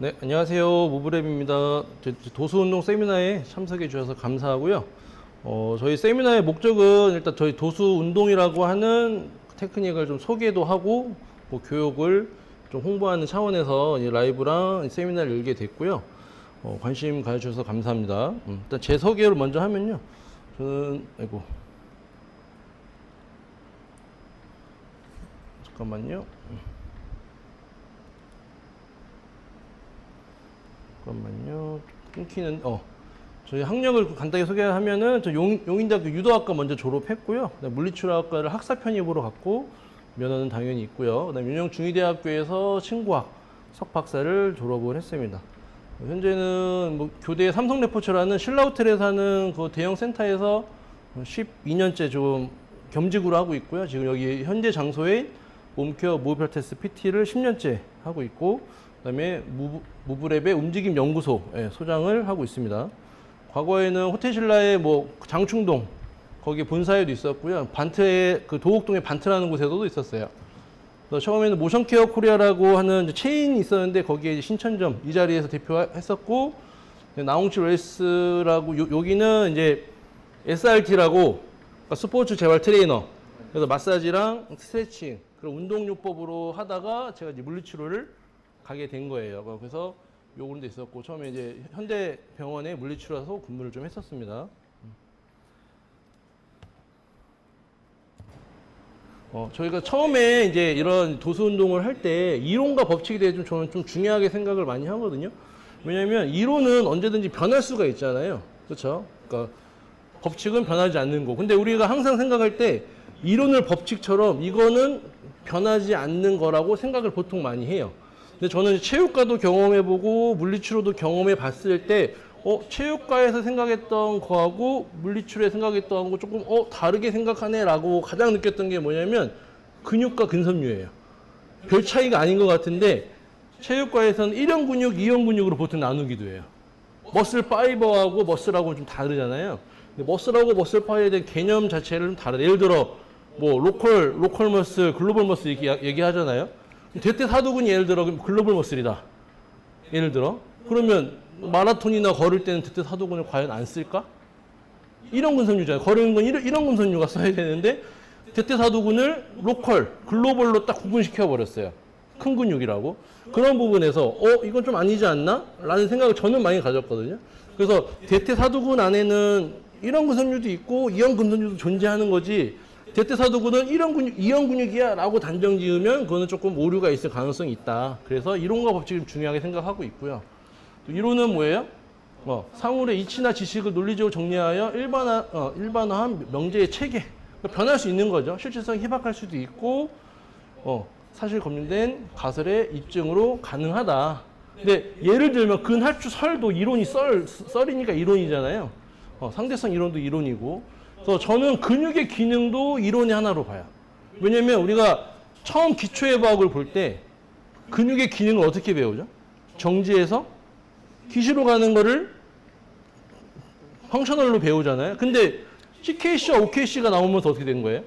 네, 안녕하세요. 무브랩입니다. 도수운동 세미나에 참석해 주셔서 감사하고요. 저희 세미나의 목적은 일단 저희 도수운동이라고 하는 테크닉을 좀 소개도 하고, 뭐 교육을 좀 홍보하는 차원에서 이 라이브랑 세미나를 열게 됐고요. 관심 가져주셔서 감사합니다. 일단 제 소개를 먼저 하면요. 저는, 잠깐만요. 잠깐만요. 끊기는, 저희 학력을 간단히 소개하면은, 저 용인대학교 유도학과 먼저 졸업했고요. 물리치료학과를 학사 편입으로 갔고, 면허는 당연히 있고요. 그 다음에 윤영중의대학교에서 친구학 석박사를 졸업을 했습니다. 현재는 뭐 교대 삼성레포츠라는 신라호텔에 사는 그 대형 센터에서 12년째 좀 겸직으로 하고 있고요. 지금 여기 현재 장소에 몸케어 무브펠테스 PT를 10년째 하고 있고, 그다음에 무브랩의 움직임 연구소 소장을 하고 있습니다. 과거에는 호텔신라의 뭐 장충동 거기 본사에도 있었고요. 반트에 그 도곡동에 반트라는 곳에도 있었어요. 그래서 처음에는 모션케어 코리아라고 하는 체인이 있었는데 거기에 이제 신천점 이 자리에서 대표했었고, 나홍치 웰스라고 여기는 이제 SRT라고 그러니까 스포츠 재활 트레이너, 그래서 마사지랑 스트레칭 그런 운동요법으로 하다가 제가 이제 물리치료를 가게 된 거예요. 그래서 요런 데 있었고, 처음에 이제 현대병원에 물리치료라서 근무를 좀 했었습니다. 저희가 처음에 이제 이런 도수 운동을 할 때 이론과 법칙에 대해 저는 좀 중요하게 생각을 많이 하거든요. 왜냐면 이론은 언제든지 변할 수가 있잖아요. 그렇죠? 그러니까 법칙은 변하지 않는 거. 근데 우리가 항상 생각할 때 이론을 법칙처럼 이거는 변하지 않는 거라고 생각을 보통 많이 해요. 근데 저는 체육과도 경험해보고 물리치료도 경험해봤을 때 체육과에서 생각했던 거하고 물리치료에 생각했던 거 조금 다르게 생각하네 라고 가장 느꼈던 게 뭐냐면 근육과 근섬유예요. 별 차이가 아닌 것 같은데 체육과에서는 1형 근육, 2형 근육으로 보통 나누기도 해요. 머슬 파이버하고 머슬하고는 좀 다르잖아요. 근데 머슬하고 머슬 파이버에 대한 개념 자체를 좀 다르다. 예를 들어 뭐 로컬 머슬, 글로벌 머슬 이렇게 얘기하잖아요. 대퇴사두근이 예를 들어 글로벌 머슬이다. 예를 들어 그러면 마라톤이나 걸을 때는 대퇴사두근을 과연 안 쓸까? 이런 근섬유잖아요. 걸으는 건 이런 근섬유가 써야 되는데 대퇴사두근을 로컬, 글로벌로 딱 구분시켜 버렸어요. 큰 근육이라고. 그런 부분에서 이건 좀 아니지 않나? 라는 생각을 저는 많이 가졌거든요. 그래서 대퇴사두근 안에는 이런 근섬유도 있고 이형 근섬유도 존재하는 거지, 대퇴사두근은 1형 근육, 2형 근육이야 라고 단정 지으면 그거는 조금 오류가 있을 가능성이 있다. 그래서 이론과 법칙을 중요하게 생각하고 있고요. 이론은 뭐예요? 사물의 이치나 지식을 논리적으로 정리하여 일반화한 명제의 체계. 변할 수 있는 거죠. 실질성이 희박할 수도 있고, 사실 검증된 가설의 입증으로 가능하다. 근데 예를 들면 근할주 설도 이론이 썰이니까 이론이잖아요. 상대성 이론도 이론이고. 그래서 저는 근육의 기능도 이론의 하나로 봐요. 왜냐면 우리가 처음 기초해부학을 볼 때 근육의 기능을 어떻게 배우죠? 정지해서 기시로 가는 거를 펑셔널로 배우잖아요. 근데 CKC와 OKC가 나오면서 어떻게 된 거예요?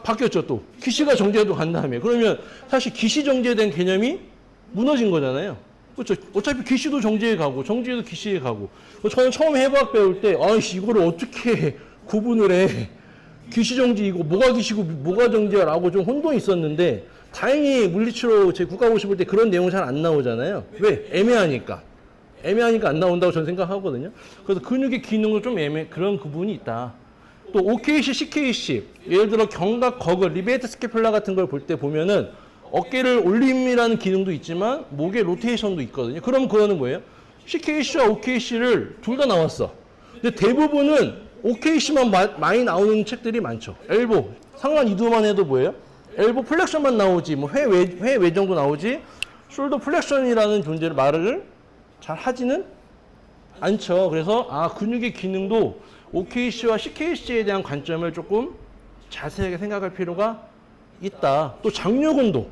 바뀌었죠, 또. 기시가 정지해도 간 다음에. 그러면 사실 기시 정지에 대한 개념이 무너진 거잖아요. 그렇죠. 어차피 기시도 정지해 가고 정지해도 기시에 가고. 저는 처음 해부학 배울 때 이거를 어떻게 구분을 해. 기시정지 이거 뭐가 기시고 뭐가 정지야 라고 좀 혼동이 있었는데, 다행히 물리치료 제 국가고시 볼 때 그런 내용 잘 안 나오잖아요. 왜? 애매하니까 안 나온다고 저는 생각하거든요. 그래서 근육의 기능은 좀 그런 부분이 있다. 또 OKC, CKC 예를 들어 견갑, 거글, 리베이트 스캐플라 같은 걸 볼 때 보면은 어깨를 올림이라는 기능도 있지만 목의 로테이션도 있거든요. 그럼 그거는 뭐예요? CKC와 OKC를 둘 다 나왔어. 근데 대부분은 OKC만 많이 나오는 책들이 많죠. 엘보 상완 이두만 해도 뭐예요? 엘보 플렉션만 나오지, 뭐 회 정도 나오지, 숄더 플렉션이라는 존재를 말을 잘 하지는 않죠. 그래서 근육의 기능도 OKC와 CKC에 대한 관점을 조금 자세하게 생각할 필요가 있다. 또 장요근이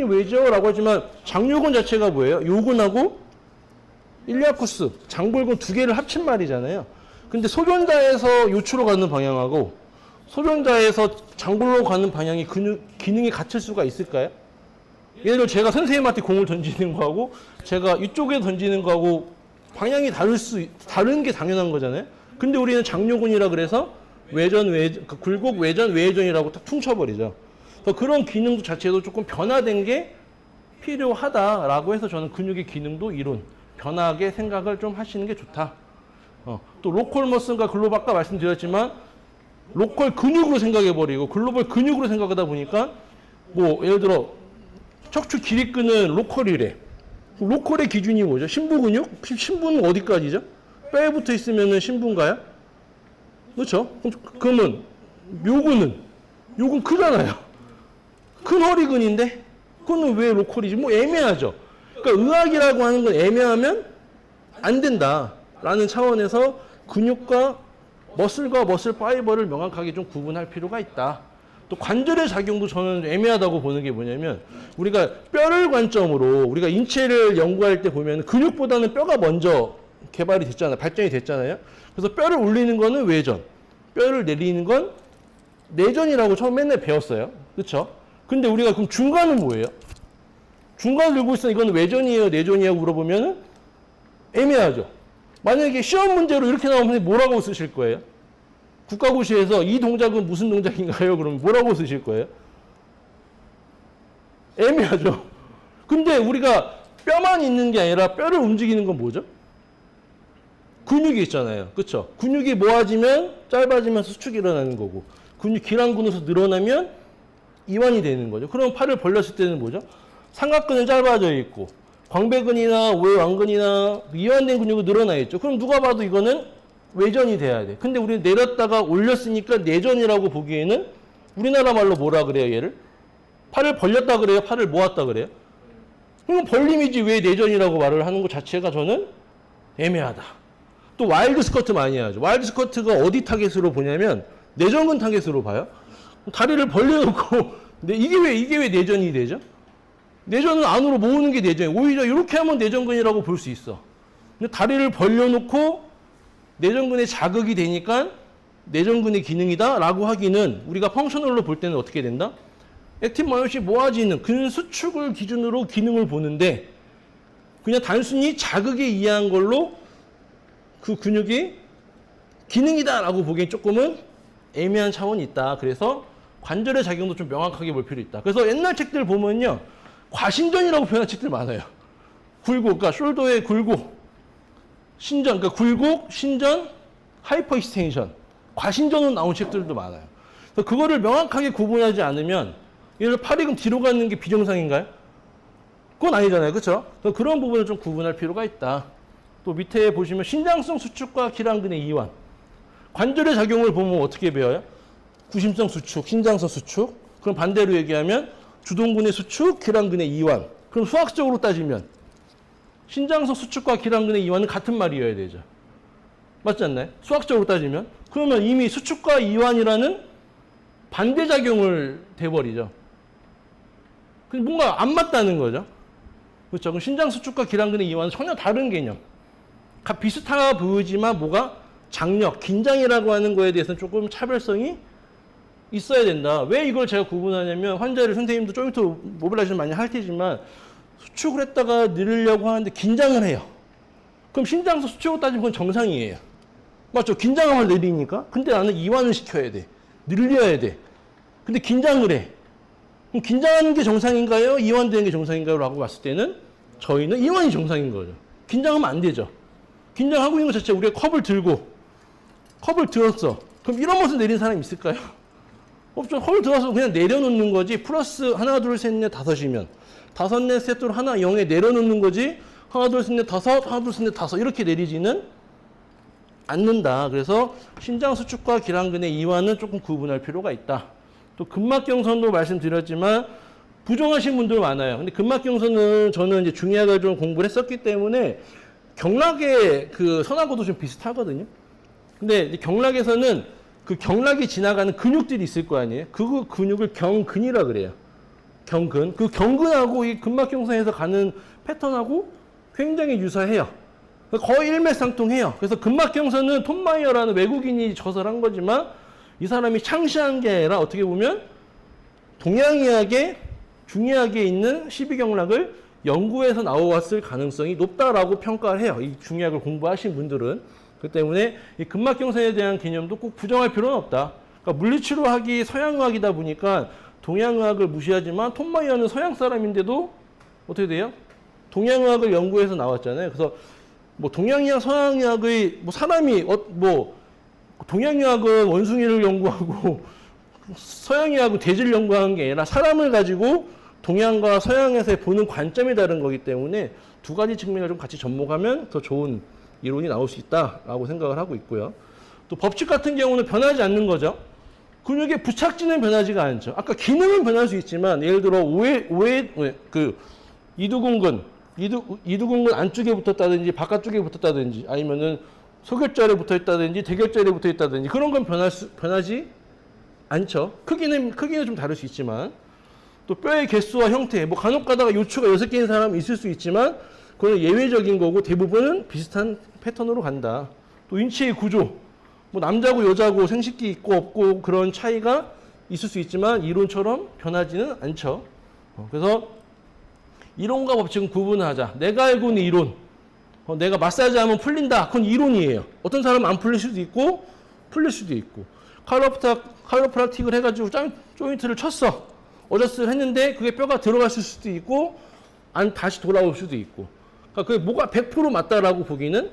왜죠? 라고 하지만 장요근 자체가 뭐예요? 요근하고 일리아쿠스, 장골근 두 개를 합친 말이잖아요. 근데 소변자에서 요추로 가는 방향하고 소변자에서 장골로 가는 방향이 기능이 같을 수가 있을까요? 예를 들어 제가 선생님한테 공을 던지는 거하고 제가 이쪽에 던지는 거하고 방향이 다른 게 당연한 거잖아요. 근데 우리는 장요근이라 그래서 굴곡 외전 외전이라고 딱 퉁쳐버리죠. 그래서 그런 기능 자체도 조금 변화된 게 필요하다라고 해서 저는 근육의 기능도 이론 변화하게 생각을 좀 하시는 게 좋다. 또 로컬 머슬과 글로벌 아까 말씀드렸지만 로컬 근육으로 생각해버리고 글로벌 근육으로 생각하다 보니까 뭐 예를 들어 척추 길이 끄는 로컬이래. 로컬의 기준이 뭐죠? 심부 근육? 심부는 어디까지죠? 뼈에 붙어 있으면 심부인가요? 그렇죠? 그러면 요근 크잖아요. 큰 허리근인데 그거는 왜 로컬이지? 뭐 애매하죠. 그러니까 의학이라고 하는 건 애매하면 안 된다라는 차원에서 근육과 머슬과 머슬 파이버를 명확하게 좀 구분할 필요가 있다. 또 관절의 작용도 저는 애매하다고 보는 게 뭐냐면 우리가 뼈를 관점으로 우리가 인체를 연구할 때 보면 근육보다는 뼈가 먼저 개발이 됐잖아요. 발전이 됐잖아요. 그래서 뼈를 올리는 거는 외전, 뼈를 내리는 건 내전이라고 처음 맨날 배웠어요. 그렇죠? 근데 우리가 그럼 중간은 뭐예요? 중간을 들고 있으면 이건 외전이에요, 내전이에요 물어보면 애매하죠. 만약에 시험 문제로 이렇게 나오면 뭐라고 쓰실 거예요? 국가고시에서 이 동작은 무슨 동작인가요? 그럼 뭐라고 쓰실 거예요? 애매하죠. 근데 우리가 뼈만 있는 게 아니라 뼈를 움직이는 건 뭐죠? 근육이 있잖아요. 그렇죠? 근육이 모아지면 짧아지면서 수축이 일어나는 거고 근육 기랑근에서 늘어나면 이완이 되는 거죠. 그럼 팔을 벌렸을 때는 뭐죠? 삼각근은 짧아져 있고 광배근이나 외완근이나 이완된 근육이 늘어나 있죠. 그럼 누가 봐도 이거는 외전이 돼야 돼. 근데 우리는 내렸다가 올렸으니까 내전이라고 보기에는 우리나라 말로 뭐라 그래요, 얘를? 팔을 벌렸다 그래요? 팔을 모았다 그래요? 그럼 벌림이지 왜 내전이라고 말을 하는 것 자체가 저는 애매하다. 또 와일드 스쿼트 많이 하죠. 와일드 스쿼트가 어디 타겟으로 보냐면 내전근 타겟으로 봐요. 다리를 벌려놓고 이게 왜 내전이 되죠? 내전은 안으로 모으는 게 내전이에요. 오히려 이렇게 하면 내전근이라고 볼 수 있어. 근데 다리를 벌려놓고 내전근에 자극이 되니까 내전근의 기능이다라고 하기는 우리가 펑셔널로 볼 때는 어떻게 된다? 액틴 마요시 모아지는 근 수축을 기준으로 기능을 보는데 그냥 단순히 자극에 의한 걸로 그 근육이 기능이다라고 보기엔 조금은 애매한 차원이 있다. 그래서 관절의 작용도 좀 명확하게 볼 필요 있다. 그래서 옛날 책들 보면요. 과신전이라고 표현한 책들 많아요. 굴곡, 그러니까 숄더의 굴곡, 신전, 그러니까 굴곡, 신전, 하이퍼 익스텐션, 과신전으로 나온 책들도 많아요. 그래서 그거를 명확하게 구분하지 않으면 예를 들어 팔이 그럼 뒤로 가는 게 비정상인가요? 그건 아니잖아요. 그렇죠? 그런 부분을 좀 구분할 필요가 있다. 또 밑에 보시면 신장성 수축과 기랑근의 이완. 관절의 작용을 보면 어떻게 배워요? 구심성 수축, 신장성 수축. 그럼 반대로 얘기하면 주동근의 수축, 기랑근의 이완. 그럼 수학적으로 따지면 신장성 수축과 기랑근의 이완은 같은 말이어야 되죠. 맞지 않나요? 수학적으로 따지면. 그러면 이미 수축과 이완이라는 반대작용을 돼버리죠. 뭔가 안 맞다는 거죠. 그렇죠? 그럼 신장 수축과 기랑근의 이완은 전혀 다른 개념. 비슷하 보이지만 뭐가 장력, 긴장이라고 하는 거에 대해서는 조금 차별성이 있어야 된다. 왜 이걸 제가 구분하냐면 환자를 선생님도 좀 이따 모빌라이제이션 많이 할 테지만 수축을 했다가 늘으려고 하는데 긴장을 해요. 그럼 신장성 수축으로 따지면 그건 정상이에요. 맞죠? 긴장함을 내리니까. 근데 나는 이완을 시켜야 돼. 늘려야 돼. 근데 긴장을 해. 그럼 긴장하는 게 정상인가요? 이완되는 게 정상인가요? 라고 봤을 때는 저희는 이완이 정상인 거죠. 긴장하면 안 되죠. 긴장하고 있는 것 자체 우리가 컵을 들었어. 그럼 이런 모습 내린 사람이 있을까요? 없죠. 컵을 들어서 그냥 내려놓는 거지. 플러스 하나, 둘, 셋, 넷, 다섯이면 다섯, 넷, 셋, 둘, 하나, 0에 내려놓는 거지. 하나, 둘, 셋, 넷, 다섯, 하나, 둘, 셋, 넷, 다섯 이렇게 내리지는 않는다. 그래서 신장 수축과 기랑근의 이완은 조금 구분할 필요가 있다. 또 근막경선도 말씀드렸지만 부정하신 분들 많아요. 근데 근막경선은 저는 이제 중의학을 좀 공부를 했었기 때문에 경락의 그 선하고도 좀 비슷하거든요. 근데 이제 경락에서는 그 경락이 지나가는 근육들이 있을 거 아니에요. 그 근육을 경근이라 그래요. 경근. 그 경근하고 이 근막경선에서 가는 패턴하고 굉장히 유사해요. 거의 일맥상통해요. 그래서 근막경선은 톰 마이어라는 외국인이 저설한 거지만 이 사람이 창시한 게 아니라 어떻게 보면 동양의학의 중의학에 있는 12경락을 연구해서 나왔을 가능성이 높다라고 평가를 해요. 이 중의학을 공부하신 분들은. 그렇기 때문에 이 근막경선에 대한 개념도 꼭 부정할 필요는 없다. 그러니까 물리치료학이 서양의학이다 보니까 동양의학을 무시하지만 톰 마이어는 서양 사람인데도 어떻게 돼요? 동양의학을 연구해서 나왔잖아요. 그래서 뭐 동양의학, 서양의학의 뭐 사람이 뭐 동양의학은 원숭이를 연구하고 서양의학은 돼지를 연구하는 게 아니라 사람을 가지고 동양과 서양에서 보는 관점이 다른 거기 때문에 두 가지 측면을 좀 같이 접목하면 더 좋은 이론이 나올 수 있다라고 생각을 하고 있고요. 또 법칙 같은 경우는 변하지 않는 거죠. 근육의 부착지는 변하지가 않죠. 아까 기능은 변할 수 있지만 예를 들어 이두근근 안쪽에 붙었다든지 바깥쪽에 붙었다든지 아니면은 소결절에 붙어 있다든지 대결절에 붙어 있다든지 그런 건 변하지 않죠. 크기는 좀 다를 수 있지만 또 뼈의 개수와 형태 뭐 간혹 가다가 요추가 6개인 사람이 있을 수 있지만 그건 예외적인 거고 대부분은 비슷한 패턴으로 간다. 또 인체의 구조 뭐 남자고 여자고 생식기 있고 없고 그런 차이가 있을 수 있지만 이론처럼 변하지는 않죠. 그래서 이론과 법칙은 구분하자. 내가 알고 있는 이론 내가 마사지하면 풀린다. 그건 이론이에요. 어떤 사람은 안 풀릴 수도 있고 풀릴 수도 있고 카이로프락틱을 해가지고 조인트를 쳤어. 어저스를 했는데 그게 뼈가 들어갔을 수도 있고 안 다시 돌아올 수도 있고 그러니까 그게 뭐가 100% 맞다라고 보기는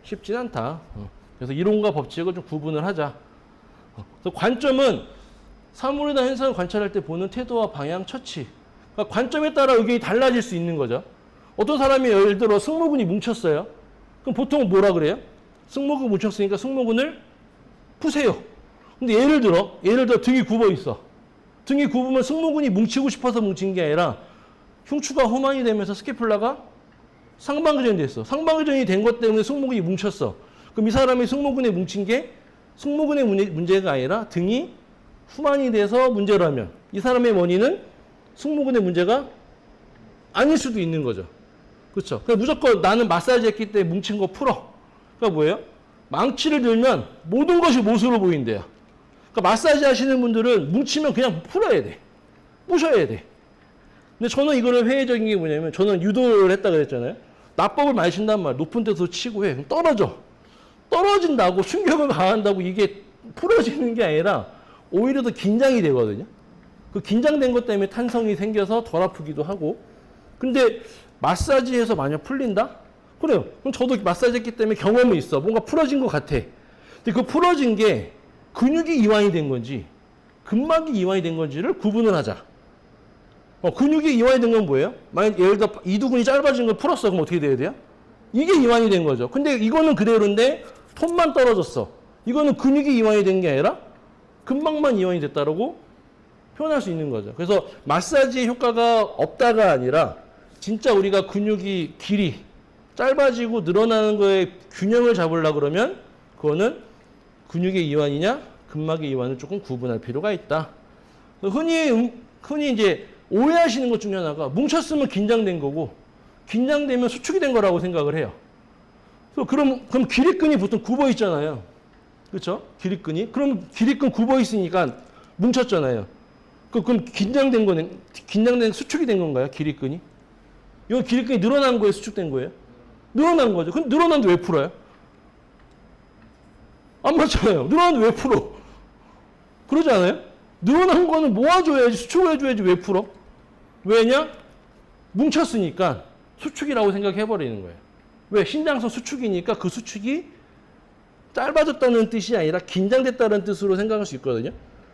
쉽진 않다. 그래서 이론과 법칙을 좀 구분을 하자. 그래서 관점은 사물이나 현상을 관찰할 때 보는 태도와 방향, 처치. 그러니까 관점에 따라 의견이 달라질 수 있는 거죠. 어떤 사람이 예를 들어 승모근이 뭉쳤어요. 그럼 보통 뭐라 그래요? 승모근 뭉쳤으니까 승모근을 푸세요. 근데 예를 들어 등이 굽어 있어. 등이 굽으면 승모근이 뭉치고 싶어서 뭉친 게 아니라 흉추가 호만이 되면서 스캐플라가 상방교정이 됐어. 상방교정이 된 것 때문에 승모근이 뭉쳤어. 그럼 이 사람이 승모근에 뭉친 게 승모근의 문제가 아니라 등이 후만이 돼서 문제라면 이 사람의 원인은 승모근의 문제가 아닐 수도 있는 거죠. 그렇죠? 그래서 무조건 나는 마사지 했기 때문에 뭉친 거 풀어. 그러니까 뭐예요? 망치를 들면 모든 것이 못으로 보인대요. 그러니까 마사지 하시는 분들은 뭉치면 그냥 풀어야 돼. 부셔야 돼. 근데 저는 이거를 회의적인 게 뭐냐면 저는 유도를 했다 그랬잖아요. 나법을 많이 친단 말이야. 높은 데서 치고 해. 그럼 떨어져. 떨어진다고 충격을 가한다고 이게 풀어지는 게 아니라 오히려 더 긴장이 되거든요. 그 긴장된 것 때문에 탄성이 생겨서 덜 아프기도 하고. 근데 마사지해서 만약 풀린다? 그래요. 그럼 저도 마사지 했기 때문에 경험이 있어. 뭔가 풀어진 것 같아. 근데 그 풀어진 게 근육이 이완이 된 건지 근막이 이완이 된 건지를 구분을 하자. 근육이 이완이 된 건 뭐예요? 만약 예를 들어 이두근이 짧아진 걸 풀었어. 그럼 어떻게 돼야 돼요? 이게 이완이 된 거죠. 근데 이거는 그대로인데 톤만 떨어졌어. 이거는 근육이 이완이 된 게 아니라 근막만 이완이 됐다라고 표현할 수 있는 거죠. 그래서 마사지의 효과가 없다가 아니라 진짜 우리가 근육이 길이 짧아지고 늘어나는 거에 균형을 잡으려고 그러면 그거는 근육의 이완이냐 근막의 이완을 조금 구분할 필요가 있다. 흔히 이제 오해하시는 것 중에 하나가 뭉쳤으면 긴장된 거고 긴장되면 수축이 된 거라고 생각을 해요. 그럼 기립근이 보통 굽어 있잖아요. 그렇죠? 기립근이. 그럼 기립근 굽어 있으니까 뭉쳤잖아요. 그럼 긴장된 수축이 된 건가요? 기립근이? 이거 기립근이 늘어난 거예요? 수축된 거예요? 늘어난 거죠. 그럼 늘어났는데 왜 풀어요? 안 맞잖아요. 늘어났는데 왜 풀어? 그러지 않아요? 늘어난 거는 모아줘야지, 수축해줘야지 왜 풀어? 왜냐? 뭉쳤으니까 수축이라고 생각해버리는 거예요. 왜? 신장성 수축이니까 그 수축이 짧아졌다는 뜻이 아니라 긴장됐다는 뜻으로 생각할 수 있거든요.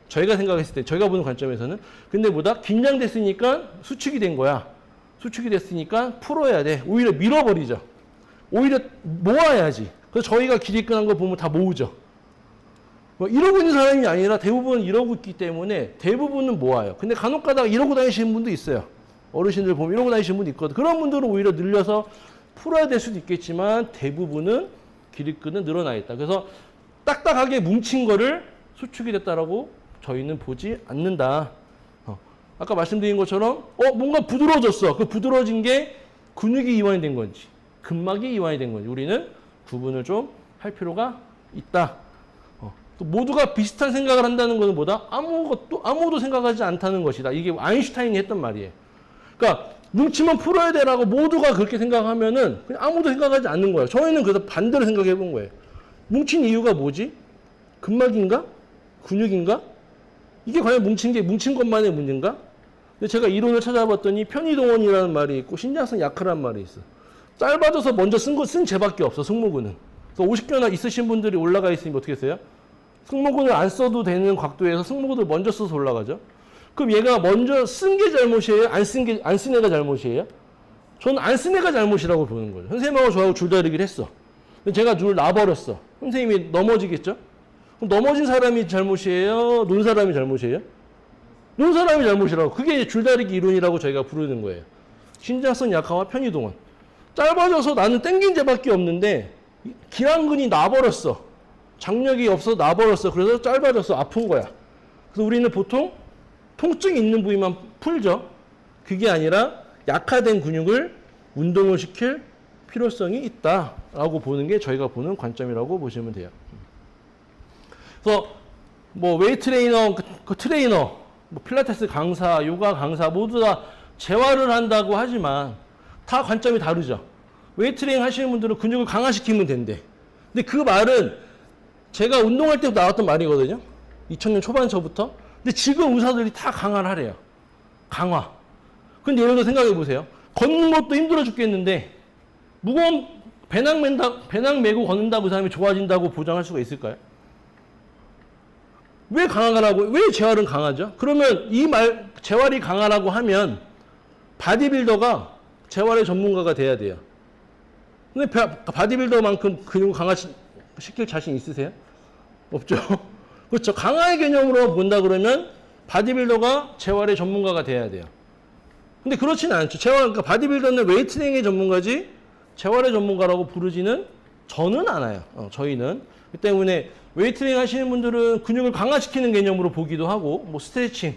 저희가 생각했을 때, 저희가 보는 관점에서는. 근데 뭐다? 긴장됐으니까 수축이 된 거야. 수축이 됐으니까 풀어야 돼. 오히려 밀어버리죠. 오히려 모아야지. 그래서 저희가 기립근한 거 보면 다 모으죠. 뭐 이러고 있는 사람이 아니라 대부분 이러고 있기 때문에 대부분은 모아요. 근데 간혹 가다가 이러고 다니시는 분도 있어요. 어르신들 보면 이러고 다니시는 분도 있거든. 그런 분들은 오히려 늘려서 풀어야 될 수도 있겠지만 대부분은 기립근은 늘어나 있다. 그래서 딱딱하게 뭉친 거를 수축이 됐다라고 저희는 보지 않는다. 아까 말씀드린 것처럼 뭔가 부드러워졌어. 그 부드러워진 게 근육이 이완이 된 건지 근막이 이완이 된 건지 우리는 구분을 좀 할 필요가 있다. 또 모두가 비슷한 생각을 한다는 것은 뭐다? 아무도 생각하지 않다는 것이다. 이게 아인슈타인이 했던 말이에요. 그러니까 뭉치면 풀어야 되라고 모두가 그렇게 생각하면은 그냥 아무도 생각하지 않는 거예요. 저희는 그래서 반대로 생각해 본 거예요. 뭉친 이유가 뭐지? 근막인가? 근육인가? 이게 과연 뭉친 것만의 문제인가? 근데 제가 이론을 찾아봤더니 편의동원이라는 말이 있고 신장성 약화라는 말이 있어. 짧아져서 먼저 쓴 쟤밖에 없어, 승모근은. 그래서 50개나 있으신 분들이 올라가 있으면 어떻게 했어요? 승모근을 안 써도 되는 각도에서 승모근을 먼저 써서 올라가죠. 그럼 얘가 먼저 쓴 게 잘못이에요? 안 쓴 애가 잘못이에요? 저는 안 쓴 애가 잘못이라고 보는 거죠. 선생님하고 저하고 줄다리기를 했어. 제가 줄 놔버렸어. 선생님이 넘어지겠죠? 그럼 넘어진 사람이 잘못이에요? 논 사람이 잘못이에요? 논 사람이 잘못이라고. 그게 줄다리기 이론이라고 저희가 부르는 거예요. 신장성 약화와 편의동원. 짧아져서 나는 땡긴 데밖에 없는데 기랑근이 나버렸어. 장력이 없어서 나버렸어. 그래서 짧아져서 아픈 거야. 그래서 우리는 보통 통증이 있는 부위만 풀죠. 그게 아니라 약화된 근육을 운동을 시킬 필요성이 있다라고 보는 게 저희가 보는 관점이라고 보시면 돼요. 그래서 뭐 웨이트 트레이너, 그 트레이너, 뭐 필라테스 강사, 요가 강사 모두 다 재활을 한다고 하지만 다 관점이 다르죠. 웨이트 트레이닝 하시는 분들은 근육을 강화시키면 된대. 근데 그 말은 제가 운동할 때부터 나왔던 말이거든요. 2000년 초반 저부터. 근데 지금 의사들이 다 강화를 하래요. 강화. 근데 예를 들어 생각해 보세요. 걷는 것도 힘들어 죽겠는데 무거운 배낭 메고 걷는다고 그 사람이 좋아진다고 보장할 수가 있을까요? 왜 강화라고, 왜 재활은 강하죠? 그러면 이 말, 재활이 강하라고 하면 바디빌더가 재활의 전문가가 돼야 돼요. 근데 바디빌더만큼 근육을 강화시킬 자신 있으세요? 없죠? 그렇죠. 강화의 개념으로 본다 그러면 바디빌더가 재활의 전문가가 돼야 돼요. 근데 그렇지는 않죠. 그러니까 바디빌더는 웨이트 트레이닝의 전문가지 재활의 전문가라고 부르지는 저는 않아요. 저희는. 그 때문에 웨이트 트레이닝 하시는 분들은 근육을 강화시키는 개념으로 보기도 하고 뭐 스트레칭,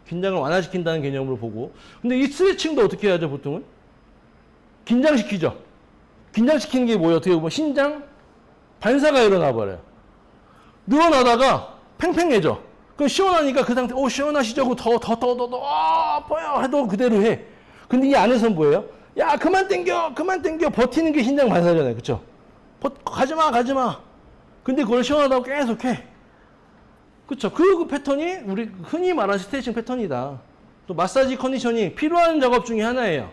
긴장을 완화시킨다는 개념으로 보고. 근데 이 스트레칭도 어떻게 해야죠, 보통은? 긴장시키죠. 긴장시키는 게 뭐예요? 어떻게 보면 신장 반사가 일어나 버려요. 늘어나다가 팽팽해져. 그럼 시원하니까 그 상태, 시원하시죠? 더 아파요. 해도 그대로 해. 근데 이 안에서는 뭐예요? 야, 그만 당겨. 버티는 게 신장 반사잖아요. 그쵸? 가지마. 근데 그걸 시원하다고 계속 해. 그쵸? 그 패턴이 우리 흔히 말하는 스트레칭 패턴이다. 또 마사지 컨디셔닝 필요한 작업 중에 하나예요.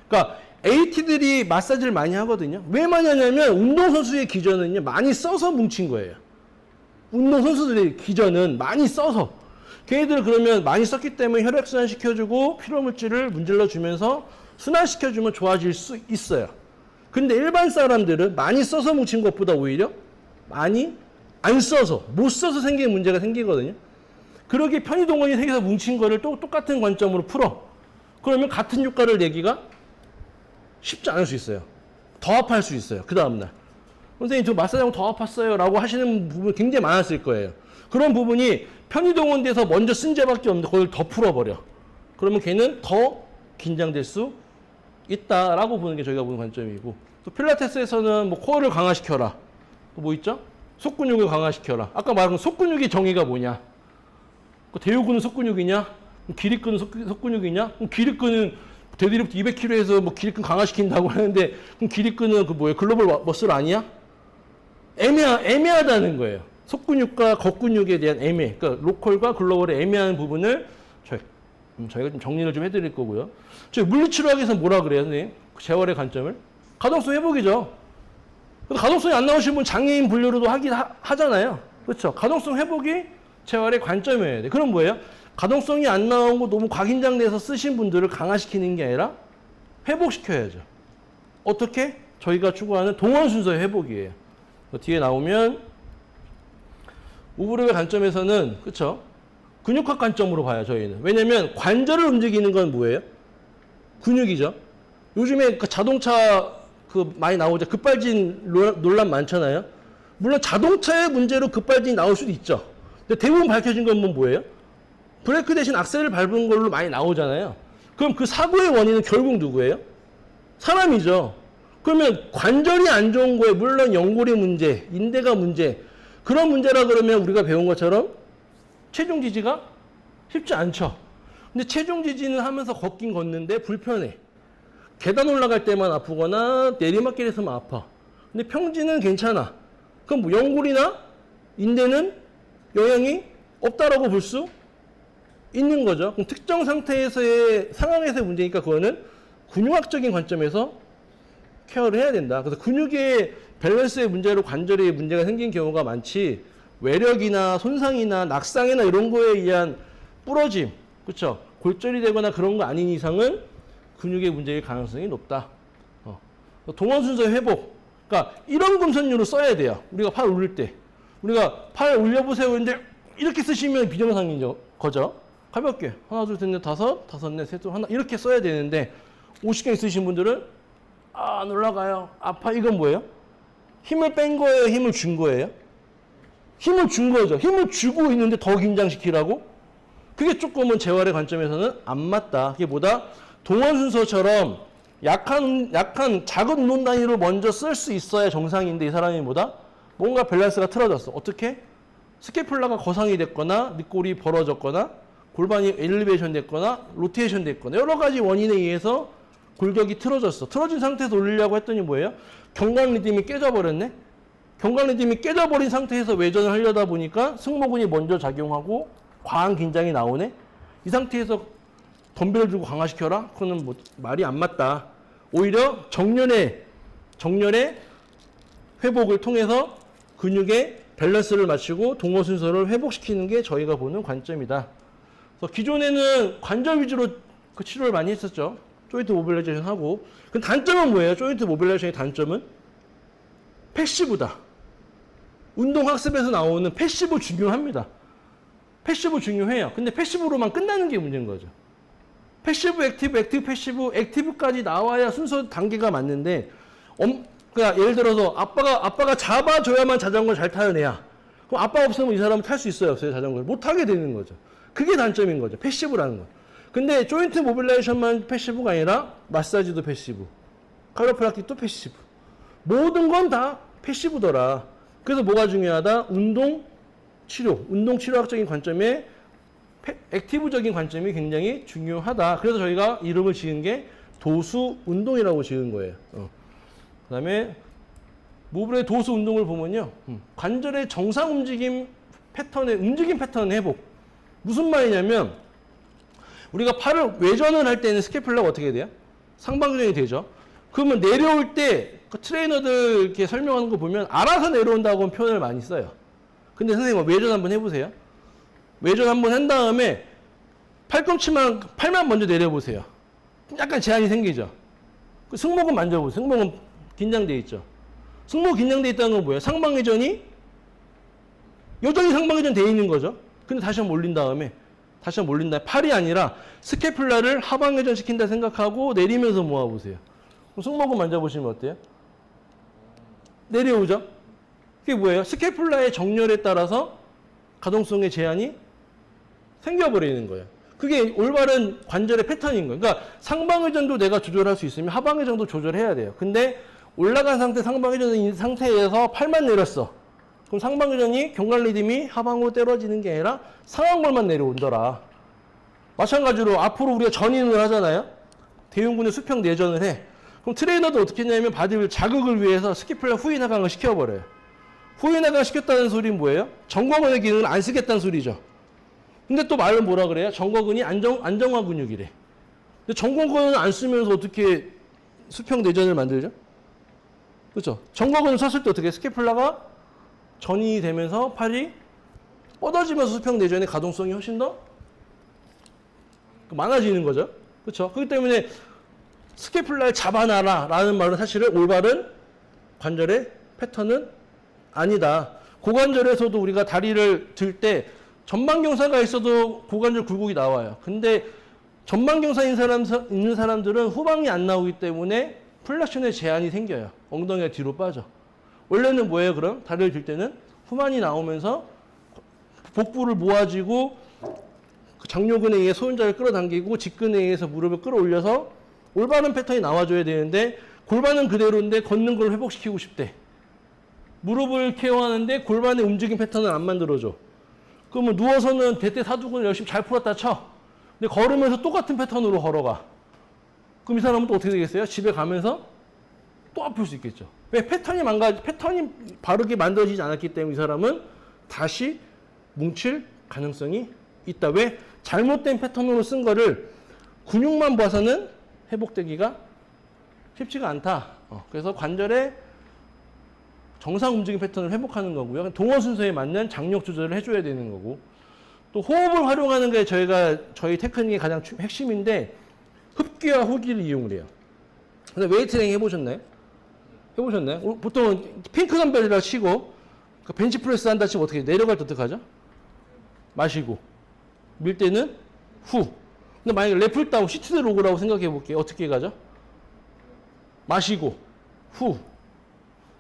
그러니까 AT들이 마사지를 많이 하거든요. 왜 많이 하냐면 운동선수의 기전은요, 많이 써서 뭉친 거예요. 운동선수들의 기전은 많이 써서. 걔네들 그러면 많이 썼기 때문에 혈액순환 시켜주고 피로물질을 문질러 주면서 순환시켜주면 좋아질 수 있어요. 근데 일반 사람들은 많이 써서 뭉친 것보다 오히려 많이 안 써서, 못 써서 생기는 문제가 생기거든요. 그러기에 편의동원이 생겨서 뭉친 거를 또 똑같은 관점으로 풀어. 그러면 같은 효과를 내기가 쉽지 않을 수 있어요. 더 아파할 수 있어요. 그 다음날. 선생님, 저 마사지하고 더 아팠어요. 라고 하시는 부분 굉장히 많았을 거예요. 그런 부분이 편의동원돼서 먼저 쓴 죄밖에 없는데 그걸 더 풀어버려. 그러면 걔는 더 긴장될 수 있다라고 보는 게 저희가 보는 관점이고. 또 필라테스에서는 뭐 코어를 강화시켜라. 또 뭐 있죠? 속근육을 강화시켜라. 아까 말한 속근육의 정의가 뭐냐? 대요근은 속근육이냐? 기립근은 속근육이냐? 기립근은 데드리프트 200kg에서 뭐 기립근 강화시킨다고 하는데 그럼 기립근은 그 뭐예요? 글로벌 머슬 아니야? 애매하다는 거예요. 속근육과 겉근육에 대한 애매. 그러니까 로컬과 글로벌의 애매한 부분을 저희가 좀 정리를 좀 해드릴 거고요. 저희 물리치료학에서 뭐라 그래요, 선생님? 재활의 관점을? 가동성 회복이죠. 가동성이 안 나오신 분 장애인 분류로도 하잖아요. 그렇죠? 가동성 회복이 재활의 관점이어야 돼. 그럼 뭐예요? 가동성이 안 나오고 너무 과긴장돼서 쓰신 분들을 강화시키는 게 아니라 회복시켜야죠. 어떻게? 저희가 추구하는 동원 순서의 회복이에요. 뒤에 나오면 우브르의 관점에서는 그렇죠? 근육학 관점으로 봐요, 저희는. 왜냐면 관절을 움직이는 건 뭐예요? 근육이죠. 요즘에 그 자동차 많이 나오죠. 급발진 논란 많잖아요. 물론 자동차의 문제로 급발진이 나올 수도 있죠. 근데 대부분 밝혀진 건 뭐예요? 브레이크 대신 악셀을 밟은 걸로 많이 나오잖아요. 그럼 그 사고의 원인은 결국 누구예요? 사람이죠. 그러면 관절이 안 좋은 거에 물론 연골의 문제, 인대가 문제, 그런 문제라 그러면 우리가 배운 것처럼 체중 지지가 쉽지 않죠. 근데 체중 지지는 하면서 걷긴 걷는데 불편해. 계단 올라갈 때만 아프거나 내리막길에서만 아파. 근데 평지는 괜찮아. 그럼 뭐 연골이나 인대는 영향이 없다라고 볼 수 있는 거죠. 그럼 특정 상태에서의 상황에서의 문제니까 그거는 근육학적인 관점에서 케어를 해야 된다. 그래서 근육의 밸런스의 문제로 관절에 문제가 생긴 경우가 많지, 외력이나 손상이나 낙상이나 이런 거에 의한 부러짐, 그렇죠? 골절이 되거나 그런 거 아닌 이상은 근육의 문제일 가능성이 높다. 동원순서 회복. 그러니까 이런 금선율을 써야 돼요. 우리가 팔 올릴 때. 우리가 팔 올려보세요. 근데 이렇게 쓰시면 비정상인 거죠. 가볍게. 하나, 둘, 셋, 넷, 다섯, 넷, 셋, 하나. 이렇게 써야 되는데, 50경 있으신 분들은, 안 올라가요. 아파. 이건 뭐예요? 힘을 뺀 거예요? 힘을 준 거예요? 힘을 준 거죠. 힘을 주고 있는데 더 긴장시키라고? 그게 조금은 재활의 관점에서는 안 맞다. 그게 뭐다? 동원 순서처럼 약한 작은 운동 단위로 먼저 쓸 수 있어야 정상인데 이 사람이 뭐다? 뭔가 밸런스가 틀어졌어. 어떻게? 스캐플라가 거상이 됐거나 밑골이 벌어졌거나 골반이 엘리베이션 됐거나 로테이션 됐거나 여러 가지 원인에 의해서 골격이 틀어졌어. 틀어진 상태에서 올리려고 했더니 뭐예요? 경관 리듬이 깨져버렸네. 경관 리듬이 깨져버린 상태에서 외전을 하려다 보니까 승모근이 먼저 작용하고 과한 긴장이 나오네. 이 상태에서 덤벨을 주고 강화시켜라? 그거는 뭐 말이 안 맞다. 오히려 정렬의 회복을 통해서 근육의 밸런스를 맞추고 동원 순서를 회복시키는 게 저희가 보는 관점이다. 그래서 기존에는 관절 위주로 그 치료를 많이 했었죠. 조인트 모빌라이제이션 하고. 그 단점은 뭐예요? 조인트 모빌라이제이션의 단점은 패시브다. 운동 학습에서 나오는 패시브 중요합니다. 패시브 중요해요. 근데 패시브로만 끝나는 게 문제인 거죠. 패시브, 액티브, 패시브, 액티브까지 나와야 순서 단계가 맞는데, 그러니까 예를 들어서 아빠가 잡아줘야만 자전거를 잘 타는 애야. 그럼 아빠 없으면 이 사람은 탈 수 있어요, 없어요? 자전거를 못 타게 되는 거죠. 그게 단점인 거죠. 패시브라는 거. 근데 조인트 모빌라이제이션만 패시브가 아니라 마사지도 패시브, 카이로프락틱도 패시브. 모든 건 다 패시브더라. 그래서 뭐가 중요하다? 운동 치료학적인 관점에 액티브적인 관점이 굉장히 중요하다. 그래서 저희가 이름을 지은 게 도수 운동이라고 지은 거예요. 그 다음에 모블의 도수 운동을 보면요. 관절의 정상 움직임 패턴 회복. 무슨 말이냐면 우리가 팔을 외전을 할 때는 스캐플라가 어떻게 돼요? 상방전이 되죠. 그러면 내려올 때 그 트레이너들 이렇게 설명하는 거 보면 알아서 내려온다고 표현을 많이 써요. 근데 선생님 외전 한번 해보세요. 외전 한번 한 다음에 팔만 먼저 내려보세요. 약간 제한이 생기죠. 그 승모근 만져보세요. 승모근 긴장돼 있죠. 승모근 긴장돼 있다는 건 뭐예요? 상방회전이 여전히 상방회전 돼 있는 거죠. 근데 다시 한번 올린 다음에 팔이 아니라 스캐플라를 하방회전 시킨다 생각하고 내리면서 모아보세요. 그럼 승모근 만져보시면 어때요? 내려오죠. 그게 뭐예요? 스캐플라의 정렬에 따라서 가동성의 제한이 생겨버리는 거예요. 그게 올바른 관절의 패턴인 거예요. 그러니까 상방회전도 내가 조절할 수 있으면 하방회전도 조절해야 돼요. 근데 올라간 상태 상방회전인 상태에서 팔만 내렸어. 그럼 상방회전이 경관 리듬이 하방으로 떨어지는 게 아니라 상완골만 내려온더라. 마찬가지로 앞으로 우리가 전인을 하잖아요. 대흉근의 수평 내전을 해. 그럼 트레이너도 어떻게 했냐면 바디빌 자극을 위해서 스키플라 후인 하강을 시켜버려요. 후인 하강 시켰다는 소리는 뭐예요? 정거근의 기능을 안 쓰겠다는 소리죠. 근데 또 말은 뭐라 그래요? 정거근이 안정화 근육이래. 근데 정거근을 안 쓰면서 어떻게 수평 내전을 만들죠? 그렇죠? 정거근을 썼을 때 어떻게 스캐플라가 전이 되면서 팔이 뻗어지면서 수평 내전의 가동성이 훨씬 더 많아지는 거죠. 그렇죠? 그렇기 때문에 스캐플라를 잡아놔라 라는 말은 사실은 올바른 관절의 패턴은 아니다. 고관절에서도 우리가 다리를 들 때 전방경사가 있어도 고관절 굴곡이 나와요. 근데 전방경사 있는 사람들은 후방이 안 나오기 때문에 플렉션에 제한이 생겨요. 엉덩이가 뒤로 빠져. 원래는 뭐예요, 그럼? 다리를 들 때는 후만이 나오면서 복부를 모아지고 장요근에 의해 소현자를 끌어당기고 직근에 의해서 무릎을 끌어올려서 올바른 패턴이 나와줘야 되는데 골반은 그대로인데 걷는 걸 회복시키고 싶대. 무릎을 케어하는데 골반의 움직임 패턴을 안 만들어줘. 그러면 누워서는 대퇴 사두근을 열심히 잘 풀었다 쳐. 근데 걸으면서 똑같은 패턴으로 걸어가. 그럼 이 사람은 또 어떻게 되겠어요? 집에 가면서 또 아플 수 있겠죠. 왜? 패턴이 바르게 만들어지지 않았기 때문에 이 사람은 다시 뭉칠 가능성이 있다. 왜? 잘못된 패턴으로 쓴 거를 근육만 봐서는 회복되기가 쉽지가 않다. 그래서 관절의 정상 움직임 패턴을 회복하는 거고요. 동원 순서에 맞는 장력 조절을 해줘야 되는 거고. 또 호흡을 활용하는 게 저희 테크닉의 가장 핵심인데 흡기와 호기를 이용을 해요. 근데 웨이트 트레이닝 해보셨나요? 해보셨나요? 보통 핑크 덤벨이라 치고 벤치프레스 한다 치면 어떻게 내려갈 때 어떻게 하죠? 마시고 밀 때는 후. 근데 만약에 래플다운 시트드 로그라고 생각해 볼게요. 어떻게 가죠? 마시고 후.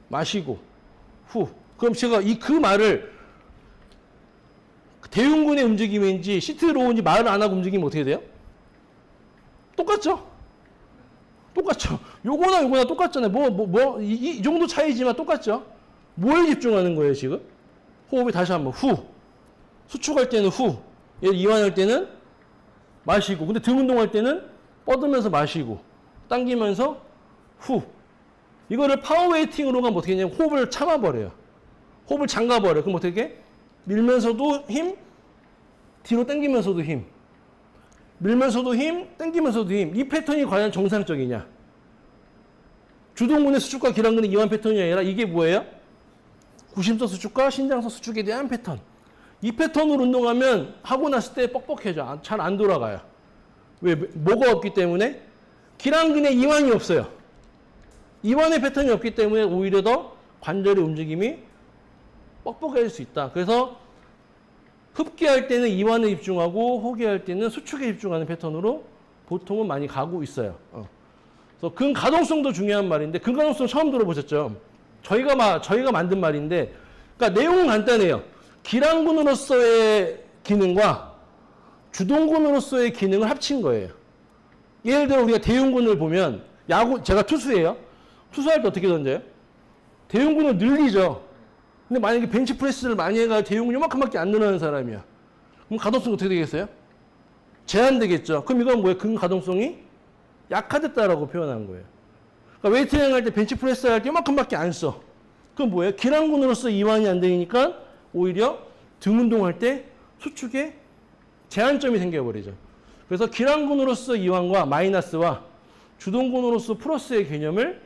마시고 후. 그럼 제가 그 말을 대흉근의 움직임인지 시트드 로그인지 말을 안 하고 움직이면 어떻게 돼요? 똑같죠? 똑같죠. 요거나 똑같잖아요. 이 정도 차이지만 똑같죠? 뭐에 집중하는 거예요, 지금? 호흡이 다시 한번 후. 수축할 때는 후. 얘를 이완할 때는 마시고. 근데 등 운동할 때는 뻗으면서 마시고. 당기면서 후. 이거를 파워웨이팅으로 가면 어떻게 하냐면 호흡을 참아버려요. 호흡을 잠가버려요. 그럼 어떻게? 밀면서도 힘, 뒤로 당기면서도 힘. 밀면서도 힘, 당기면서도 힘. 이 패턴이 과연 정상적이냐? 주동근의 수축과 기랑근의 이완 패턴이 아니라 이게 뭐예요? 구심선 수축과 신장선 수축에 대한 패턴. 이 패턴으로 운동하면 하고 났을 때 뻑뻑해져. 잘 안 돌아가요. 왜? 뭐가 없기 때문에? 기랑근의 이완이 없어요. 이완의 패턴이 없기 때문에 오히려 더 관절의 움직임이 뻑뻑해질 수 있다. 그래서 흡기할 때는 이완에 집중하고 호기할 때는 수축에 집중하는 패턴으로 보통은 많이 가고 있어요. 그래서 근가동성도 중요한 말인데 근가동성 처음 들어보셨죠? 저희가 만든 말인데 그러니까 내용은 간단해요. 기랑근으로서의 기능과 주동근으로서의 기능을 합친 거예요. 예를 들어 우리가 대흉근을 보면 제가 투수예요. 투수할 때 어떻게 던져요? 대흉근을 늘리죠. 근데 만약에 벤치프레스를 많이 해가 대흉근이 요만큼밖에 안 늘어나는 사람이야. 그럼 가동성이 어떻게 되겠어요? 제한되겠죠. 그럼 이건 뭐예요? 근가동성이 약화됐다라고 표현한 거예요. 그러니까 웨이트 트레이닝 할 때 벤치프레스 할 때 요만큼밖에 안 써. 그럼 뭐예요? 기랑근으로서 이완이 안 되니까 오히려 등 운동할 때 수축에 제한점이 생겨버리죠. 그래서 기랑근으로서 이완과 마이너스와 주동근으로서 플러스의 개념을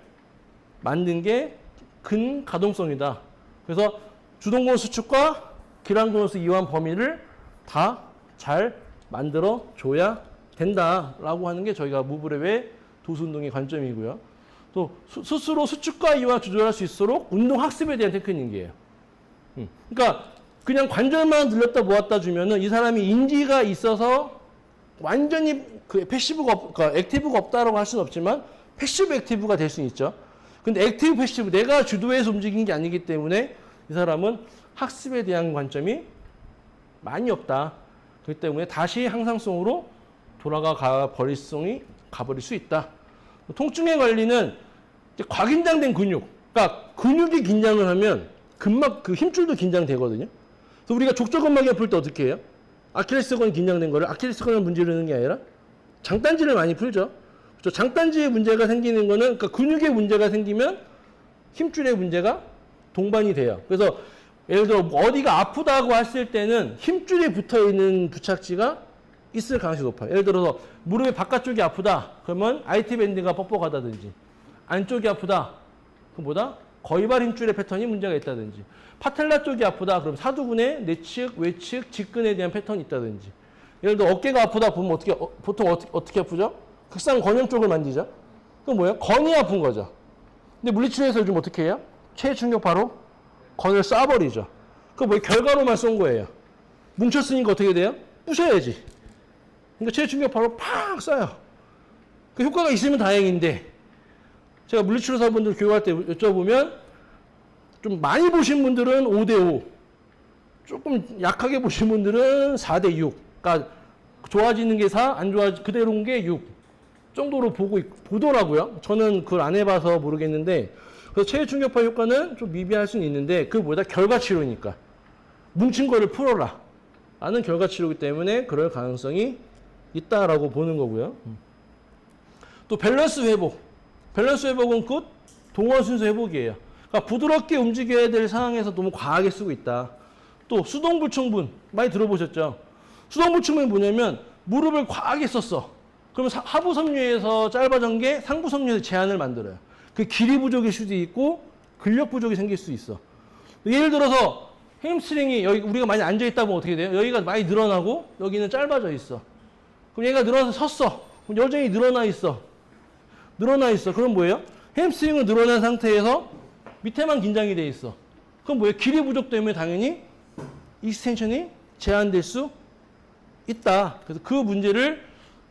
만든 게 근가동성이다. 그래서 주동근 수축과 기랑근으로서 이완 범위를 다 잘 만들어 줘야 된다라고 하는 게 저희가 무브랩의 도수운동의 관점이고요. 또 스스로 수축과 이완 조절할 수 있도록 운동 학습에 대한 테크닉이에요. 그러니까 그냥 관절만 늘렸다 모았다 주면은 이 사람이 인지가 있어서 완전히 그러니까 액티브가 없다라고 할 수는 없지만 패시브 액티브가 될 수는 있죠. 근데 액티브 패시브 내가 주도해서 움직이는 게 아니기 때문에 이 사람은 학습에 대한 관점이 많이 없다. 그렇기 때문에 다시 항상성으로 가버릴 수 있다. 통증의 관리는 이제 과긴장된 근육. 그러니까 근육이 긴장을 하면 그 힘줄도 긴장되거든요. 그래서 우리가 족저근막이 아플 때 어떻게 해요? 아킬레스건이 긴장된 거를 아킬레스건을 문지르는 게 아니라 장단지를 많이 풀죠. 장단지에 문제가 생기는 거는 그러니까 근육에 문제가 생기면 힘줄에 문제가 동반이 돼요. 그래서 예를 들어 어디가 아프다고 했을 때는 힘줄에 붙어있는 부착지가 있을 가능성이 높아요. 예를 들어서 무릎의 바깥쪽이 아프다. 그러면 IT 밴드가 뻑뻑하다든지 안쪽이 아프다. 그럼 뭐다? 거위발 힘줄의 패턴이 문제가 있다든지 파텔라 쪽이 아프다. 그럼 사두근의 내측, 외측, 직근에 대한 패턴이 있다든지 예를 들어 어깨가 아프다 보면 보통 어떻게 아프죠? 극상 건형 쪽을 만지죠. 그럼 뭐예요? 건이 아픈 거죠. 근데 물리치료에서 요즘 어떻게 해요? 체해 충격 바로 건을 쏴버리죠. 그거 뭐 결과로만 쏜 거예요. 뭉쳤으니까 어떻게 돼요? 부셔야지. 그러니까 체해 충격 바로 팍 쏴요. 그 효과가 있으면 다행인데 제가 물리치료사분들 교육할 때 여쭤보면 좀 많이 보신 분들은 5대5 조금 약하게 보신 분들은 4대6 그러니까 좋아지는 게 4, 안 그대로인 게 6 정도로 보더라고요. 저는 그걸 안 해봐서 모르겠는데 그래서 체해 충격파 효과는 좀 미비할 수는 있는데 그보다 결과 치료니까 뭉친 거를 풀어라 라는 결과 치료이기 때문에 그럴 가능성이 있다라고 보는 거고요. 또 밸런스 회복. 밸런스 회복은 곧 동원 순서 회복이에요. 그러니까 부드럽게 움직여야 될 상황에서 너무 과하게 쓰고 있다. 또 수동불충분 많이 들어보셨죠? 수동불충분이 뭐냐면 무릎을 과하게 썼어. 그러면 하부 섬유에서 짧아진 게 상부 섬유에서 제한을 만들어요. 그 길이 부족일 수도 있고 근력 부족이 생길 수 있어. 예를 들어서 햄스트링이 여기 우리가 많이 앉아 있다 보면 어떻게 돼요? 여기가 많이 늘어나고 여기는 짧아져 있어. 그럼 얘가 늘어나서 섰어. 그럼 여전히 늘어나 있어. 늘어나 있어. 그럼 뭐예요? 햄스트링은 늘어난 상태에서 밑에만 긴장이 돼 있어. 그럼 뭐예요? 길이 부족 때문에 당연히 익스텐션이 제한될 수 있다. 그래서 그 문제를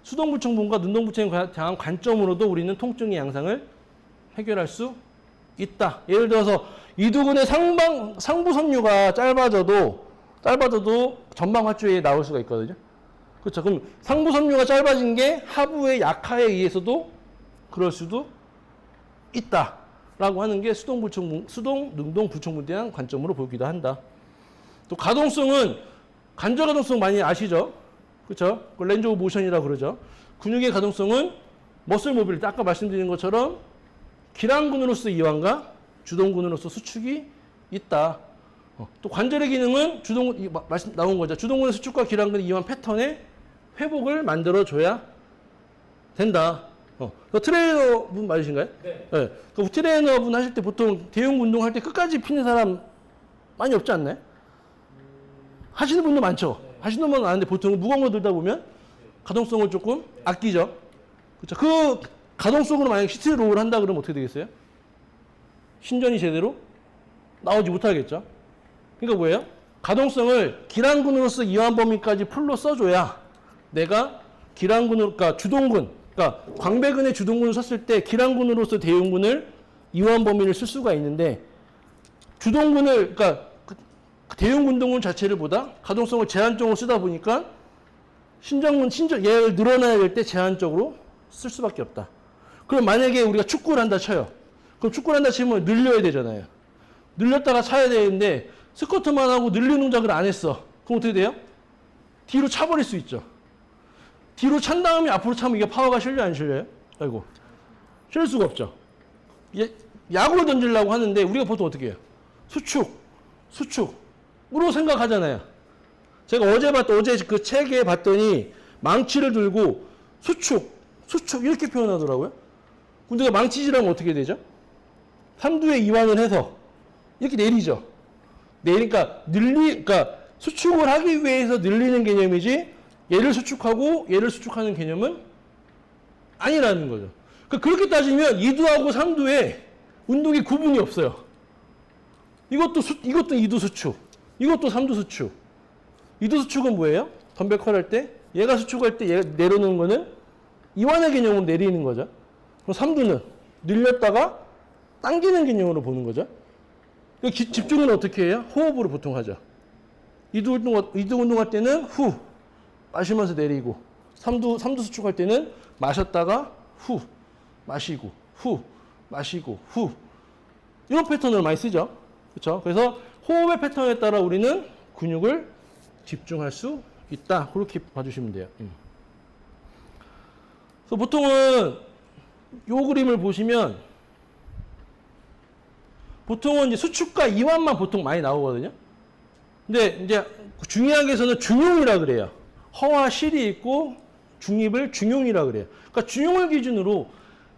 수동불충분과 능동불충분에 대한 관점으로도 우리는 통증의 양상을 해결할 수 있다. 예를 들어서 이두근의 상부 섬유가 짧아져도 전방 화주에 나올 수가 있거든요. 그렇죠. 그럼 상부 섬유가 짧아진 게 하부의 약화에 의해서도 그럴 수도 있다라고 하는 게 수동 능동 불충분에 대한 관점으로 보기도 한다. 또 가동성은 관절 가동성 많이 아시죠? 그렇죠? 렌즈 오브 모션이라고 그러죠. 근육의 가동성은 머슬 모빌리티 아까 말씀드린 것처럼 기랑근으로서 이완과 주동근으로서 수축이 있다. 또 관절의 기능은 말씀 나온 거죠. 주동근의 수축과 기랑근의 이완 패턴의 회복을 만들어줘야 된다. 트레이너분 맞으신가요? 네. 네. 그 트레이너분 하실 때 보통 대용 운동할 때 끝까지 피는 사람 많이 없지 않나요? 하시는 분도 많죠. 네. 하시는 분은 아는데 보통 무거운 거 들다 보면 가동성을 조금 아끼죠. 그렇죠. 그 가동성으로 만약 시트 롤을 한다 그러면 어떻게 되겠어요? 신전이 제대로 나오지 못하겠죠. 그러니까 뭐예요? 가동성을 기랑근으로서 이완 범위까지 풀로 써줘야 내가 기랑근으로, 그러니까 주동근, 그러니까 광배근의 주동근을 썼을 때 기랑근으로서 대용근을 이완 범위를 쓸 수가 있는데 주동근을, 그러니까 대용근동근 자체를 보다 가동성을 제한적으로 쓰다 보니까 얘를 늘어나야 될 때 제한적으로 쓸 수밖에 없다. 그럼 만약에 우리가 축구를 한다 쳐요. 그럼 축구를 한다 치면 늘려야 되잖아요. 늘렸다가 차야 되는데 스쿼트만 하고 늘리는 동작을 안 했어. 그럼 어떻게 돼요? 뒤로 차버릴 수 있죠. 뒤로 찬 다음에 앞으로 차면 이게 파워가 실려요, 안 실려요? 아이고. 실을 수가 없죠. 야구를 던지려고 하는데 우리가 보통 어떻게 해요? 수축으로 생각하잖아요. 제가 어제 그 책에 봤더니 망치를 들고 수축 이렇게 표현하더라고요. 근데 망치질하면 어떻게 되죠? 삼두에 이완을 해서 이렇게 내리죠. 그러니까 수축을 하기 위해서 늘리는 개념이지 얘를 수축하고 얘를 수축하는 개념은 아니라는 거죠. 그렇게 따지면 2두하고 3두에 운동의 구분이 없어요. 이것도 2두 수축, 이것도 3두 수축. 2두 수축은 뭐예요? 덤벨 컬 할 때 얘가 수축할 때 얘가 내려놓는 거는 이완의 개념으로 내리는 거죠. 그럼 3두는 늘렸다가 당기는 개념으로 보는 거죠. 집중은 어떻게 해요? 호흡으로 보통 하죠. 2두 운동할 때는 후 마시면서 내리고 3두 수축할 때는 마셨다가 후 마시고 후 마시고 후 이런 패턴을 많이 쓰죠. 그렇죠? 그래서 호흡의 패턴에 따라 우리는 근육을 집중할 수 있다. 그렇게 봐주시면 돼요. 그래서 보통은 요 그림을 보시면 보통은 이제 수축과 이완만 보통 많이 나오거든요. 근데 이제 중의학에서는 중용이라 그래요. 허와 실이 있고 중립을 중용이라 그래요. 그러니까 중용을 기준으로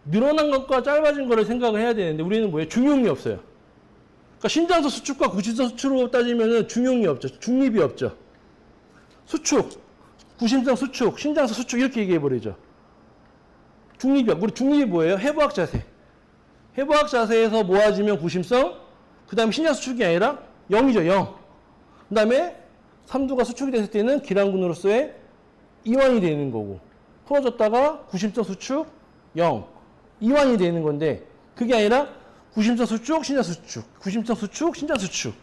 늘어난 것과 짧아진 거를 생각을 해야 되는데 우리는 뭐예요? 중용이 없어요. 그러니까 신장서 수축과 구심서 수축으로 따지면은 중용이 없죠. 중립이 없죠. 수축, 구심성 수축, 신장서 수축 이렇게 얘기해 버리죠. 중립이 없고 우리 중립이 뭐예요? 해부학 자세. 해부학 자세에서 모아지면 구심성, 그 다음에 신장 수축이 아니라 0이죠. 0. 그 다음에 3두가 수축이 됐을 때는 기랑근으로서의 이완이 되는 거고 풀어졌다가 구심성 수축 0 이완이 되는 건데 그게 아니라 구심성 수축, 신장 수축, 구심성 수축, 신장 수축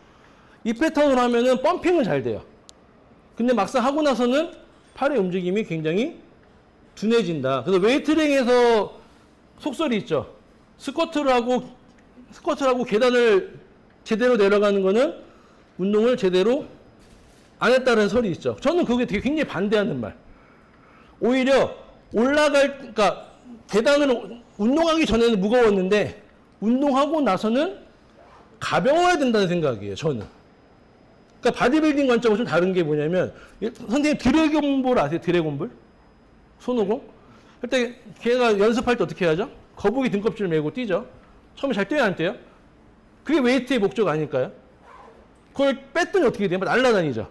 이 패턴으로 하면은 펌핑은 잘 돼요. 근데 막상 하고 나서는 팔의 움직임이 굉장히 둔해진다. 그래서 웨이트링에서 속설이 있죠. 스쿼트를 하고 계단을 제대로 내려가는 거는 운동을 제대로 안 했다는 설이 있죠. 저는 그게 되게 굉장히 반대하는 말. 오히려 그러니까 계단을 운동하기 전에는 무거웠는데 운동하고 나서는 가벼워야 된다는 생각이에요, 저는. 그러니까 바디빌딩 관점은 좀 다른 게 뭐냐면, 선생님 드래곤볼 아세요? 드래곤볼? 손오공? 그때 걔가 연습할 때 어떻게 하죠? 거북이 등껍질 메고 뛰죠. 처음에 잘 뛰어야 안 뛰어요? 그게 웨이트의 목적 아닐까요? 그걸 뺐더니 어떻게 돼요? 날아다니죠.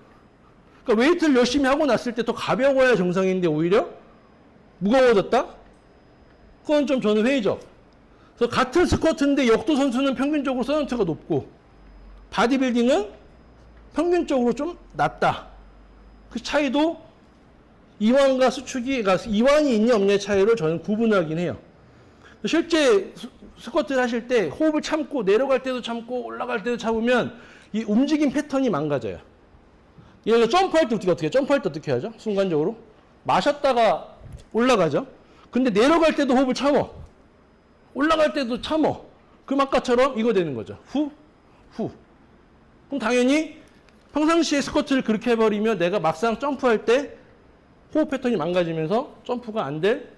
그러니까 웨이트를 열심히 하고 났을 때 더 가벼워야 정상인데 오히려 무거워졌다? 그건 좀 저는 회의적. 그래서 같은 스쿼트인데 역도 선수는 평균적으로 서전트가 높고 바디빌딩은 평균적으로 좀 낮다. 그 차이도 이완과 수축이, 그러니까 이완이 있냐 없냐의 차이를 저는 구분하긴 해요. 실제 스쿼트를 하실 때 호흡을 참고 내려갈 때도 참고 올라갈 때도 참으면 이 움직임 패턴이 망가져요. 예를 들어 점프할 때 어떻게 해요? 점프할 때 어떻게 하죠? 순간적으로 마셨다가 올라가죠. 근데 내려갈 때도 호흡을 참어. 올라갈 때도 참어. 그럼 아까처럼 이거 되는 거죠. 후, 후. 그럼 당연히 평상시에 스쿼트를 그렇게 해버리면 내가 막상 점프할 때 호흡 패턴이 망가지면서 점프가 안 될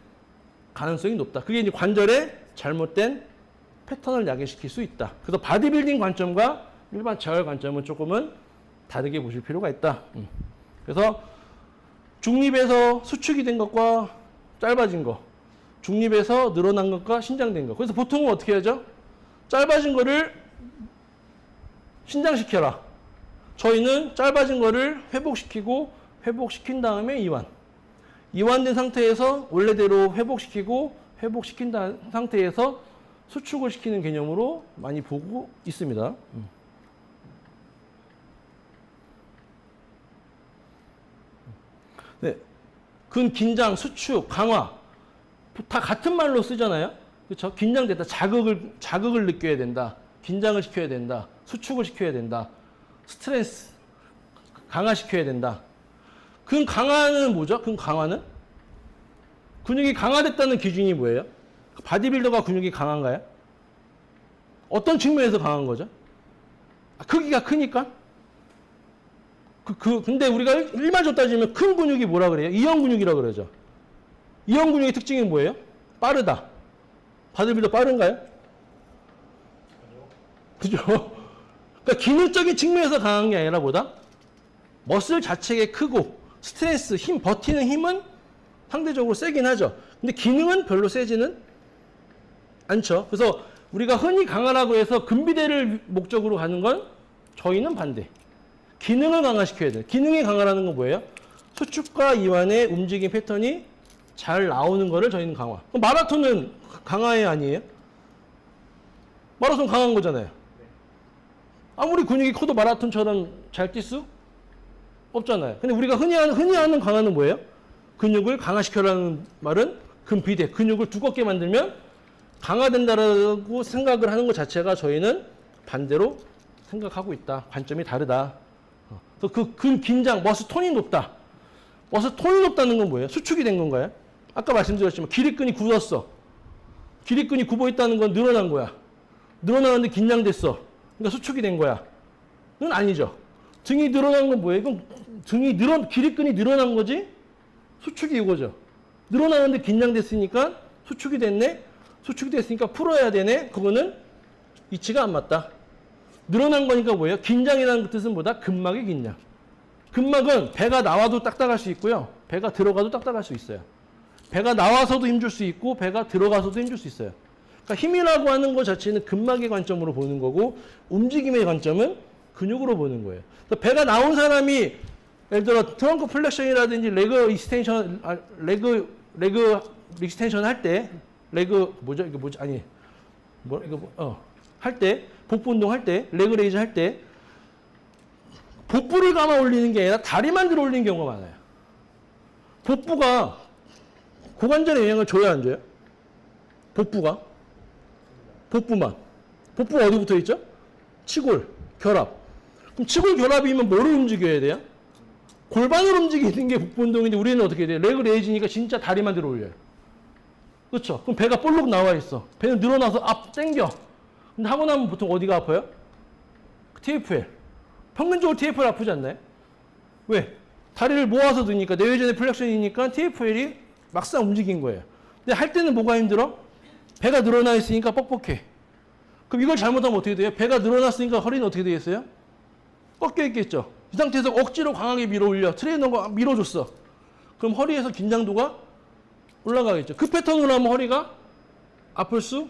가능성이 높다. 그게 이제 관절의 잘못된 패턴을 야기시킬 수 있다. 그래서 바디빌딩 관점과 일반 재활 관점은 조금은 다르게 보실 필요가 있다. 그래서 중립에서 수축이 된 것과 짧아진 거, 중립에서 늘어난 것과 신장된 거. 그래서 보통은 어떻게 하죠? 짧아진 거를 신장시켜라. 저희는 짧아진 거를 회복시키고 회복시킨 다음에 이완. 이완된 상태에서 원래대로 회복시키고 회복시킨 상태에서 수축을 시키는 개념으로 많이 보고 있습니다. 네. 긴장, 수축, 강화 다 같은 말로 쓰잖아요. 그렇죠? 긴장됐다. 자극을 느껴야 된다. 긴장을 시켜야 된다. 수축을 시켜야 된다. 스트레스 강화시켜야 된다. 강화는 뭐죠? 강화는? 근육이 강화됐다는 기준이 뭐예요? 바디빌더가 근육이 강한가요? 어떤 측면에서 강한 거죠? 크기가 크니까? 근데 우리가 일반적으로 따지면 큰 근육이 뭐라 그래요? 이형 근육이라 그러죠. 이형 근육의 특징이 뭐예요? 빠르다. 바디빌더 빠른가요? 그죠? 그러니까 기능적인 측면에서 강한 게 아니라 보다 머슬 자체가 크고 스트레스, 힘, 버티는 힘은 상대적으로 세긴 하죠. 근데 기능은 별로 세지는 않죠. 그래서 우리가 흔히 강하라고 해서 근비대를 목적으로 가는 건 저희는 반대. 기능을 강화시켜야 돼요. 기능이 강화라는 건 뭐예요? 수축과 이완의 움직임 패턴이 잘 나오는 거를 저희는 강화. 그럼 마라톤은 강화예요, 아니에요? 마라톤 강한 거잖아요. 아무리 근육이 커도 마라톤처럼 잘 뛸 수 없잖아요. 근데 우리가 흔히 하는 강화는 뭐예요? 근육을 강화시켜라는 말은 근비대, 근육을 두껍게 만들면 강화된다라고 생각을 하는 것 자체가 저희는 반대로 생각하고 있다. 관점이 다르다. 그래서 긴장, 머슬 톤이 높다. 머슬 톤이 높다는 건 뭐예요? 수축이 된 건가요? 아까 말씀드렸지만 기립근이 굳었어. 기립근이 굽어 있다는 건 늘어난 거야. 늘어나는데 긴장됐어. 그러니까 수축이 된 거야. 그건 아니죠. 등이 늘어난 건 뭐예요? 그럼 기립근이 늘어난 거지? 수축이 이거죠. 늘어나는데 긴장됐으니까 수축이 됐네? 수축이 됐으니까 풀어야 되네? 그거는 이치가 안 맞다. 늘어난 거니까 뭐예요? 긴장이라는 뜻은 뭐다? 근막의 긴장. 근막은 배가 나와도 딱딱할 수 있고요. 배가 들어가도 딱딱할 수 있어요. 배가 나와서도 힘줄 수 있고 배가 들어가서도 힘줄 수 있어요. 그러니까 힘이라고 하는 것 자체는 근막의 관점으로 보는 거고 움직임의 관점은 근육으로 보는 거예요. 그래서 배가 나온 사람이 예를 들어 트렁크 플렉션이라든지 레그 익스텐션 할 때 할 때 복부 운동할 때 레그 레이즈 할 때 복부를 감아 올리는 게 아니라 다리만 들어 올리는 경우가 많아요. 복부가 고관절에 영향을 줘야 안 줘요? 복부만. 복부가 어디 붙어 있죠? 치골, 결합. 그럼 치골 결합이면 뭐를 움직여야 돼요? 골반을 움직이는 게 복부 운동인데 우리는 어떻게 돼요? 레그 레이즈니까 진짜 다리만 들어 올려요. 그렇죠? 그럼 배가 볼록 나와 있어. 배는 늘어나서 앞 당겨. 근데 하고 나면 보통 어디가 아파요? TFL. 평균적으로 TFL 아프지 않나요? 왜? 다리를 모아서 드니까 내외전의 플렉션이니까 TFL이 막상 움직인 거예요. 근데 할 때는 뭐가 힘들어? 배가 늘어나 있으니까 뻑뻑해. 그럼 이걸 잘못하면 어떻게 돼요? 배가 늘어났으니까 허리는 어떻게 되겠어요? 꺾여 있겠죠. 이 상태에서 억지로 강하게 밀어 올려. 트레이너가 밀어줬어. 그럼 허리에서 긴장도가 올라가겠죠. 그 패턴으로 하면 허리가 아플 수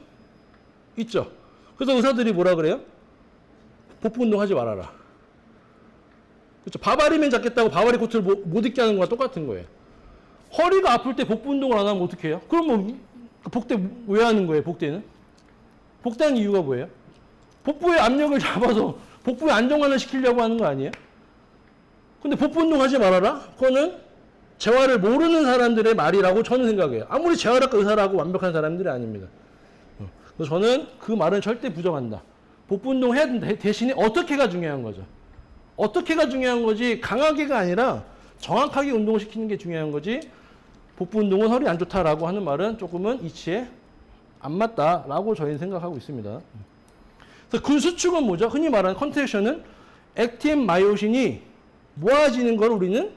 있죠. 그래서 의사들이 뭐라 그래요? 복부 운동하지 말아라. 그렇죠. 바바리맨 잡겠다고 바바리 코트를 못 입게 하는 거랑 똑같은 거예요. 허리가 아플 때 복부 운동을 안 하면 어떻게 해요? 그럼 뭐 복대 왜 하는 거예요? 복대는? 복대하는 이유가 뭐예요? 복부의 압력을 잡아서 복부의 안정환을 시키려고 하는 거 아니에요? 근데 복부 운동하지 말아라? 그거는 재활을 모르는 사람들의 말이라고 저는 생각해요. 아무리 재활학과 의사라고 완벽한 사람들이 아닙니다. 그래서 저는 그 말은 절대 부정한다. 복부 운동 해야 된다. 대신에 어떻게가 중요한 거죠. 어떻게가 중요한 거지 강하게가 아니라 정확하게 운동을 시키는 게 중요한 거지 복부 운동은 허리 안 좋다라고 하는 말은 조금은 이치에 안 맞다라고 저희는 생각하고 있습니다. 그래서 근 수축은 뭐죠? 흔히 말하는 컨트랙션은 액틴 마요신이 모아지는 걸 우리는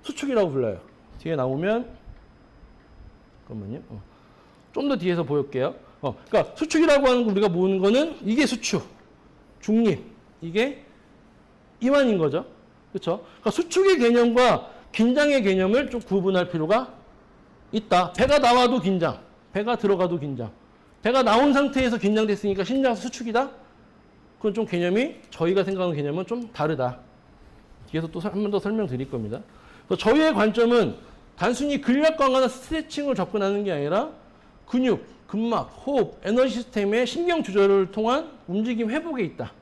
수축이라고 불러요. 뒤에 나오면 잠깐만요. 좀 더 뒤에서 보여볼게요. 그러니까 수축이라고 하는 거 우리가 모으는 거는 이게 수축, 중립, 이게 이완인 거죠. 그렇죠? 그러니까 수축의 개념과 긴장의 개념을 좀 구분할 필요가 있다. 배가 나와도 긴장, 배가 들어가도 긴장. 배가 나온 상태에서 긴장됐으니까 심장 수축이다? 그건 좀 개념이 저희가 생각하는 개념은 좀 다르다. 뒤에서 또 한 번 더 설명드릴 겁니다. 그래서 저희의 관점은 단순히 근력 강화나 스트레칭을 접근하는 게 아니라 근육, 근막, 호흡, 에너지 시스템의 신경 조절을 통한 움직임 회복에 있다.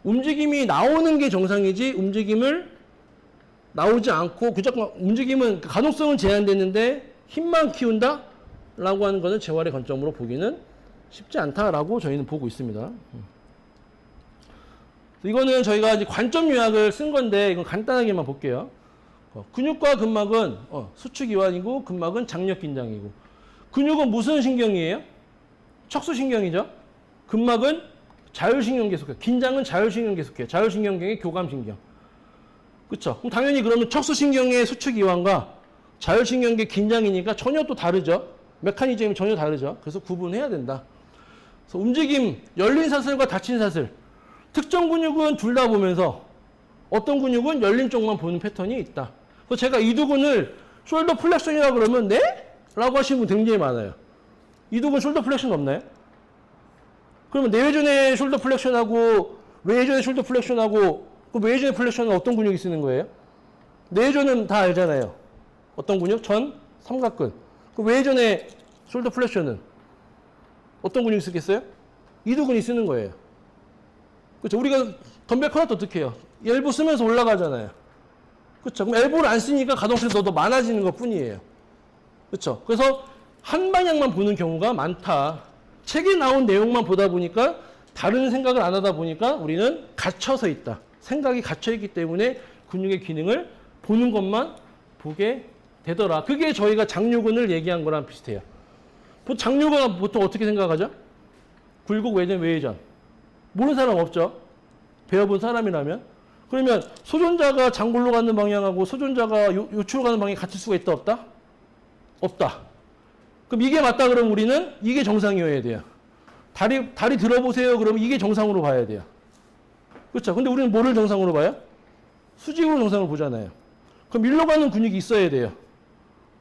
움직임이 나오는 게 정상이지 움직임을 나오지 않고 무조건 움직임은 가동성은 제한됐는데 힘만 키운다? 라고 하는 것은 재활의 관점으로 보기는 쉽지 않다라고 저희는 보고 있습니다. 이거는 저희가 이제 관점 요약을 쓴 건데 이건 간단하게만 볼게요. 근육과 근막은 수축 이완이고 근막은 장력 긴장이고 근육은 무슨 신경이에요? 척수신경이죠. 근막은 자율신경 계속해요. 긴장은 자율신경 계속해요. 자율신경계의 교감신경. 그렇죠? 그럼 당연히 그러면 척수신경의 수축 이완과 자율신경계 긴장이니까 전혀 또 다르죠. 메커니즘이 전혀 다르죠. 그래서 구분해야 된다. 그래서 움직임, 열린 사슬과 닫힌 사슬. 특정 근육은 둘 다 보면서 어떤 근육은 열린 쪽만 보는 패턴이 있다. 그래서 제가 이두근을 숄더 플렉션이라고 그러면 네? 라고 하시는 분 굉장히 많아요. 이두근 숄더 플렉션 없나요? 그러면 내외전의 숄더 플렉션하고 외전의 숄더 플렉션하고 그 외전의 플렉션은 어떤 근육이 쓰는 거예요? 내외전은 다 알잖아요. 어떤 근육? 전, 삼각근. 그 외전의 숄더 플렉션은 어떤 근육이 쓰겠어요? 이두근이 쓰는 거예요. 그렇죠? 우리가 덤벨 커널도 어떻게 해요? 엘보 쓰면서 올라가잖아요. 그렇죠? 그럼 엘보를 안 쓰니까 가동성이 더 많아지는 것 뿐이에요. 그렇죠? 그래서 한 방향만 보는 경우가 많다. 책에 나온 내용만 보다 보니까 다른 생각을 안 하다 보니까 우리는 갇혀서 있다. 생각이 갇혀 있기 때문에 근육의 기능을 보는 것만 보게 되더라. 그게 저희가 장요근을 얘기한 거랑 비슷해요. 장요근 보통 어떻게 생각하죠? 굴곡 외전, 외회전. 모르는 사람 없죠? 배워본 사람이라면. 그러면 소존자가 장골로 가는 방향하고 소존자가 요추로 가는 방향이 같을 수가 있다, 없다? 없다. 그럼 이게 맞다 그러면 우리는 이게 정상이어야 돼요. 다리 들어보세요. 그러면 이게 정상으로 봐야 돼요. 그렇죠? 근데 우리는 뭐를 정상으로 봐요? 수직으로 정상을 보잖아요. 그럼 일로 가는 근육이 있어야 돼요.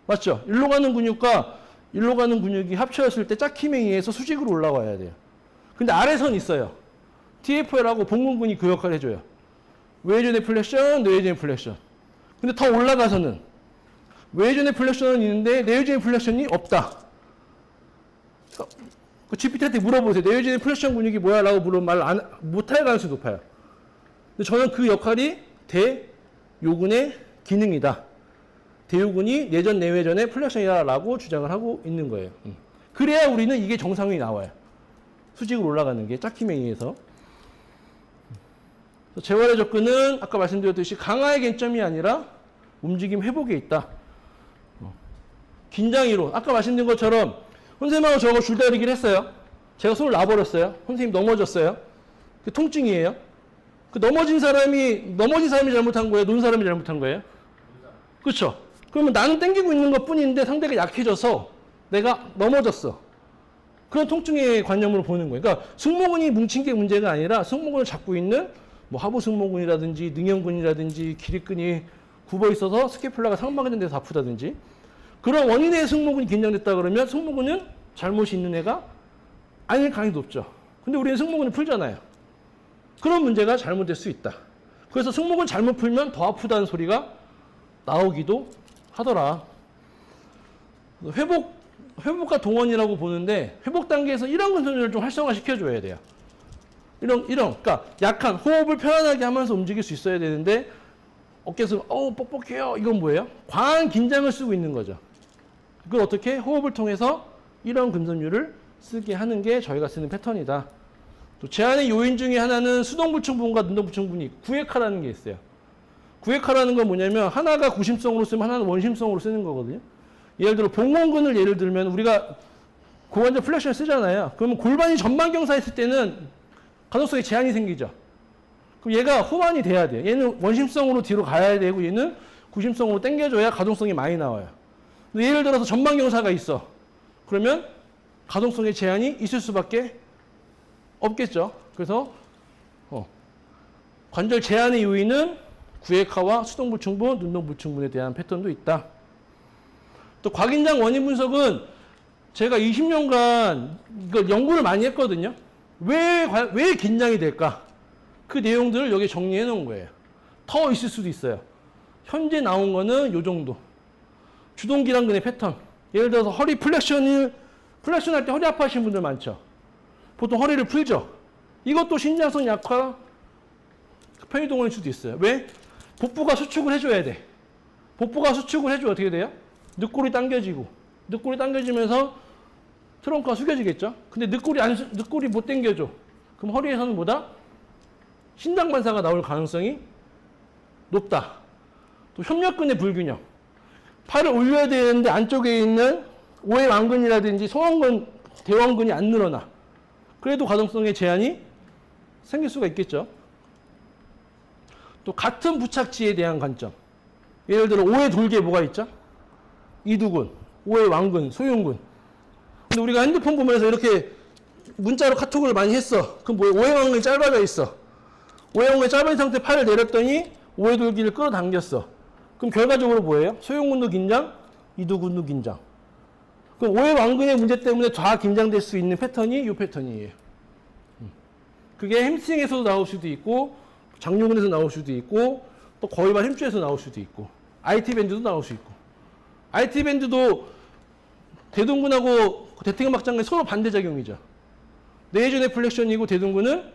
맞죠? 일로 가는 근육과 일로 가는 근육이 합쳐졌을 때 짝힘에 의해서 수직으로 올라와야 돼요. 근데 아래선 있어요. TFL하고 봉근근이 그 역할을 해줘요. 외전의 플렉션, 내외전의 플렉션. 근데 더 올라가서는 외전의 플렉션은 있는데 내외전의 플렉션이 없다. 그 GPT한테 물어보세요. 내외전의 플렉션 근육이 뭐야? 라고 물으면 말 못할 가능성이 높아요. 근데 저는 그 역할이 대요근의 기능이다. 대요근이 내전, 내외전의 플렉션이다 라고 주장을 하고 있는 거예요. 그래야 우리는 이게 정상이 나와요. 수직으로 올라가는 게 짝힘에 의해서. 재활의 접근은 아까 말씀드렸듯이 강화의 개점이 아니라 움직임 회복에 있다. 긴장이론. 아까 말씀드린 것처럼 선생님하고 저거 줄다리기를 했어요. 제가 손을 놔버렸어요. 선생님 넘어졌어요. 그 통증이에요. 그 넘어진 사람이 잘못한 거예요? 논 사람이 잘못한 거예요? 그렇죠? 그러면 나는 당기고 있는 것 뿐인데 상대가 약해져서 내가 넘어졌어. 그런 통증의 관념으로 보는 거예요. 그러니까 승모근이 뭉친 게 문제가 아니라 승모근을 잡고 있는 뭐 하부 승모근이라든지 능형근이라든지 기립근이 굽어 있어서 스캐플라가 상방된 데서 아프다든지 그런 원인의 승모근이 긴장됐다 그러면 승모근은 잘못이 있는 애가 아닐 가능성이 높죠. 근데 우리는 승모근을 풀잖아요. 그런 문제가 잘못될 수 있다. 그래서 승모근 잘못 풀면 더 아프다는 소리가 나오기도 하더라. 회복과 동원이라고 보는데 회복 단계에서 이런 근선율을 좀 활성화시켜줘야 돼요. 그러니까 약한 호흡을 편안하게 하면서 움직일 수 있어야 되는데 어깨에서 뻑뻑해요. 이건 뭐예요? 과한 긴장을 쓰고 있는 거죠. 그걸 어떻게 호흡을 통해서 이런 근선율을 쓰게 하는 게 저희가 쓰는 패턴이다. 또 제한의 요인 중에 하나는 수동부충분과 능동부충분이 구획하라는 게 있어요. 구획하라는 건 뭐냐면 하나가 구심성으로 쓰면 하나는 원심성으로 쓰는 거거든요. 예를 들어 복원근을 예를 들면 우리가 고관절 플렉션을 쓰잖아요. 그러면 골반이 전방경사했을 때는 가동성에 제한이 생기죠. 그럼 얘가 호환이 돼야 돼요. 얘는 원심성으로 뒤로 가야 되고 얘는 구심성으로 당겨줘야 가동성이 많이 나와요. 근데 예를 들어서 전방경사가 있어. 그러면 가동성에 제한이 있을 수밖에 없겠죠. 그래서 관절 제한의 요인은 구획화와 수동부충분, 능동부충분에 대한 패턴도 있다. 또 과긴장 원인 분석은 제가 20년간 이걸 연구를 많이 했거든요. 왜 긴장이 될까? 그 내용들을 여기 정리해 놓은 거예요. 더 있을 수도 있어요. 현재 나온 거는 요 정도. 주동기랑근의 패턴. 예를 들어서 허리 플렉션 할 때 허리 아파하시는 분들 많죠. 보통 허리를 풀죠. 이것도 신장성 약화 편의동원일 수도 있어요. 왜? 복부가 수축을 해줘야 돼. 복부가 수축을 해줘야 어떻게 돼요? 늑골이 당겨지고 늑골이 당겨지면서 트렁크가 숙여지겠죠. 근데 늑골이 못 당겨줘. 그럼 허리에서는 뭐다? 신장 반사가 나올 가능성이 높다. 또 협력근의 불균형. 팔을 올려야 되는데 안쪽에 있는 오해왕근이라든지 소왕근, 대왕근이 안 늘어나. 그래도 가동성에 제한이 생길 수가 있겠죠. 또 같은 부착지에 대한 관점. 예를 들어 오해 돌기에 뭐가 있죠? 이두근, 오해 왕근, 소흉근. 근데 우리가 핸드폰 보면서 이렇게 문자로 카톡을 많이 했어. 그럼 뭐예요? 오해 왕근이 짧아져 있어. 오해 왕근이 짧은 상태 팔을 내렸더니 오해 돌기를 끌어당겼어. 그럼 결과적으로 뭐예요? 소흉근도 긴장, 이두근도 긴장. 그럼 오해 왕근의 문제 때문에 다 긴장될 수 있는 패턴이 이 패턴이에요. 그게 햄스트링에서도 나올 수도 있고 장요근에서 나올 수도 있고 또 거위발 힘줄에서 나올 수도 있고 IT 밴드도 나올 수 있고 IT 밴드도 대둔근하고 대퇴근 막장근이 서로 반대작용이죠. 내전의 플렉션이고 대둔근은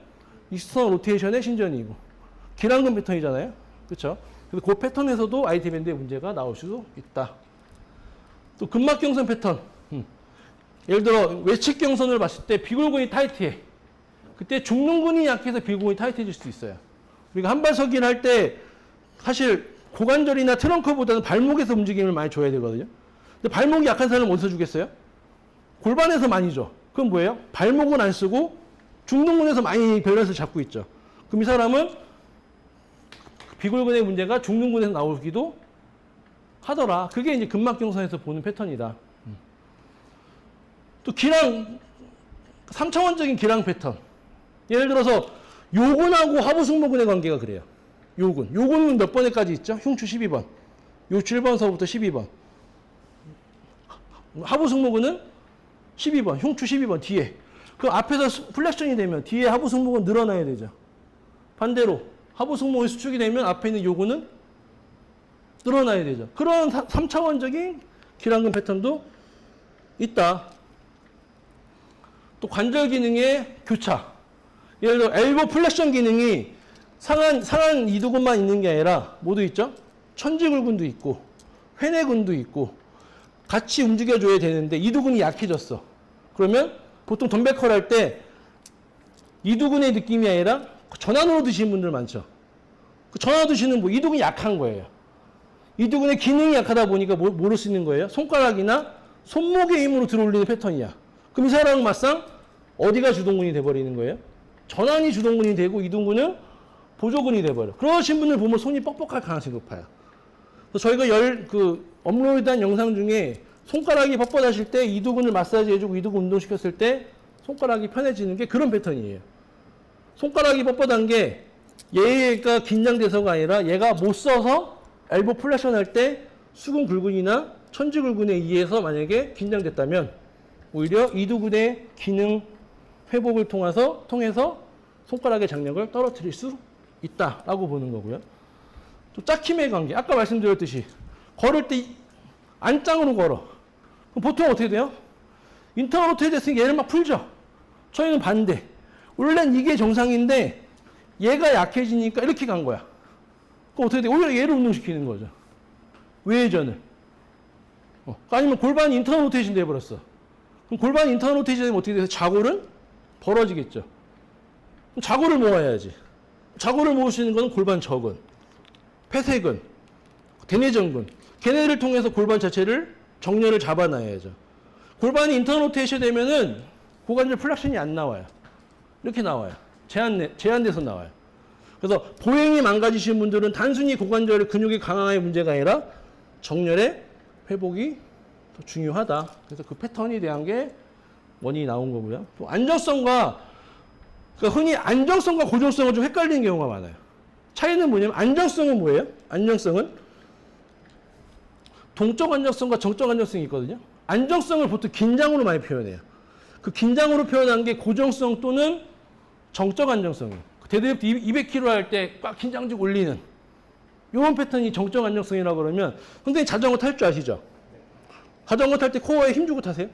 익스터널 로테이션의 신전이고 기랑근 패턴이잖아요. 그렇죠? 그래서 그 패턴에서도 IT 밴드의 문제가 나올 수도 있다. 또 근막경선 패턴. 예를 들어 외측경선을 봤을 때 비골근이 타이트해. 그때 중둔근이 약해서 비골근이 타이트해질 수도 있어요. 우리가 한발서기를 할 때 사실 고관절이나 트렁크보다는 발목에서 움직임을 많이 줘야 되거든요. 근데 발목이 약한 사람은 어디서 주겠어요? 골반에서 많이 줘. 그럼 뭐예요? 발목은 안 쓰고 중둔근에서 많이 밸런스를 잡고 있죠. 그럼 이 사람은 비골근의 문제가 중둔근에서 나오기도 하더라. 그게 이제 근막경선에서 보는 패턴이다. 또 기랑, 3차원적인 기랑 패턴. 예를 들어서 요근하고 하부승모근의 관계가 그래요. 요근은 몇 번에까지 있죠? 흉추 12번. 요 7번서부터 12번. 하부승모근은 12번, 흉추 12번 뒤에. 그 앞에서 플렉션이 되면 뒤에 하부승모근 늘어나야 되죠. 반대로 하부승모근이 수축이 되면 앞에 있는 요근은 늘어나야 되죠. 그런 3차원적인 기랑근 패턴도 있다. 또 관절 기능의 교차. 예를 들어 엘보 플렉션 기능이 상한 이두근만 있는 게 아니라 모두 있죠. 천지굴근도 있고 회내근도 있고 같이 움직여줘야 되는데 이두근이 약해졌어. 그러면 보통 덤벨컬 할 때 이두근의 느낌이 아니라 전환으로 드시는 분들 많죠. 그 전환으로 드시는 뭐 이두근이 약한 거예요. 이두근의 기능이 약하다 보니까 뭐로 쓰는 거예요? 손가락이나 손목의 힘으로 들어올리는 패턴이야. 그럼 이 사람은 막상 어디가 주동근이 돼버리는 거예요? 전환이 주동근이 되고 이두근은 보조근이 돼버려. 그러신 분을 보면 손이 뻑뻑할 가능성이 높아요. 그래서 저희가 업로드한 영상 중에 손가락이 뻣뻣하실 때 이두근을 마사지 해주고 이두근 운동시켰을 때 손가락이 편해지는 게 그런 패턴이에요. 손가락이 뻣뻣한 게 얘가 긴장돼서가 아니라 얘가 못 써서 엘보 플렉션 할 때 수근 굴근이나 천지 굴근에 의해서 만약에 긴장됐다면 오히려 이두근의 기능 회복을 통해서 손가락의 장력을 떨어뜨릴 수 있다라고 보는 거고요. 또 짝힘의 관계. 아까 말씀드렸듯이 걸을 때 안짱으로 걸어. 그럼 보통 어떻게 돼요? 인터널 로테이트 됐으니까 얘를 막 풀죠. 저희는 반대. 원래는 이게 정상인데 얘가 약해지니까 이렇게 간 거야. 그럼 어떻게 돼? 오히려 얘를 운동시키는 거죠. 외회전을. 아니면 골반이 인터널 로테이션 돼버렸어. 그럼 골반이 인터널 로테이션 되면 어떻게 돼서 좌골은 벌어지겠죠. 그럼 좌골을 모아야지. 좌골을 모을 수 있는 건 골반 저근, 폐쇄근, 대뇌전근. 걔네를 통해서 골반 자체를 정렬을 잡아놔야죠. 골반이 인터널 로테이션 되면은 고관절 플렉션이 안 나와요. 이렇게 나와요. 제한돼서 나와요. 그래서 보행이 망가지신 분들은 단순히 고관절 근육의 강화의 문제가 아니라 정렬의 회복이 더 중요하다. 그래서 그 패턴에 대한 게 원인이 나온 거고요. 또 안정성과 그러니까 흔히 안정성과 고정성을 좀 헷갈리는 경우가 많아요. 차이는 뭐냐면 안정성은 뭐예요? 안정성은 동적 안정성과 정적 안정성이 있거든요. 안정성을 보통 긴장으로 많이 표현해요. 그 긴장으로 표현한 게 고정성 또는 정적 안정성이에요. 데드리프트 200kg 할 때 꽉 긴장직 올리는 이런 패턴이 정적 안정성이라고 그러면 선생님 자전거 탈 줄 아시죠? 자전거 탈 때 코어에 힘주고 타세요?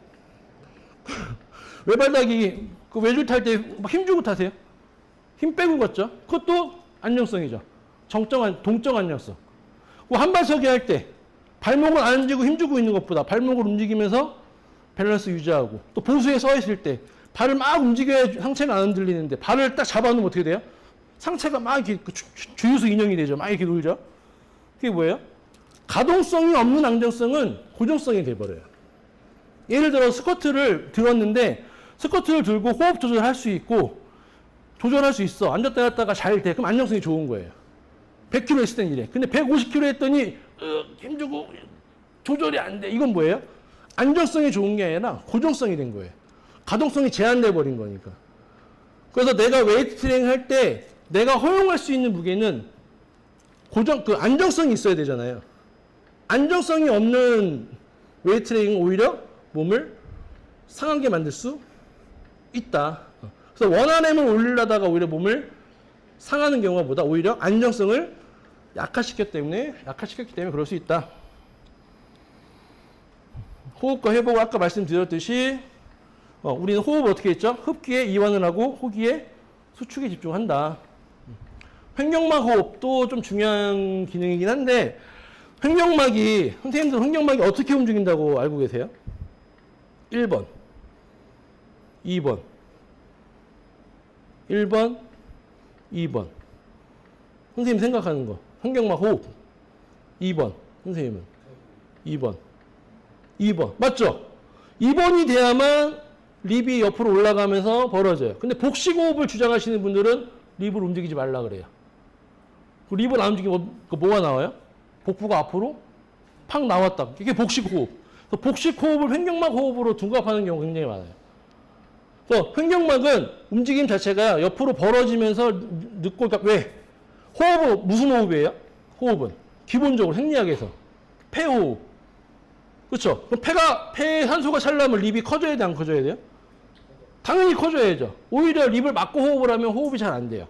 외발다기 그 외줄 탈 때 힘주고 타세요? 힘 빼고 걷죠? 그것도 안정성이죠. 동적 안정성. 한발서기 할 때 발목을 안 움직이고 힘주고 있는 것보다 발목을 움직이면서 밸런스 유지하고 또 보수에 서 있을 때 발을 막 움직여야 상체가 안 흔들리는데 발을 딱 잡아놓으면 어떻게 돼요? 상체가 막 이렇게 주유소 인형이 되죠. 막 이렇게 놀죠. 그게 뭐예요? 가동성이 없는 안정성은 고정성이 돼버려요. 예를 들어 스쿼트를 들었는데 스쿼트를 들고 호흡 조절할 수 있고 조절할 수 있어. 앉았다 갔다가 잘 돼. 그럼 안정성이 좋은 거예요. 100kg 했을 땐 이래. 근데 150kg 했더니 힘주고 조절이 안 돼. 이건 뭐예요? 안정성이 좋은 게 아니라 고정성이 된 거예요. 가동성이 제한돼 버린 거니까. 그래서 내가 웨이트 트레이닝 할 때 내가 허용할 수 있는 무게는 안정성이 있어야 되잖아요. 안정성이 없는 웨이트 트레이닝은 오히려 몸을 상하게 만들 수 있다. 그래서 원RM을 올리려다가 오히려 몸을 상하는 경우보다 오히려 안정성을 약화시켰기 때문에 그럴 수 있다. 호흡과 회복을 아까 말씀드렸듯이 우리는 호흡을 어떻게 했죠? 흡기에 이완을 하고 호기에 수축에 집중한다. 횡격막 호흡도 좀 중요한 기능이긴 한데 선생님들 횡격막이 어떻게 움직인다고 알고 계세요? 1번, 2번, 1번, 2번. 선생님 생각하는 거. 횡격막 호흡. 2번. 선생님은 2번. 2번. 맞죠? 2번이 돼야만 립이 옆으로 올라가면서 벌어져요. 근데 복식 호흡을 주장하시는 분들은 립을 움직이지 말라 그래요. 그 립을 안 움직이면 뭐가 나와요? 복부가 앞으로 팍 나왔다. 이게 복식 호흡. 복식 호흡을 횡격막 호흡으로 둔갑하는 경우가 굉장히 많아요. 그래서 횡격막은 움직임 자체가 옆으로 벌어지면서 늦고, 그러니까 왜? 호흡은 무슨 호흡이에요? 호흡은 기본적으로 생리학에서 폐호흡. 그렇죠? 그럼 폐에 산소가 차려면 립이 커져야 돼, 안 커져야 돼요? 당연히 커져야죠. 오히려 립을 막고 호흡을 하면 호흡이 잘 안 돼요.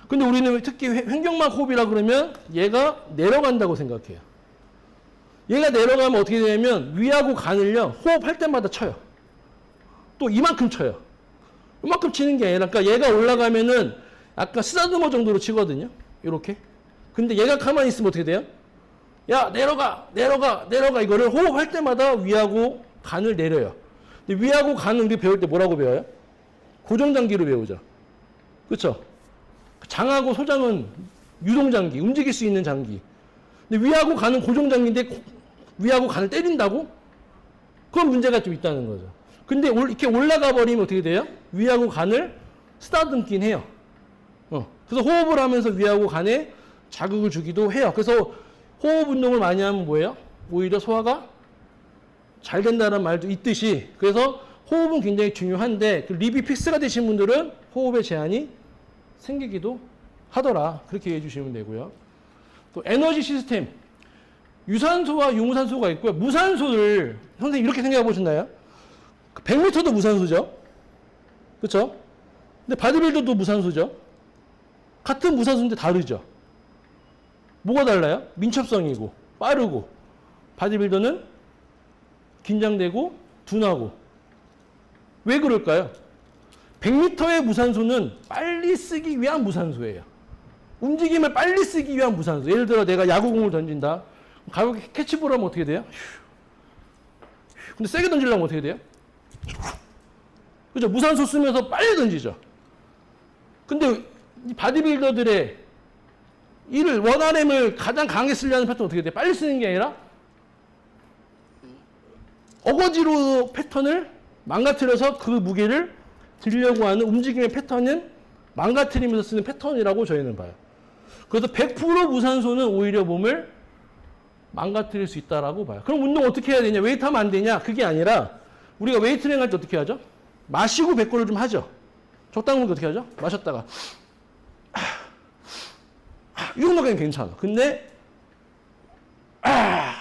근데 우리는 특히 횡격막 호흡이라 그러면 얘가 내려간다고 생각해요. 얘가 내려가면 어떻게 되냐면 위하고 간을요, 호흡할 때마다 쳐요. 또 이만큼 쳐요. 이만큼 치는 게 아니라, 그러니까 얘가 올라가면은 약간 쓰다듬어 정도로 치거든요. 이렇게. 근데 얘가 가만히 있으면 어떻게 돼요? 야, 내려가. 이거를 호흡할 때마다 위하고 간을 내려요. 근데 위하고 간을 우리 배울 때 뭐라고 배워요? 고정장기로 배우죠. 그렇죠? 장하고 소장은 유동장기, 움직일 수 있는 장기. 근데 위하고 간은 고정장기인데 위하고 간을 때린다고? 그건 문제가 좀 있다는 거죠. 근데 이렇게 올라가 버리면 어떻게 돼요? 위하고 간을 쓰다듬긴 해요. 그래서 호흡을 하면서 위하고 간에 자극을 주기도 해요. 그래서 호흡 운동을 많이 하면 뭐예요? 오히려 소화가 잘 된다는 말도 있듯이 그래서 호흡은 굉장히 중요한데 그 립이 픽스가 되신 분들은 호흡에 제한이 생기기도 하더라. 그렇게 이해해 주시면 되고요. 또 에너지 시스템. 유산소와 유무산소가 있고요. 무산소를 선생님 이렇게 생각해 보셨나요? 100m도 무산소죠. 그렇죠? 근데 바디빌더도 무산소죠. 같은 무산소인데 다르죠. 뭐가 달라요? 민첩성이고 빠르고 바디빌더는 긴장되고 둔하고. 왜 그럴까요? 100m의 무산소는 빨리 쓰기 위한 무산소예요. 움직임을 빨리 쓰기 위한 무산소. 예를 들어 내가 야구공을 던진다. 가볍게 캐치볼 하면 어떻게 돼요? 근데 세게 던지려면 어떻게 돼요? 그죠? 무산소 쓰면서 빨리 던지죠. 근데 이 바디빌더들의 이를 원RM을 가장 강하게 쓰려는 패턴은 어떻게 돼요? 빨리 쓰는 게 아니라 어거지로 패턴을 망가뜨려서 그 무게를 들려고 하는 움직임의 패턴은 망가뜨리면서 쓰는 패턴이라고 저희는 봐요. 그래서 100% 무산소는 오히려 몸을 망가뜨릴 수 있다라고 봐요. 그럼 운동 어떻게 해야 되냐? 웨이트 하면 안 되냐? 그게 아니라 우리가 웨이트 트레이닝 할 때 어떻게 하죠? 마시고 100골을 좀 하죠. 적당히 어떻게 하죠? 마셨다가 이 정도까지는 괜찮아. 근데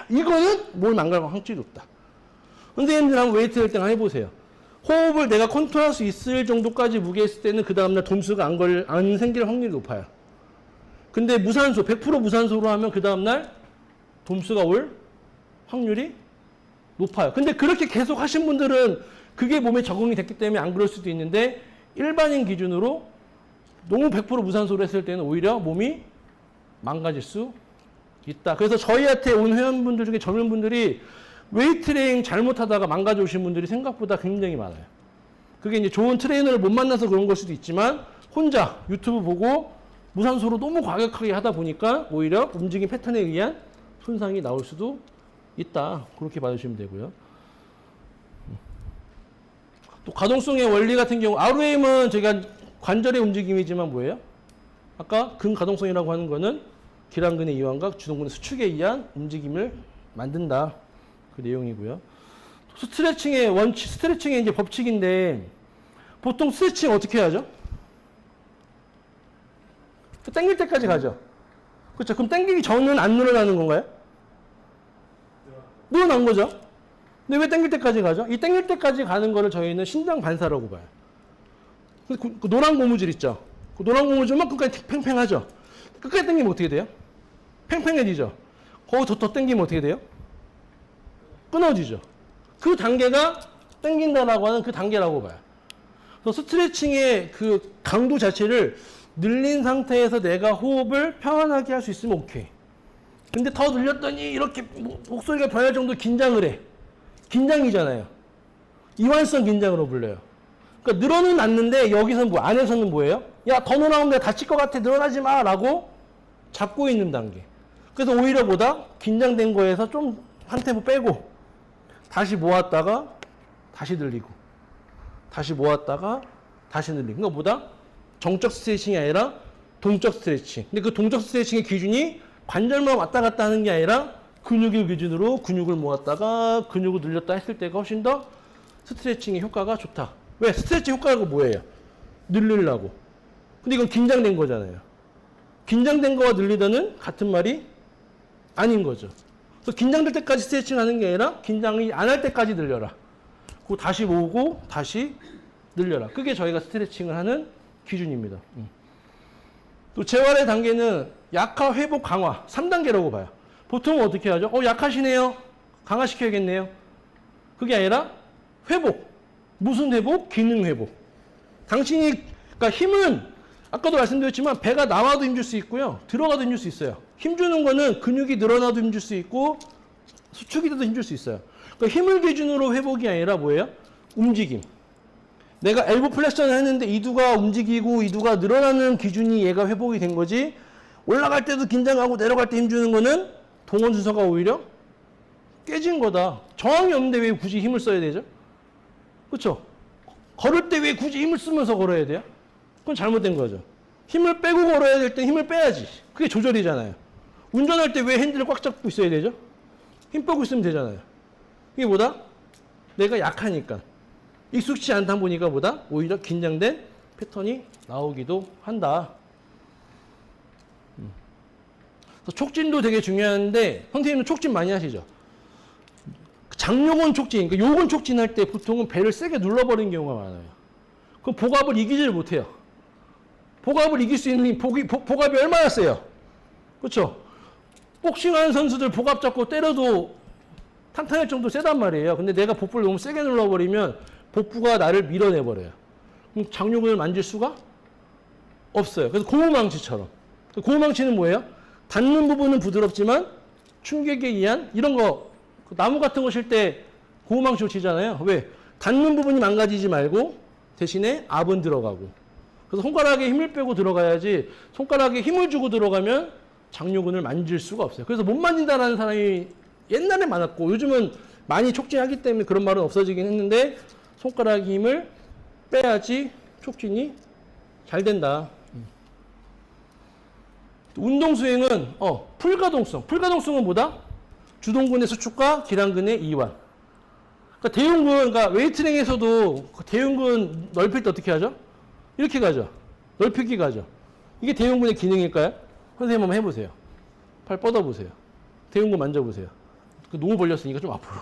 이거는 몸을 망가뜨릴 확률이 높다. 선생님들 한번 웨이트 할 때나 해보세요. 호흡을 내가 컨트롤할 수 있을 정도까지 무게 했을 때는 그 다음날 돔수가 안 생길 확률이 높아요. 근데 무산소, 100% 무산소로 하면 그 다음날 돔수가 올 확률이 높아요. 근데 그렇게 계속 하신 분들은 그게 몸에 적응이 됐기 때문에 안 그럴 수도 있는데 일반인 기준으로 너무 100% 무산소로 했을 때는 오히려 몸이 망가질 수 있다. 그래서 저희한테 온 회원분들 중에 젊은 분들이 웨이트 트레이닝 잘못하다가 망가져 오신 분들이 생각보다 굉장히 많아요. 그게 이제 좋은 트레이너를 못 만나서 그런 걸 수도 있지만 혼자 유튜브 보고 무산소로 너무 과격하게 하다 보니까 오히려 움직임 패턴에 의한 손상이 나올 수도 있다. 그렇게 봐주시면 되고요. 또 가동성의 원리 같은 경우 ROM은 저희가 관절의 움직임이지만 뭐예요? 아까 근가동성이라고 하는 거는 기랑근의 이완과 주동근의 수축에 의한 움직임을 만든다. 그 내용이고요. 스트레칭의 원칙, 스트레칭의 이제 법칙인데 보통 스트레칭 어떻게 하죠? 당길 때까지 가죠. 그렇죠? 그럼 당기기 전은 안 늘어나는 건가요? 늘어난 거죠. 근데 왜 당길 때까지 가죠? 이 당길 때까지 가는 거를 저희는 신장 반사라고 봐요. 그 노란 고무줄 있죠? 그 노란 고무줄만 끝까지 팽팽하죠? 끝까지 당기면 어떻게 돼요? 팽팽해지죠? 거기서 더 당기면 어떻게 돼요? 끊어지죠. 그 단계가 당긴다라고 하는 그 단계라고 봐요. 그래서 스트레칭의 그 강도 자체를 늘린 상태에서 내가 호흡을 편안하게 할 수 있으면 오케이. 근데 더 늘렸더니 이렇게 목소리가 변할 정도 긴장을 해. 긴장이잖아요. 이완성 긴장으로 불려요. 그러니까 늘어는 났는데 여기서는 뭐 안에서는 뭐예요? 야, 더 늘어나면 내가 다칠 것 같아. 늘어나지 마. 라고 잡고 있는 단계. 그래서 오히려 보다 긴장된 거에서 좀 한 템포 빼고 다시 모았다가 다시 늘리고 다시 모았다가 다시 늘리고. 그러니까 보다 정적 스트레칭이 아니라 동적 스트레칭. 근데 그 동적 스트레칭의 기준이 관절만 왔다 갔다 하는 게 아니라 근육의 기준으로 근육을 모았다가 근육을 늘렸다 했을 때가 훨씬 더 스트레칭의 효과가 좋다. 왜? 스트레칭 효과가 뭐예요? 늘리려고. 근데 이건 긴장된 거잖아요. 긴장된 거와 늘리다는 같은 말이 아닌 거죠. 그래서 긴장될 때까지 스트레칭 하는 게 아니라 긴장이 안 할 때까지 늘려라. 그리고 다시 모으고 다시 늘려라. 그게 저희가 스트레칭을 하는 기준입니다. 또 재활의 단계는 약화, 회복, 강화 3단계라고 봐요. 보통은 어떻게 하죠? 약하시네요. 강화시켜야겠네요. 그게 아니라 회복. 무슨 회복? 기능 회복. 당신이 그러니까 힘은 아까도 말씀드렸지만 배가 나와도 힘줄 수 있고요. 들어가도 힘줄 수 있어요. 힘주는 거는 근육이 늘어나도 힘줄 수 있고 수축이 돼도 힘줄 수 있어요. 그러니까 힘을 기준으로 회복이 아니라 뭐예요? 움직임. 내가 엘보 플렉션을 했는데 이두가 움직이고 이두가 늘어나는 기준이 얘가 회복이 된 거지. 올라갈 때도 긴장하고 내려갈 때 힘주는 거는 동원 순서가 오히려 깨진 거다. 저항이 없는데 왜 굳이 힘을 써야 되죠? 그렇죠? 걸을 때 왜 굳이 힘을 쓰면서 걸어야 돼요? 그건 잘못된 거죠. 힘을 빼고 걸어야 될 때 힘을 빼야지. 그게 조절이잖아요. 운전할 때 왜 핸들을 꽉 잡고 있어야 되죠? 힘 빼고 있으면 되잖아요. 이게 뭐다? 내가 약하니까. 익숙치 않다 보니까 뭐다? 오히려 긴장된 패턴이 나오기도 한다. 그래서 촉진도 되게 중요한데 선생님은 촉진 많이 하시죠? 장요근 촉진, 그러니까 요근 촉진할 때 보통은 배를 세게 눌러버리는 경우가 많아요. 그럼 복압을 이기지를 못해요. 복압을 이길 수 있는 힘, 복압이 얼마나 세요? 그렇죠? 복싱하는 선수들 복압 잡고 때려도 탄탄할 정도 세단 말이에요. 근데 내가 복부를 너무 세게 눌러버리면 복부가 나를 밀어내버려요. 그럼 장요근을 만질 수가 없어요. 그래서 고무망치처럼. 고무망치는 뭐예요? 닿는 부분은 부드럽지만 충격에 의한 이런 거 나무 같은 거 칠 때 고무망치로 치잖아요. 왜? 닿는 부분이 망가지지 말고 대신에 압은 들어가고. 그래서 손가락에 힘을 빼고 들어가야지 손가락에 힘을 주고 들어가면 장요근을 만질 수가 없어요. 그래서 못 만진다라는 사람이 옛날에 많았고 요즘은 많이 촉진하기 때문에 그런 말은 없어지긴 했는데 손가락 힘을 빼야지 촉진이 잘 된다. 운동 수행은 풀가동성. 풀가동성은 뭐다? 주동근의 수축과 기랑근의 이완. 그러니까 대흉근, 그러니까 웨이트랭에서도 대흉근 넓힐 때 어떻게 하죠? 이렇게 가죠. 넓히기 가죠. 이게 대흉근의 기능일까요? 선생님 한번 해보세요. 팔 뻗어보세요. 대흉근 만져보세요. 너무 벌렸으니까 좀 앞으로.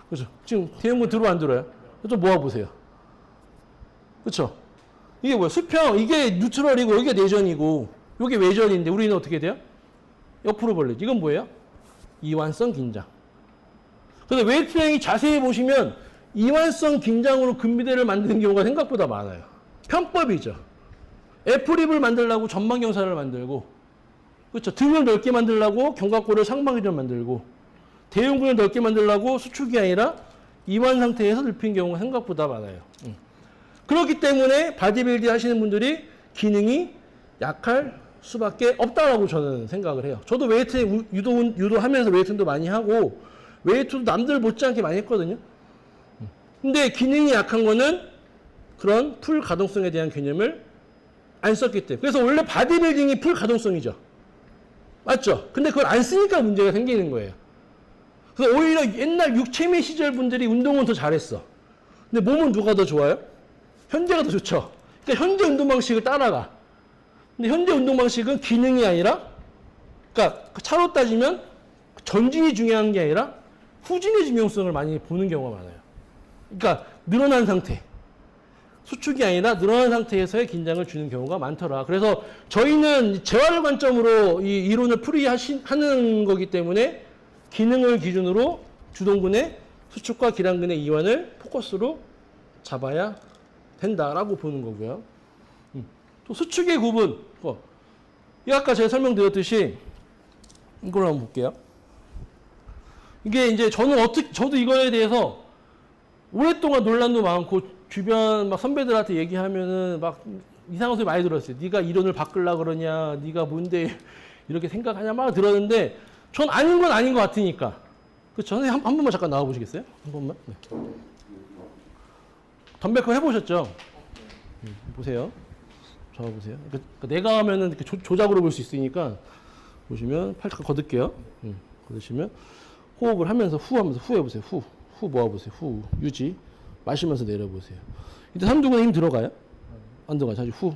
그렇죠? 지금 대흉근 들어 안 들어요? 좀 모아보세요. 그렇죠? 이게 뭐야? 수평, 이게 뉴트럴이고 여기가 내전이고 이게 외전인데 우리는 어떻게 돼요? 옆으로 벌리죠. 이건 뭐예요? 이완성 긴장. 그래서 웨이트랭이 자세히 보시면 이완성 긴장으로 근비대를 만드는 경우가 생각보다 많아요. 편법이죠. F립을 만들려고 전방경사를 만들고, 그렇죠. 등을 넓게 만들려고 견갑골을 상방위를 만들고, 대흉근을 넓게 만들려고 수축이 아니라 이완 상태에서 넓힌 경우가 생각보다 많아요. 그렇기 때문에 바디빌딩 하시는 분들이 기능이 약할 수밖에 없다라고 저는 생각을 해요. 저도 웨이트 유도하면서 웨이트도 많이 하고 웨이트도 남들 못지않게 많이 했거든요. 근데 기능이 약한 거는 그런 풀 가동성에 대한 개념을 안 썼기 때문에. 그래서 원래 바디빌딩이 풀 가동성이죠. 맞죠? 근데 그걸 안 쓰니까 문제가 생기는 거예요. 그래서 오히려 옛날 육체미 시절 분들이 운동은 더 잘했어. 근데 몸은 누가 더 좋아요? 현재가 더 좋죠. 그러니까 현재 운동 방식을 따라가. 근데 현재 운동 방식은 기능이 아니라, 그러니까 차로 따지면 전진이 중요한 게 아니라 후진의 중요성을 많이 보는 경우가 많아요. 그러니까 늘어난 상태. 수축이 아니라 늘어난 상태에서의 긴장을 주는 경우가 많더라. 그래서 저희는 재활 관점으로 이 이론을 풀이하는 거기 때문에 기능을 기준으로 주동근의 수축과 기랑근의 이완을 포커스로 잡아야 된다라고 보는 거고요. 또 수축의 구분. 이 아까 제가 설명드렸듯이 이걸 한번 볼게요. 이게 이제 저도 이거에 대해서 오랫동안 논란도 많고 주변 막 선배들한테 얘기하면은 막 이상한 소리 많이 들었어요. 네가 이론을 바꾸려고 그러냐, 네가 뭔데 이렇게 생각하냐 막 들었는데 전 아닌 건 아닌 것 같으니까. 그렇죠? 선생님 한 번만 잠깐 나와 보시겠어요? 한 번만. 네. 덤벨커 해보셨죠? 보세요. 잡아보세요. 그러니까 내가 하면은 이렇게 조작으로 볼 수 있으니까 보시면 팔 잠깐 걷을게요. 걷으시면 호흡을 하면서 후 하면서 후 해보세요. 후 모아보세요. 후 유지. 마시면서 내려보세요. 이때 삼두근에 힘 들어가요? 안 들어가요. 다시 후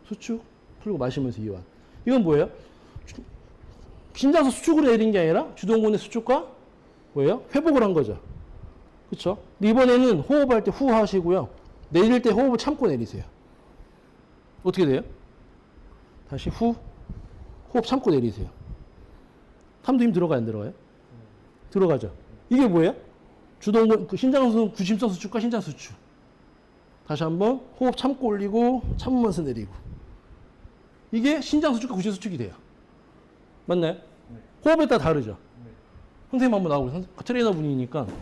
수축 풀고 마시면서 이완. 이건 뭐예요? 신장소 수축으로 내린 게 아니라 주동근의 수축과 뭐예요? 회복을 한 거죠. 그렇죠? 이번에는 호흡할 때 후 하시고요. 내릴 때 호흡을 참고 내리세요. 어떻게 돼요? 다시 후 호흡 참고 내리세요. 삼두 힘 들어가요? 안 들어가요? 들어가죠. 이게 뭐예요? 주동근, 신장소 구심성 수축과 신장 수축. 다시 한번 호흡 참고 올리고 참으면서 내리고. 이게 신장 수축과 구심 수축이 돼요. 맞나요? 네. 호흡에 따라 다르죠? 네. 선생님 한번 나와보세요. 트레이너 분이니까. 뭐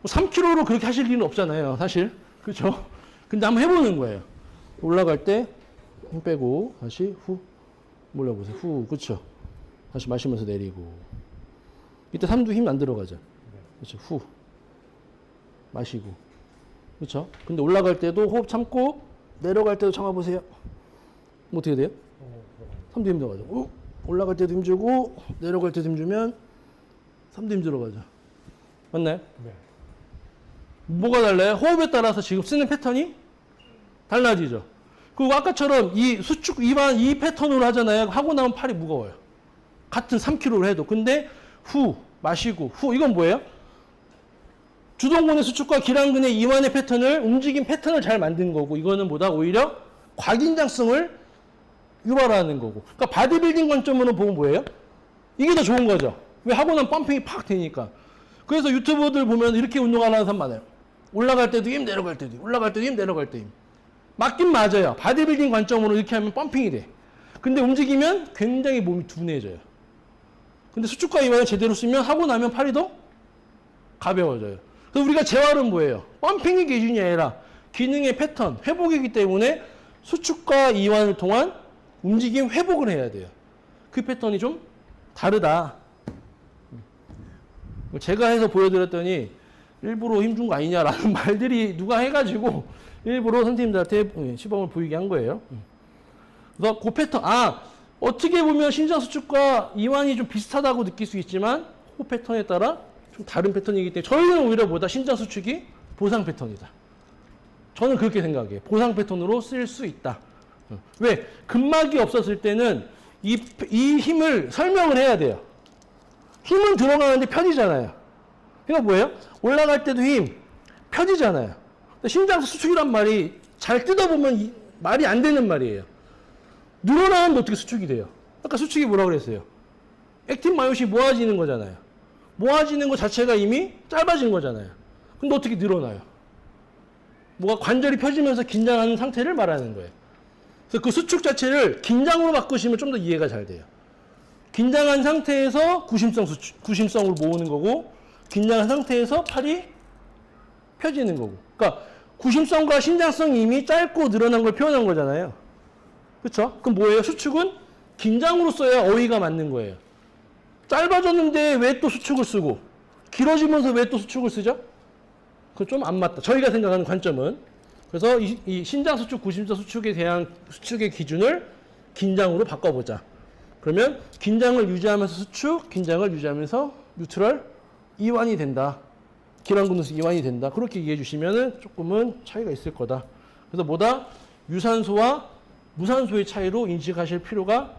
3kg로 그렇게 하실 일은 없잖아요. 사실. 그렇죠? 근데 한번 해보는 거예요. 올라갈 때 힘 빼고 다시 후 올려보세요. 후. 그렇죠? 다시 마시면서 내리고. 이때 삼두 힘 안 들어가죠? 그렇죠. 후. 마시고. 그렇죠? 근데 올라갈 때도 호흡 참고 내려갈 때도 참아보세요. 뭐 어떻게 돼요? 삼두 힘 들어가죠. 올라갈 때도 힘주고 내려갈 때도 힘주면 3도 힘들어 가죠. 맞나요? 네. 뭐가 달라요? 호흡에 따라서 지금 쓰는 패턴이 달라지죠. 그리고 아까처럼 이 수축 이반 이 패턴으로 하잖아요. 하고 나면 팔이 무거워요. 같은 3kg로 해도. 근데 후 마시고 후 이건 뭐예요? 주동근의 수축과 기랑근의 이완의 패턴을 움직임 패턴을 잘 만든 거고 이거는 뭐다? 오히려 과긴장성을 유발하는 거고. 그러니까 바디빌딩 관점으로 보면 뭐예요? 이게 더 좋은 거죠. 왜 하고 나면 펌핑이 팍 되니까. 그래서 유튜버들 보면 이렇게 운동하는 사람 많아요. 올라갈 때도 힘, 내려갈 때도 힘, 올라갈 때도 힘, 내려갈 때도 힘. 맞긴 맞아요. 바디빌딩 관점으로 이렇게 하면 펌핑이 돼. 근데 움직이면 굉장히 몸이 둔해져요. 근데 수축과 이완을 제대로 쓰면 하고 나면 팔이 더 가벼워져요. 그래서 우리가 재활은 뭐예요? 펌핑이 기준이 아니라 기능의 패턴, 회복이기 때문에 수축과 이완을 통한 움직임 회복을 해야 돼요. 그 패턴이 좀 다르다. 제가 해서 보여드렸더니 일부러 힘준 거 아니냐라는 말들이 누가 해가지고 일부러 선생님들한테 시범을 보이게 한 거예요. 그래서 그 패턴, 어떻게 보면 신장 수축과 이완이 좀 비슷하다고 느낄 수 있지만 그 패턴에 따라 좀 다른 패턴이기 때문에 저희는 오히려 뭐다? 신장 수축이 보상 패턴이다. 저는 그렇게 생각해요. 보상 패턴으로 쓸 수 있다. 왜? 근막이 없었을 때는 이 힘을 설명을 해야 돼요. 힘은 들어가는데 펴지잖아요. 그러니까 뭐예요? 올라갈 때도 힘, 펴지잖아요. 신장 수축이란 말이 잘 뜯어보면 말이 안 되는 말이에요. 늘어나면 어떻게 수축이 돼요? 아까 수축이 뭐라 그랬어요? 액틴 마요시 모아지는 거잖아요. 모아지는 것 자체가 이미 짧아진 거잖아요. 근데 어떻게 늘어나요? 뭐가 관절이 펴지면서 긴장하는 상태를 말하는 거예요. 그래서 그 수축 자체를 긴장으로 바꾸시면 좀 더 이해가 잘 돼요. 긴장한 상태에서 구심성을 모으는 거고, 긴장한 상태에서 팔이 펴지는 거고. 그러니까 구심성과 신장성이 이미 짧고 늘어난 걸 표현한 거잖아요. 그렇죠? 그럼 뭐예요? 수축은 긴장으로 써야 어휘가 맞는 거예요. 짧아졌는데 왜 또 수축을 쓰고 길어지면서 왜 또 수축을 쓰죠? 그건 좀 안 맞다. 저희가 생각하는 관점은. 그래서 이 신장 수축, 구심성 수축에 대한 수축의 기준을 긴장으로 바꿔보자. 그러면 긴장을 유지하면서 수축, 긴장을 유지하면서 뉴트럴 이완이 된다. 기랑근에서 이완이 된다. 그렇게 이해해 주시면 조금은 차이가 있을 거다. 그래서 뭐다? 유산소와 무산소의 차이로 인식하실 필요가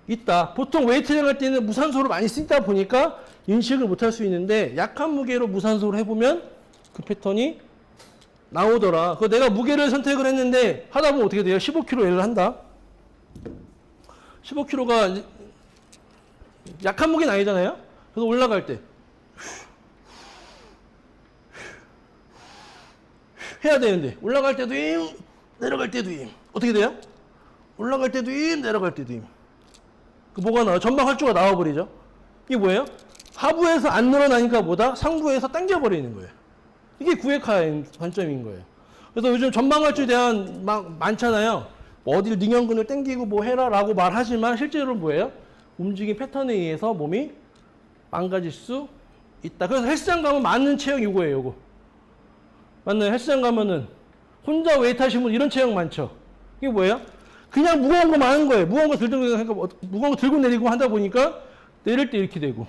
있다. 보통 웨이트링 할 때는 무산소를 많이 쓰다 보니까 인식을 못할 수 있는데 약한 무게로 무산소를 해보면 그 패턴이 나오더라. 그 내가 무게를 선택을 했는데 하다 보면 어떻게 돼요? 15kg를 한다. 15kg가 약한 무게는 아니잖아요. 그래서 올라갈 때 해야 되는데 올라갈 때도 힘, 내려갈 때도 힘. 어떻게 돼요? 올라갈 때도 힘, 내려갈 때도 힘. 그 뭐가 나와요? 전방 활주가 나와버리죠. 이게 뭐예요? 하부에서 안 늘어나니까 뭐다? 상부에서 당겨버리는 거예요. 이게 구획화의 관점인 거예요. 그래서 요즘 전방 활주에 대한 막 많잖아요. 뭐 어디를 능형근을 당기고 뭐 해라라고 말하지만 실제로는 뭐예요? 움직임 패턴에 의해서 몸이 망가질 수 있다. 그래서 헬스장 가면 맞는 체형 이거예요, 이거. 맞나요? 헬스장 가면은 혼자 웨이트 하시는 분 이런 체형 많죠. 이게 뭐예요? 그냥 무거운 거만 하는 거예요. 무거운 거 무거운 거 들고 내리고 하다 보니까 내릴 때 이렇게 되고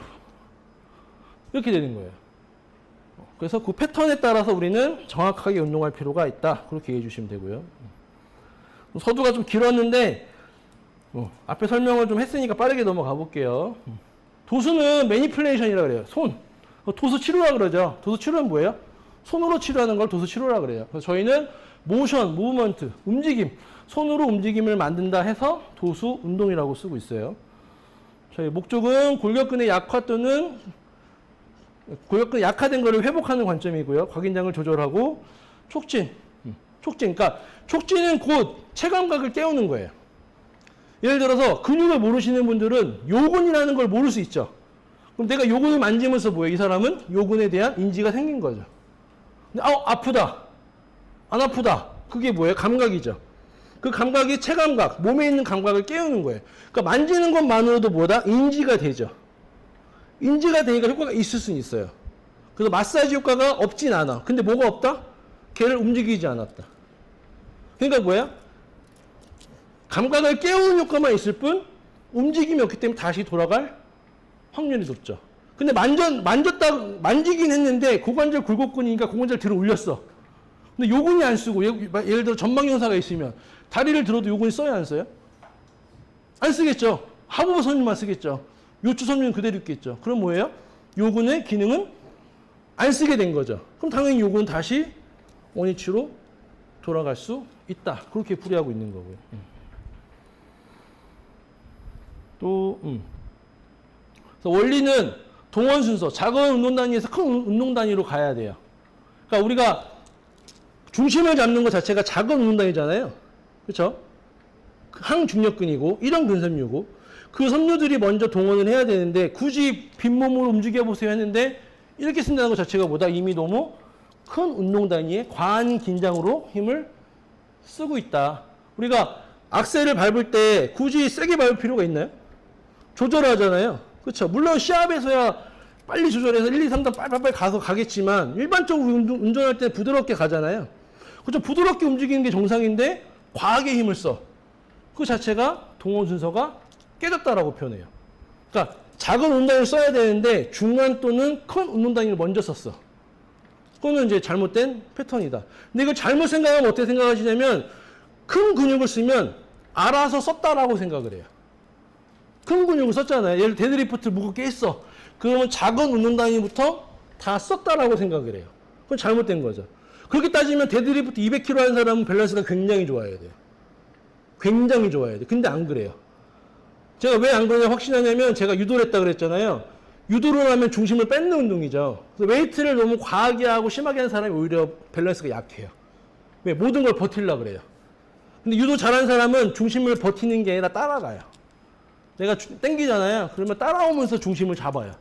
이렇게 되는 거예요. 그래서 그 패턴에 따라서 우리는 정확하게 운동할 필요가 있다. 그렇게 이해해 주시면 되고요. 서두가 좀 길었는데 앞에 설명을 좀 했으니까 빠르게 넘어가 볼게요. 도수는 매니플레이션이라 그래요. 손. 도수 치료라 그러죠. 도수 치료는 뭐예요? 손으로 치료하는 걸 도수 치료라 그래요. 그래서 저희는 모션, 무브먼트, 움직임, 손으로 움직임을 만든다 해서 도수 운동이라고 쓰고 있어요. 저희 목적은 골격근의 약화 또는 골격근 약화된 것을 회복하는 관점이고요. 과긴장을 조절하고 촉진. 그러니까 촉진은 곧 체감각을 깨우는 거예요. 예를 들어서 근육을 모르시는 분들은 요근이라는 걸 모를 수 있죠. 그럼 내가 요근을 만지면서 뭐예요? 이 사람은 요근에 대한 인지가 생긴 거죠. 근데 아프다. 안 아프다. 그게 뭐예요? 감각이죠. 그 감각이 체감각, 몸에 있는 감각을 깨우는 거예요. 그러니까 만지는 것만으로도 뭐다? 인지가 되죠. 인지가 되니까 효과가 있을 수는 있어요. 그래서 마사지 효과가 없진 않아. 근데 뭐가 없다? 걔를 움직이지 않았다. 그러니까 뭐야? 감각을 깨우는 효과만 있을 뿐 움직임이 없기 때문에 다시 돌아갈 확률이 높죠. 근데 만지긴 했는데 고관절 굴곡근이니까 고관절 들어 올렸어. 근데 요근이 안 쓰고 예를 들어 전방경사가 있으면 다리를 들어도 요근이 써야 안 써요? 안 쓰겠죠. 하부부 섬유만 쓰겠죠. 요추 섬유는 그대로 있겠죠. 그럼 뭐예요? 요근의 기능은 안 쓰게 된 거죠. 그럼 당연히 요근은 다시 원위치로 돌아갈 수 있다. 그렇게 풀이하고 있는 거고요. 또 그래서 원리는 동원 순서, 작은 운동 단위에서 큰 운동 단위로 가야 돼요. 그러니까 우리가 중심을 잡는 것 자체가 작은 운동 단위잖아요. 그렇죠? 항중력근이고 이런 근섬유고 그 섬유들이 먼저 동원을 해야 되는데 굳이 빈몸으로 움직여 보세요 했는데 이렇게 쓴다는 것 자체가 보다 이미 너무 큰 운동 단위에 과한 긴장으로 힘을 쓰고 있다. 우리가 악셀을 밟을 때 굳이 세게 밟을 필요가 있나요? 조절하잖아요. 그렇죠? 물론 시합에서야 빨리 조절해서 1, 2, 3단 빨빨빨 가서 가겠지만 일반적으로 운전할 때 부드럽게 가잖아요. 그렇죠? 부드럽게 움직이는 게 정상인데 과하게 힘을 써. 그 자체가 동원 순서가 깨졌다라고 표현해요. 그러니까 작은 운동을 써야 되는데 중간 또는 큰 운동 단위를 먼저 썼어. 그거는 이제 잘못된 패턴이다. 근데 이걸 잘못 생각하면 어떻게 생각하시냐면 큰 근육을 쓰면 알아서 썼다라고 생각을 해요. 큰 근육을 썼잖아요. 예를 들어 데드리프트를 무겁게 했어. 그러면 작은 운동 단위부터 다 썼다라고 생각을 해요. 그건 잘못된 거죠. 그렇게 따지면 데드리프트 200kg 하는 사람은 밸런스가 굉장히 좋아야 돼요. 굉장히 좋아야 돼요. 근데 안 그래요. 제가 왜 안 그러냐 확신하냐면 제가 유도를 했다 그랬잖아요. 유도를 하면 중심을 뺏는 운동이죠. 그래서 웨이트를 너무 과하게 하고 심하게 하는 사람이 오히려 밸런스가 약해요. 왜? 모든 걸 버틸라 그래요. 근데 유도 잘하는 사람은 중심을 버티는 게 아니라 따라가요. 내가 땡기잖아요. 그러면 따라오면서 중심을 잡아요.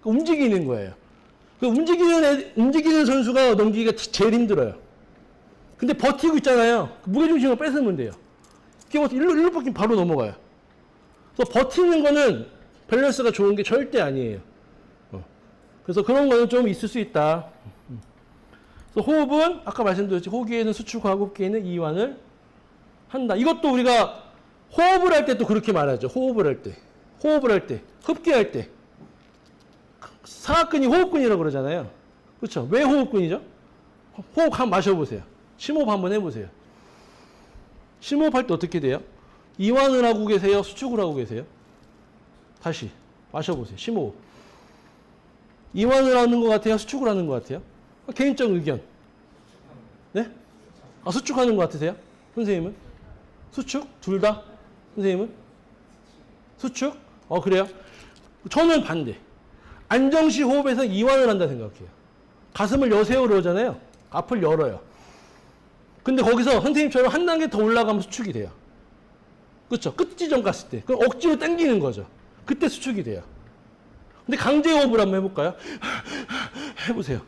그러니까 움직이는 거예요. 움직이는 선수가 넘기기가 제일 힘들어요. 근데 버티고 있잖아요. 무게중심을 뺏으면 돼요. 이렇게 일로 뻗기면 바로 넘어가요. 그래서 버티는 거는 밸런스가 좋은 게 절대 아니에요. 그래서 그런 거는 좀 있을 수 있다. 그래서 호흡은 아까 말씀드렸지. 호기에는 수축하고 호흡기에는 이완을 한다. 이것도 우리가 호흡을 할 때 또 그렇게 말하죠. 호흡을 할 때, 흡기할 때. 사각근이 호흡근이라고 그러잖아요. 그렇죠? 왜 호흡근이죠? 호흡 한번 마셔보세요. 심호흡 한번 해보세요. 심호흡할 때 어떻게 돼요? 이완을 하고 계세요? 수축을 하고 계세요? 다시 마셔보세요. 심호흡. 이완을 하는 것 같아요? 수축을 하는 것 같아요? 개인적 의견. 네? 수축하는 것 같으세요? 선생님은? 수축? 둘 다? 선생님은? 수축? 그래요? 저는 반대. 안정시 호흡에서 이완을 한다 생각해요. 가슴을 여세요 그러잖아요. 앞을 열어요. 근데 거기서 선생님처럼 한 단계 더 올라가면 수축이 돼요. 그렇죠? 끝 지점 갔을 때. 그럼 억지로 당기는 거죠. 그때 수축이 돼요. 근데 강제 호흡을 한번 해볼까요? 해보세요.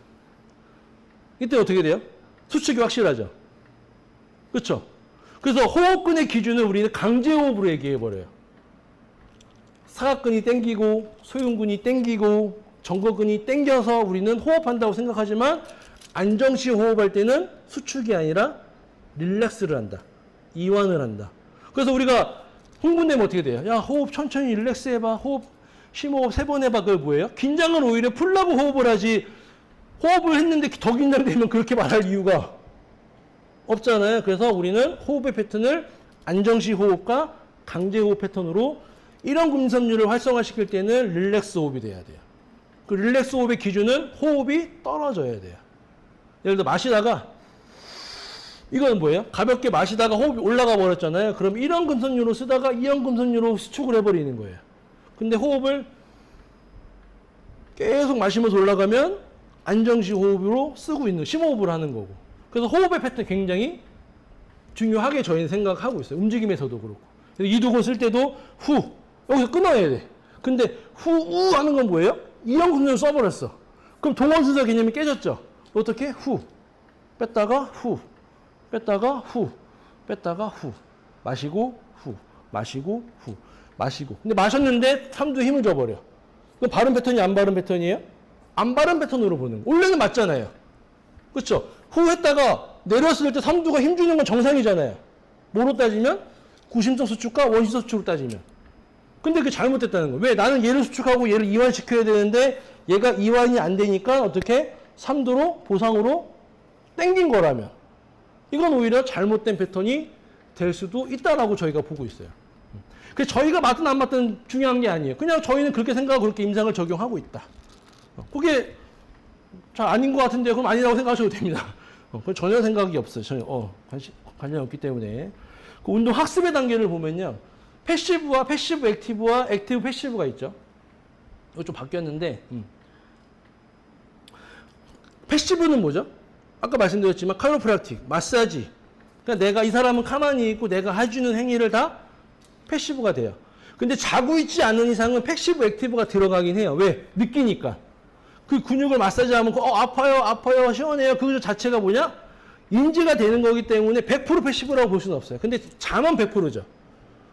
이때 어떻게 돼요? 수축이 확실하죠. 그렇죠? 그래서 호흡근의 기준을 우리는 강제 호흡으로 얘기해버려요. 사각근이 땡기고 소흉근이 땡기고 정거근이 땡겨서 우리는 호흡한다고 생각하지만 안정시 호흡할 때는 수축이 아니라 릴렉스를 한다. 이완을 한다. 그래서 우리가 흥분되면 어떻게 돼요? 야, 호흡 천천히 릴렉스 해봐. 호흡, 심호흡 3번 해봐. 그걸 뭐예요? 긴장을 오히려 풀라고 호흡을 하지. 호흡을 했는데 더 긴장되면 그렇게 말할 이유가 없잖아요. 그래서 우리는 호흡의 패턴을 안정시 호흡과 강제 호흡 패턴으로 이런 근섬유를 활성화시킬 때는 릴렉스 호흡이 돼야 돼요. 그 릴렉스 호흡의 기준은 호흡이 떨어져야 돼요. 예를 들어 마시다가 이건 뭐예요? 가볍게 마시다가 호흡이 올라가 버렸잖아요. 그럼 이런 근섬유로 쓰다가 이런 근섬유로 수축을 해버리는 거예요. 근데 호흡을 계속 마시면서 올라가면 안정시 호흡으로 쓰고 있는 심호흡을 하는 거고. 그래서 호흡의 패턴 굉장히 중요하게 저희는 생각하고 있어요. 움직임에서도 그렇고. 이두근 쓸 때도 후 여기서 끊어야 돼. 근데 후 하는 건 뭐예요? 이런 근섬유를 써버렸어. 그럼 동원순서 개념이 깨졌죠. 어떻게? 후 뺐다가 후 뺐다가 후 뺐다가 후 마시고 후 마시고 후 마시고. 근데 마셨는데 삼두에 힘을 줘버려. 그럼 바른 패턴이 안 바른 패턴이에요? 안 바른 패턴으로 보는 거. 원래는 맞잖아요. 그렇죠? 후 했다가 내렸을 때 삼두가 힘주는 건 정상이잖아요. 뭐로 따지면? 구심성 수축과 원심성 수축으로 따지면. 근데 그게 잘못됐다는 거예요. 왜? 나는 얘를 수축하고 얘를 이완시켜야 되는데 얘가 이완이 안 되니까 어떻게? 3도로 보상으로 땡긴 거라면 이건 오히려 잘못된 패턴이 될 수도 있다라고 저희가 보고 있어요. 그래서 저희가 맞든 안 맞든 중요한 게 아니에요. 그냥 저희는 그렇게 생각하고 그렇게 임상을 적용하고 있다. 그게 잘 아닌 것 같은데 그럼 아니라고 생각하셔도 됩니다. 그건 전혀 생각이 없어요. 전혀 관련이 없기 때문에. 그 운동 학습의 단계를 보면요. 패시브와 패시브 액티브와 액티브 패시브가 있죠. 이거 좀 바뀌었는데 패시브는 뭐죠? 아까 말씀드렸지만 카이로프락틱, 마사지. 그러니까 내가 이 사람은 가만히 있고 내가 해주는 행위를 다 패시브가 돼요. 근데 자고 있지 않은 이상은 패시브 액티브가 들어가긴 해요. 왜? 느끼니까. 그 근육을 마사지하면 아파요, 시원해요. 그 자체가 뭐냐? 인지가 되는 거기 때문에 100% 패시브라고 볼 수는 없어요. 근데 잠은 100%죠.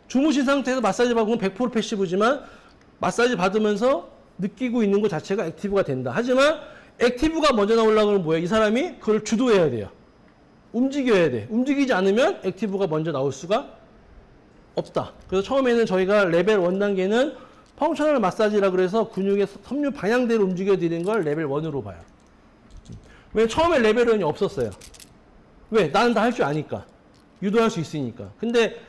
주무신 상태에서 마사지 받으면 100% 패시브지만 마사지 받으면서 느끼고 있는 것 자체가 액티브가 된다. 하지만 액티브가 먼저 나오려고 하면 뭐예요? 이 사람이 그걸 주도해야 돼요. 움직여야 돼. 움직이지 않으면 액티브가 먼저 나올 수가 없다. 그래서 처음에는 저희가 레벨 1단계는 펑셔널 마사지라 그래서 근육의 섬유 방향대로 움직여드리는 걸 레벨 1으로 봐요. 왜? 처음에 레벨 1이 없었어요. 왜? 나는 다 할 줄 아니까. 유도할 수 있으니까. 근데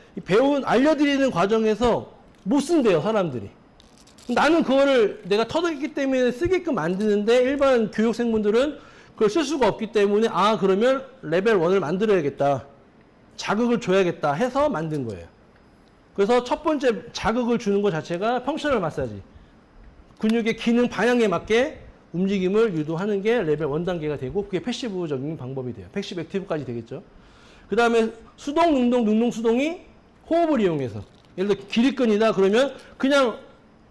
알려드리는 과정에서 못 쓴대요, 사람들이. 나는 그거를 내가 터득했기 때문에 쓰게끔 만드는데 일반 교육생분들은 그걸 쓸 수가 없기 때문에 그러면 레벨 1을 만들어야겠다. 자극을 줘야겠다 해서 만든 거예요. 그래서 첫 번째 자극을 주는 것 자체가 펑셔널 마사지. 근육의 기능 방향에 맞게 움직임을 유도하는 게 레벨 1단계가 되고 그게 패시브적인 방법이 돼요. 패시브 액티브까지 되겠죠. 그 다음에 수동, 능동 수동이 호흡을 이용해서 예를 들어 기립근이다 그러면 그냥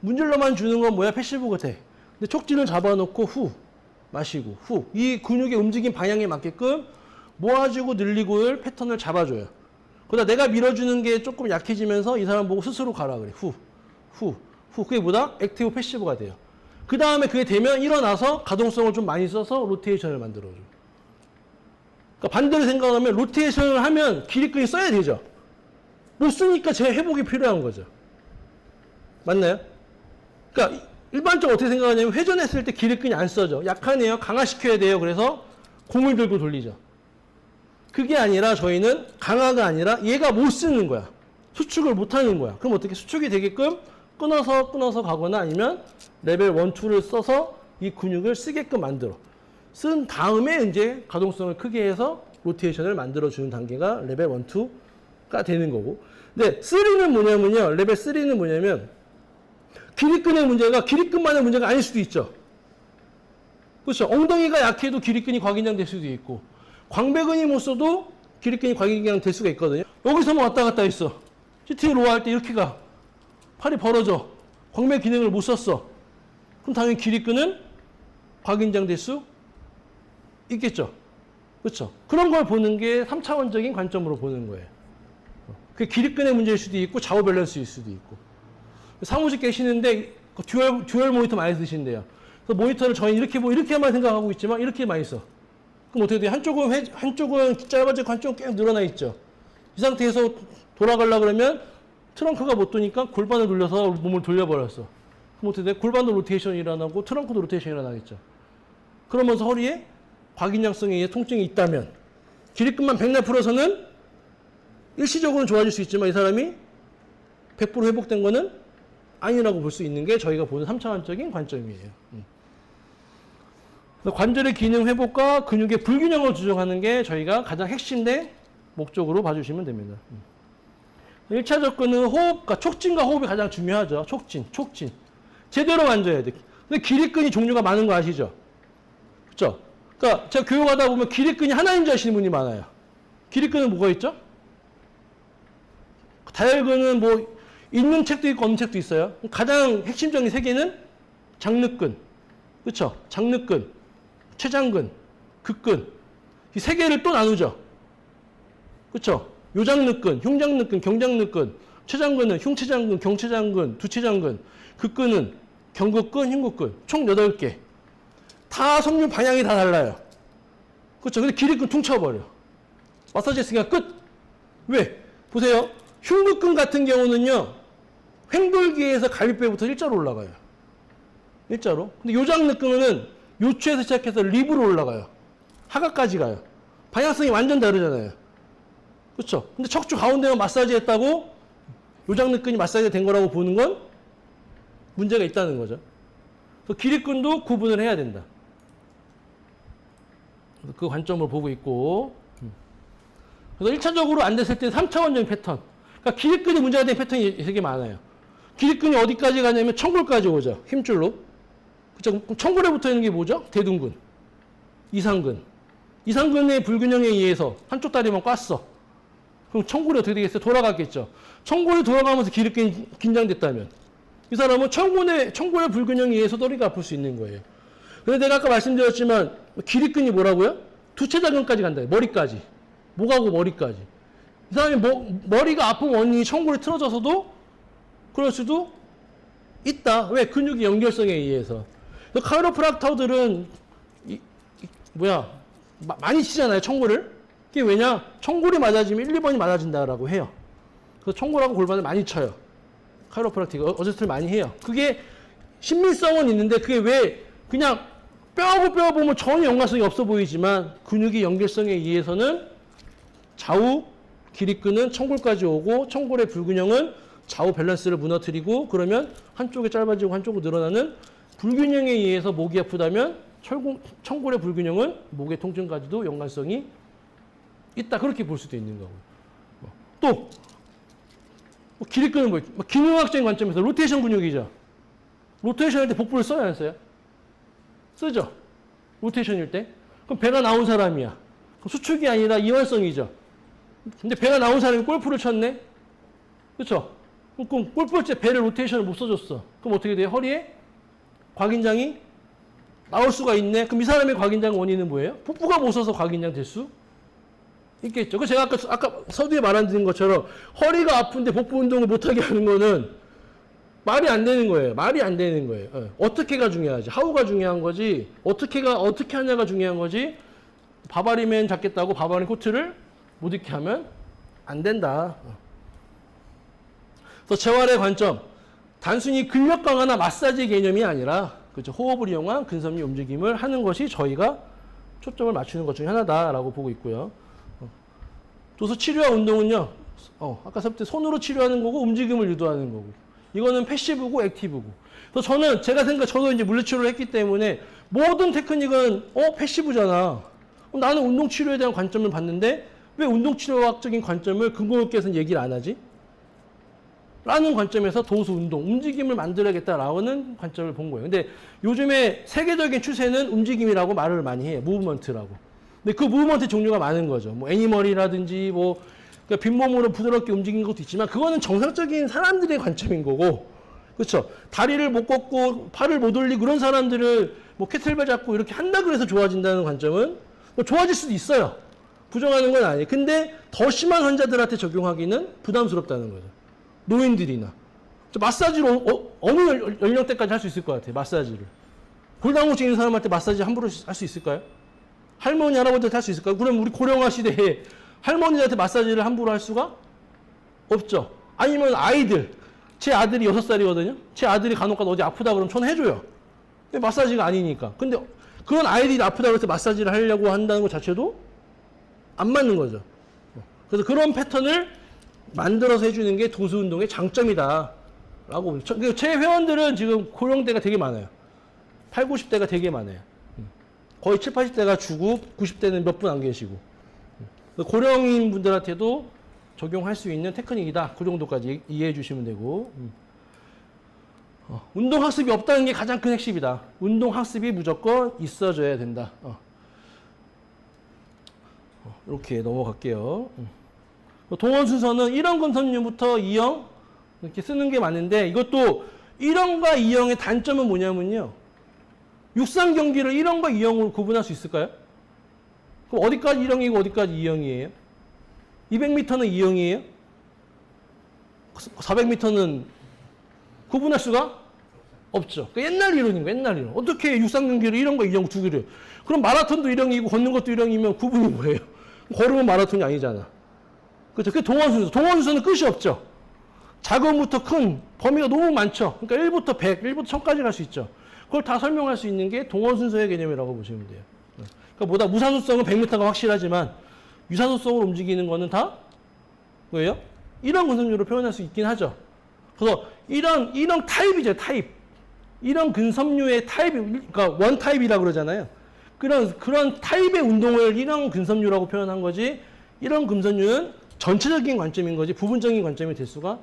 문질러만 주는 건 뭐야? 패시브가 돼. 근데 촉진을 잡아놓고 후 마시고 후 이 근육의 움직임 방향에 맞게끔 모아주고 늘리고를 패턴을 잡아줘요. 그러다 내가 밀어주는 게 조금 약해지면서 이 사람 보고 스스로 가라 그래. 후. 그게 뭐다? 액티브 패시브가 돼요. 그 다음에 그게 되면 일어나서 가동성을 좀 많이 써서 로테이션을 만들어줘. 그러니까 반대로 생각하면 로테이션을 하면 기립근이 써야 되죠. 못 쓰니까 제 회복이 필요한 거죠. 맞나요? 그러니까 일반적으로 어떻게 생각하냐면 회전했을 때 기립근이 안 써져. 약하네요. 강화시켜야 돼요. 그래서 공을 들고 돌리죠. 그게 아니라 저희는 강화가 아니라 얘가 못 쓰는 거야. 수축을 못 하는 거야. 그럼 어떻게 수축이 되게끔 끊어서 가거나 아니면 레벨 1, 2를 써서 이 근육을 쓰게끔 만들어. 쓴 다음에 이제 가동성을 크게 해서 로테이션을 만들어주는 단계가 레벨 1, 2가 되는 거고. 근데 3는 뭐냐면요. 레벨 3는 뭐냐면 기립근의 문제가 기립근만의 문제가 아닐 수도 있죠. 그렇죠. 엉덩이가 약해도 기립근이 과긴장될 수도 있고 광배근이 못 써도 기립근이 과긴장될 수가 있거든요. 여기서만 왔다 갔다 있어. 시팅 로우 할 때 이렇게 가. 팔이 벌어져. 광배 기능을 못 썼어. 그럼 당연히 기립근은 과긴장될 수 있겠죠. 그렇죠. 그런 걸 보는 게 3차원적인 관점으로 보는 거예요. 그게 기립근의 문제일 수도 있고 좌우 밸런스일 수도 있고. 사무실 계시는데 듀얼 모니터 많이 쓰신대요. 그래서 모니터를 저희는 이렇게만 생각하고 있지만 이렇게 많이 써. 그럼 어떻게 돼요? 한쪽은 짧아지고 한쪽은 계속 늘어나 있죠. 이 상태에서 돌아가려고 그러면 트렁크가 못 도니까 골반을 돌려서 몸을 돌려버렸어. 그럼 어떻게 돼? 골반도 로테이션이 일어나고 트렁크도 로테이션이 일어나겠죠. 그러면서 허리에 과긴장성에 의해 통증이 있다면 기립근만 백날 풀어서는 일시적으로는 좋아질 수 있지만 이 사람이 100% 회복된 거는 아니라고 볼 수 있는 게 저희가 보는 3차원적인 관점이에요. 관절의 기능 회복과 근육의 불균형을 조정하는 게 저희가 가장 핵심된 목적으로 봐주시면 됩니다. 1차 접근은 호흡과 촉진과 호흡이 가장 중요하죠. 촉진. 제대로 만져야 돼. 근데 기립근이 종류가 많은 거 아시죠? 그렇죠? 그러니까 제가 교육하다 보면 기립근이 하나인 줄 아시는 분이 많아요. 기립근은 뭐가 있죠? 다혈근은 뭐 있는 책도 있고 없는 책도 있어요. 가장 핵심적인 세 개는 장늑근, 그렇죠? 장늑근, 최장근, 극근. 이 세 개를 또 나누죠. 그렇죠? 요장늑근, 흉장늑근, 경장늑근. 최장근은 흉최장근, 경최장근, 두최장근. 극근은 경극근, 흉극근. 총 8개. 다 섬유 방향이 다 달라요. 그렇죠? 근데 기립근 퉁쳐버려. 마사지 했으니까 끝. 왜? 보세요. 흉극근 같은 경우는요. 횡돌기에서 갈비뼈부터 일자로 올라가요. 일자로. 근데 요장느끈은 요추에서 시작해서 립으로 올라가요. 하각까지 가요. 방향성이 완전 다르잖아요. 그렇죠? 근데 척추 가운데만 마사지 했다고 요장느끈이 마사지가 된 거라고 보는 건 문제가 있다는 거죠. 그래서 기립근도 구분을 해야 된다. 그 관점을 보고 있고. 그래서 1차적으로 안 됐을 때 3차원적인 패턴. 그러니까 기립근이 문제가 된 패턴이 되게 많아요. 기립근이 어디까지 가냐면 청골까지 오죠. 힘줄로. 그렇죠? 그럼 청골에 붙어 있는 게 뭐죠? 대둔근, 이상근. 이상근의 불균형에 의해서 한쪽 다리만 꽈어. 그럼 청골이 어떻게 되겠어요? 돌아갔겠죠. 청골이 돌아가면서 기립근이 긴장됐다면 이 사람은 청골의 불균형에 의해서 허리가 아플 수 있는 거예요. 근데 내가 아까 말씀드렸지만 기립근이 뭐라고요? 두체작용까지 간다. 머리까지. 목하고 머리까지. 이 사람이 머리가 아픈 원인이 청골이 틀어져서도 그럴 수도 있다. 왜? 근육의 연결성에 의해서. 카이로프락터들은 많이 치잖아요. 청골을. 그게 왜냐? 청골이 맞아지면 1, 2번이 맞아진다라고 해요. 그래서 청골하고 골반을 많이 쳐요. 카이로프락틱 어저스트를 많이 해요. 그게 신밀성은 있는데 그게 왜 그냥 뼈하고 뼈 보면 전혀 연관성이 없어 보이지만 근육의 연결성에 의해서는 좌우 기립근은 청골까지 오고 청골의 불균형은 좌우 밸런스를 무너뜨리고 그러면 한쪽이 짧아지고 한쪽으로 늘어나는 불균형에 의해서 목이 아프다면 청골의 불균형은 목의 통증까지도 연관성이 있다. 그렇게 볼 수도 있는 거고. 또 기립근은 기능학적인 관점에서 로테이션 근육이죠. 로테이션 할 때 복부를 써야 안 써요? 쓰죠. 로테이션일 때. 그럼 배가 나온 사람이야. 그럼 수축이 아니라 이완성이죠. 근데 배가 나온 사람이 골프를 쳤네? 그렇죠? 그럼 골프할 때 배를 로테이션을 못 써줬어. 그럼 어떻게 돼요? 허리에 곽인장이 나올 수가 있네. 그럼 이 사람의 곽인장 원인은 뭐예요? 복부가 못 써서 곽인장 될 수 있겠죠. 그 제가 아까 서두에 말한 것처럼 허리가 아픈데 복부 운동을 못하게 하는 거는 말이 안 되는 거예요. 말이 안 되는 거예요. 어떻게가 중요하지. 하우가 중요한 거지. 어떻게 하냐가 중요한 거지. 바바리맨 잡겠다고 바바리 코트를 못 입게 하면 안 된다. 그래서 재활의 관점. 단순히 근력 강화나 마사지 개념이 아니라 그렇죠. 호흡을 이용한 근섬유 움직임을 하는 것이 저희가 초점을 맞추는 것 중에 하나다라고 보고 있고요. 도수 치료와 운동은요. 아까부터 손으로 치료하는 거고 움직임을 유도하는 거고. 이거는 패시브고 액티브고. 그래서 저도 이제 물리치료를 했기 때문에 모든 테크닉은 패시브잖아. 나는 운동치료에 대한 관점을 봤는데 왜 운동치료학적인 관점을 근거 있게 해서 얘기를 안 하지? 라는 관점에서 도수 운동, 움직임을 만들어야겠다라는 관점을 본 거예요. 근데 요즘에 세계적인 추세는 움직임이라고 말을 많이 해요. 무브먼트라고. 근데 그 무브먼트 종류가 많은 거죠. 뭐 애니멀이라든지 그러니까 빈몸으로 부드럽게 움직이는 것도 있지만 그거는 정상적인 사람들의 관점인 거고, 그렇죠? 다리를 못 걷고 팔을 못 올리고 그런 사람들을 캐틀벨 잡고 이렇게 한다 그래서 좋아진다는 관점은 좋아질 수도 있어요. 부정하는 건 아니에요. 근데 더 심한 환자들한테 적용하기는 부담스럽다는 거죠. 노인들이나. 마사지로 어느 연령대까지 할 수 있을 것 같아요. 마사지를. 골다공증 있는 사람한테 마사지 함부로 할 수 있을까요? 할머니, 할아버지한테 할 수 있을까요? 그럼 우리 고령화 시대에 할머니한테 마사지를 함부로 할 수가 없죠. 아니면 아이들. 제 아들이 6살이거든요. 제 아들이 간혹가다 어디 아프다 그러면 저는 해줘요. 근데 마사지가 아니니까. 근데 그런 아이들이 아프다 그래서 마사지를 하려고 한다는 것 자체도 안 맞는 거죠. 그래서 그런 패턴을 만들어서 해주는 게 도수 운동의 장점이다. 라고. 제 회원들은 지금 고령대가 되게 많아요. 8, 90대가 되게 많아요. 거의 7, 80대가 주고 90대는 몇 분 안 계시고. 고령인 분들한테도 적용할 수 있는 테크닉이다. 그 정도까지 이해해 주시면 되고. 운동학습이 없다는 게 가장 큰 핵심이다. 운동학습이 무조건 있어줘야 된다. 이렇게 넘어갈게요. 동원 순서는 1형 근섬유부터 2형 이렇게 쓰는 게 맞는데 이것도 1형과 2형의 단점은 뭐냐면요. 육상 경기를 1형과 2형으로 구분할 수 있을까요? 그럼 어디까지 1형이고 어디까지 2형이에요? 200m는 2형이에요? 400m는 구분할 수가 없죠. 그러니까 옛날 이론인 거예요. 옛날 이론. 어떻게 육상 경기를 1형과 2형 두 개를 해요? 그럼 마라톤도 1형이고 걷는 것도 1형이면 구분이 뭐예요? 걸으면 마라톤이 아니잖아. 그렇죠. 그게 동원 순서. 동원 순서는 끝이 없죠. 작은부터 큰 범위가 너무 많죠. 그러니까 1부터 100, 1부터 1000까지 갈 수 있죠. 그걸 다 설명할 수 있는 게 동원 순서의 개념이라고 보시면 돼요. 그러니까 뭐다 무산소성은 100m가 확실하지만 유산소성으로 움직이는 거는 다 뭐예요? 이런 근섬유로 표현할 수 있긴 하죠. 그래서 이런 타입이죠, 타입. 이런 근섬유의 타입, 그러니까 원 타입이라고 그러잖아요. 그런 타입의 운동을 이런 근섬유라고 표현한 거지, 이런 근섬유는 전체적인 관점인 거지 부분적인 관점이 될 수가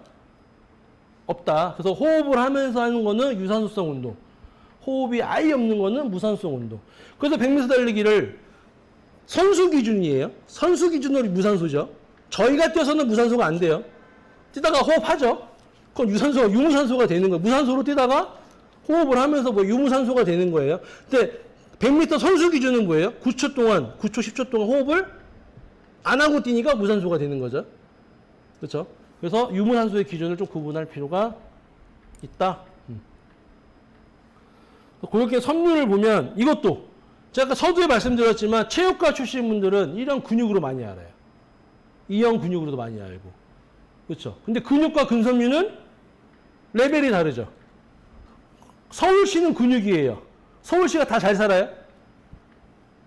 없다. 그래서 호흡을 하면서 하는 거는 유산소성 운동, 호흡이 아예 없는 거는 무산소성 운동. 그래서 100m 달리기를 선수 기준이에요. 선수 기준으로 무산소죠. 저희가 뛰어서는 무산소가 안 돼요. 뛰다가 호흡하죠. 그건 유무산소가 되는 거예요. 무산소로 뛰다가 호흡을 하면서 뭐 유무산소가 되는 거예요. 근데 100m 선수 기준은 뭐예요? 9초 동안, 9초, 10초 동안 호흡을 안 하고 뛰니까 무산소가 되는 거죠. 그렇죠? 그래서 유무산소의 기준을 좀 구분할 필요가 있다. 그렇게 섬유를 보면 이것도 제가 아까 서두에 말씀드렸지만 체육과 출신 분들은 이런 근육으로 많이 알아요. 이형 근육으로도 많이 알고. 그렇죠? 근데 근육과 근섬유는 레벨이 다르죠. 서울시는 근육이에요. 서울시가 다 잘 살아요?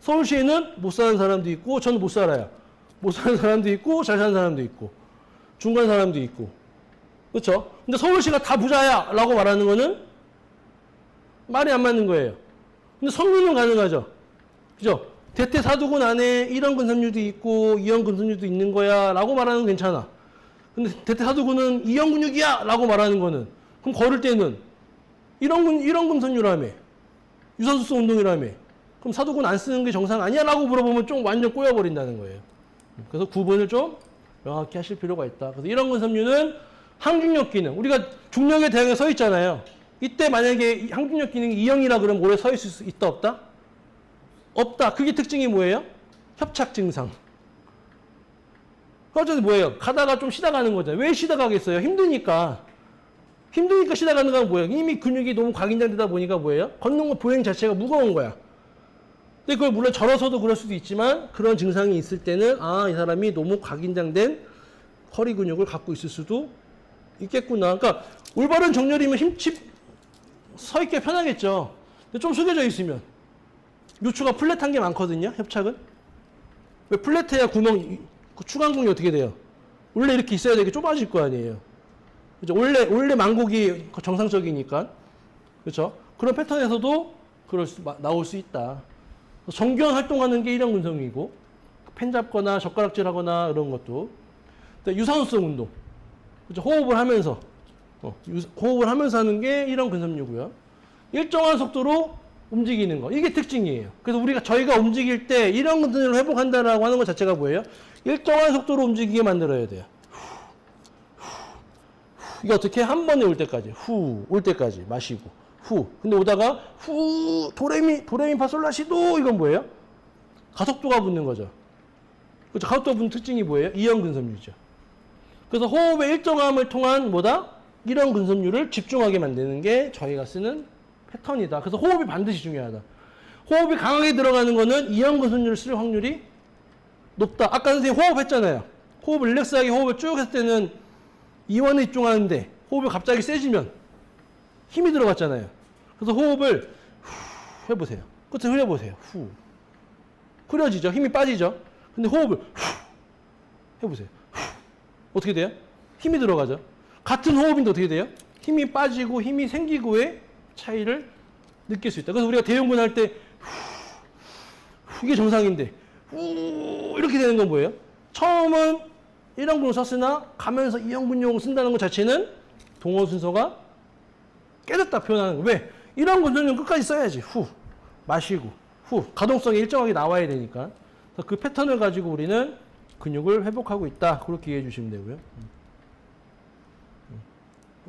서울시에는 못 사는 사람도 있고 저는 못 살아요. 못 사는 사람도 있고 잘 사는 사람도 있고 중간 사람도 있고. 그렇죠? 근데 서울시가 다 부자야 라고 말하는 거는 말이 안 맞는 거예요. 근데 섬유는 가능하죠. 그죠? 대퇴사두근 안에 이런 근섬유도 있고 이형 근섬유도 있는 거야 라고 말하는 건 괜찮아. 근데 대퇴사두근은 이형 근육이야 라고 말하는 거는, 그럼 걸을 때는 이런 근섬유라며, 유산소성 운동이라며, 그럼 사두근 안 쓰는 게 정상 아니야 라고 물어보면 좀 완전 꼬여버린다는 거예요. 그래서 구분을 좀 명확히 하실 필요가 있다. 그래서 이런 근섬유는 항중력 기능, 우리가 중력의 대항에 서 있잖아요. 이때 만약에 항중력 기능이 2형이라 그러면 오래 서 있을 수 있다 없다? 없다. 그게 특징이 뭐예요? 협착 증상. 어쨌든 뭐예요? 가다가 좀 쉬다 가는 거잖아요. 왜 쉬다 가겠어요? 힘드니까 쉬다 가는 건 뭐예요? 이미 근육이 너무 각인장되다 보니까 뭐예요? 걷는 거 보행 자체가 무거운 거야. 근데 그걸 물론 절어서도 그럴 수도 있지만 그런 증상이 있을 때는 이 사람이 너무 각인장된 허리 근육을 갖고 있을 수도 있겠구나. 그러니까 올바른 정렬이면 서 있기 편하겠죠. 근데 좀 숙여져 있으면 요추가 플랫한 게 많거든요. 협착은. 왜 플랫해야 추간근이 어떻게 돼요? 원래 이렇게 있어야 되게 좁아질 거 아니에요. 그죠? 원래 만곡이 정상적이니까. 그렇죠? 그런 패턴에서도 나올 수 있다. 정교한 활동하는 게 이런 근성이고, 펜 잡거나 젓가락질 하거나 이런 것도. 유산소성 운동. 그렇죠? 호흡을 하면서 하는 게 이런 근섬유고요. 일정한 속도로 움직이는 거. 이게 특징이에요. 그래서 저희가 움직일 때 이런 근섬유를 회복한다라고 하는 것 자체가 뭐예요? 일정한 속도로 움직이게 만들어야 돼요. 이게 어떻게? 한 번에 올 때까지. 올 때까지 마시고. 근데 오다가 도레미파솔라시도 이건 뭐예요? 가속도가 붙는 거죠. 그렇죠? 가속도가 붙는 특징이 뭐예요? 이형 근섬유죠. 그래서 호흡의 일정함을 통한 이런 근섬유를 집중하게 만드는 게 저희가 쓰는 패턴이다. 그래서 호흡이 반드시 중요하다. 호흡이 강하게 들어가는 거는 이형 근섬유를 쓸 확률이 높다. 아까 선생님 호흡했잖아요. 릴렉스하게 호흡을 쭉 했을 때는 이완에 집중하는데 호흡이 갑자기 세지면 힘이 들어갔잖아요. 그래서 호흡을 해보세요. 끝에 흘려보세요. 흐려지죠. 힘이 빠지죠. 근데 호흡을 해보세요. 어떻게 돼요? 힘이 들어가죠. 같은 호흡인데 어떻게 돼요? 힘이 빠지고 힘이 생기고의 차이를 느낄 수 있다. 그래서 우리가 대형군 할 때 이게 정상인데 이렇게 되는 건 뭐예요? 처음은 1형근을 썼으나 가면서 2형근용을 쓴다는 것 자체는 동원 순서가 깨졌다 표현하는 거. 왜? 1형근은 끝까지 써야지. 마시고 가동성이 일정하게 나와야 되니까. 그 패턴을 가지고 우리는 근육을 회복하고 있다. 그렇게 이해해 주시면 되고요.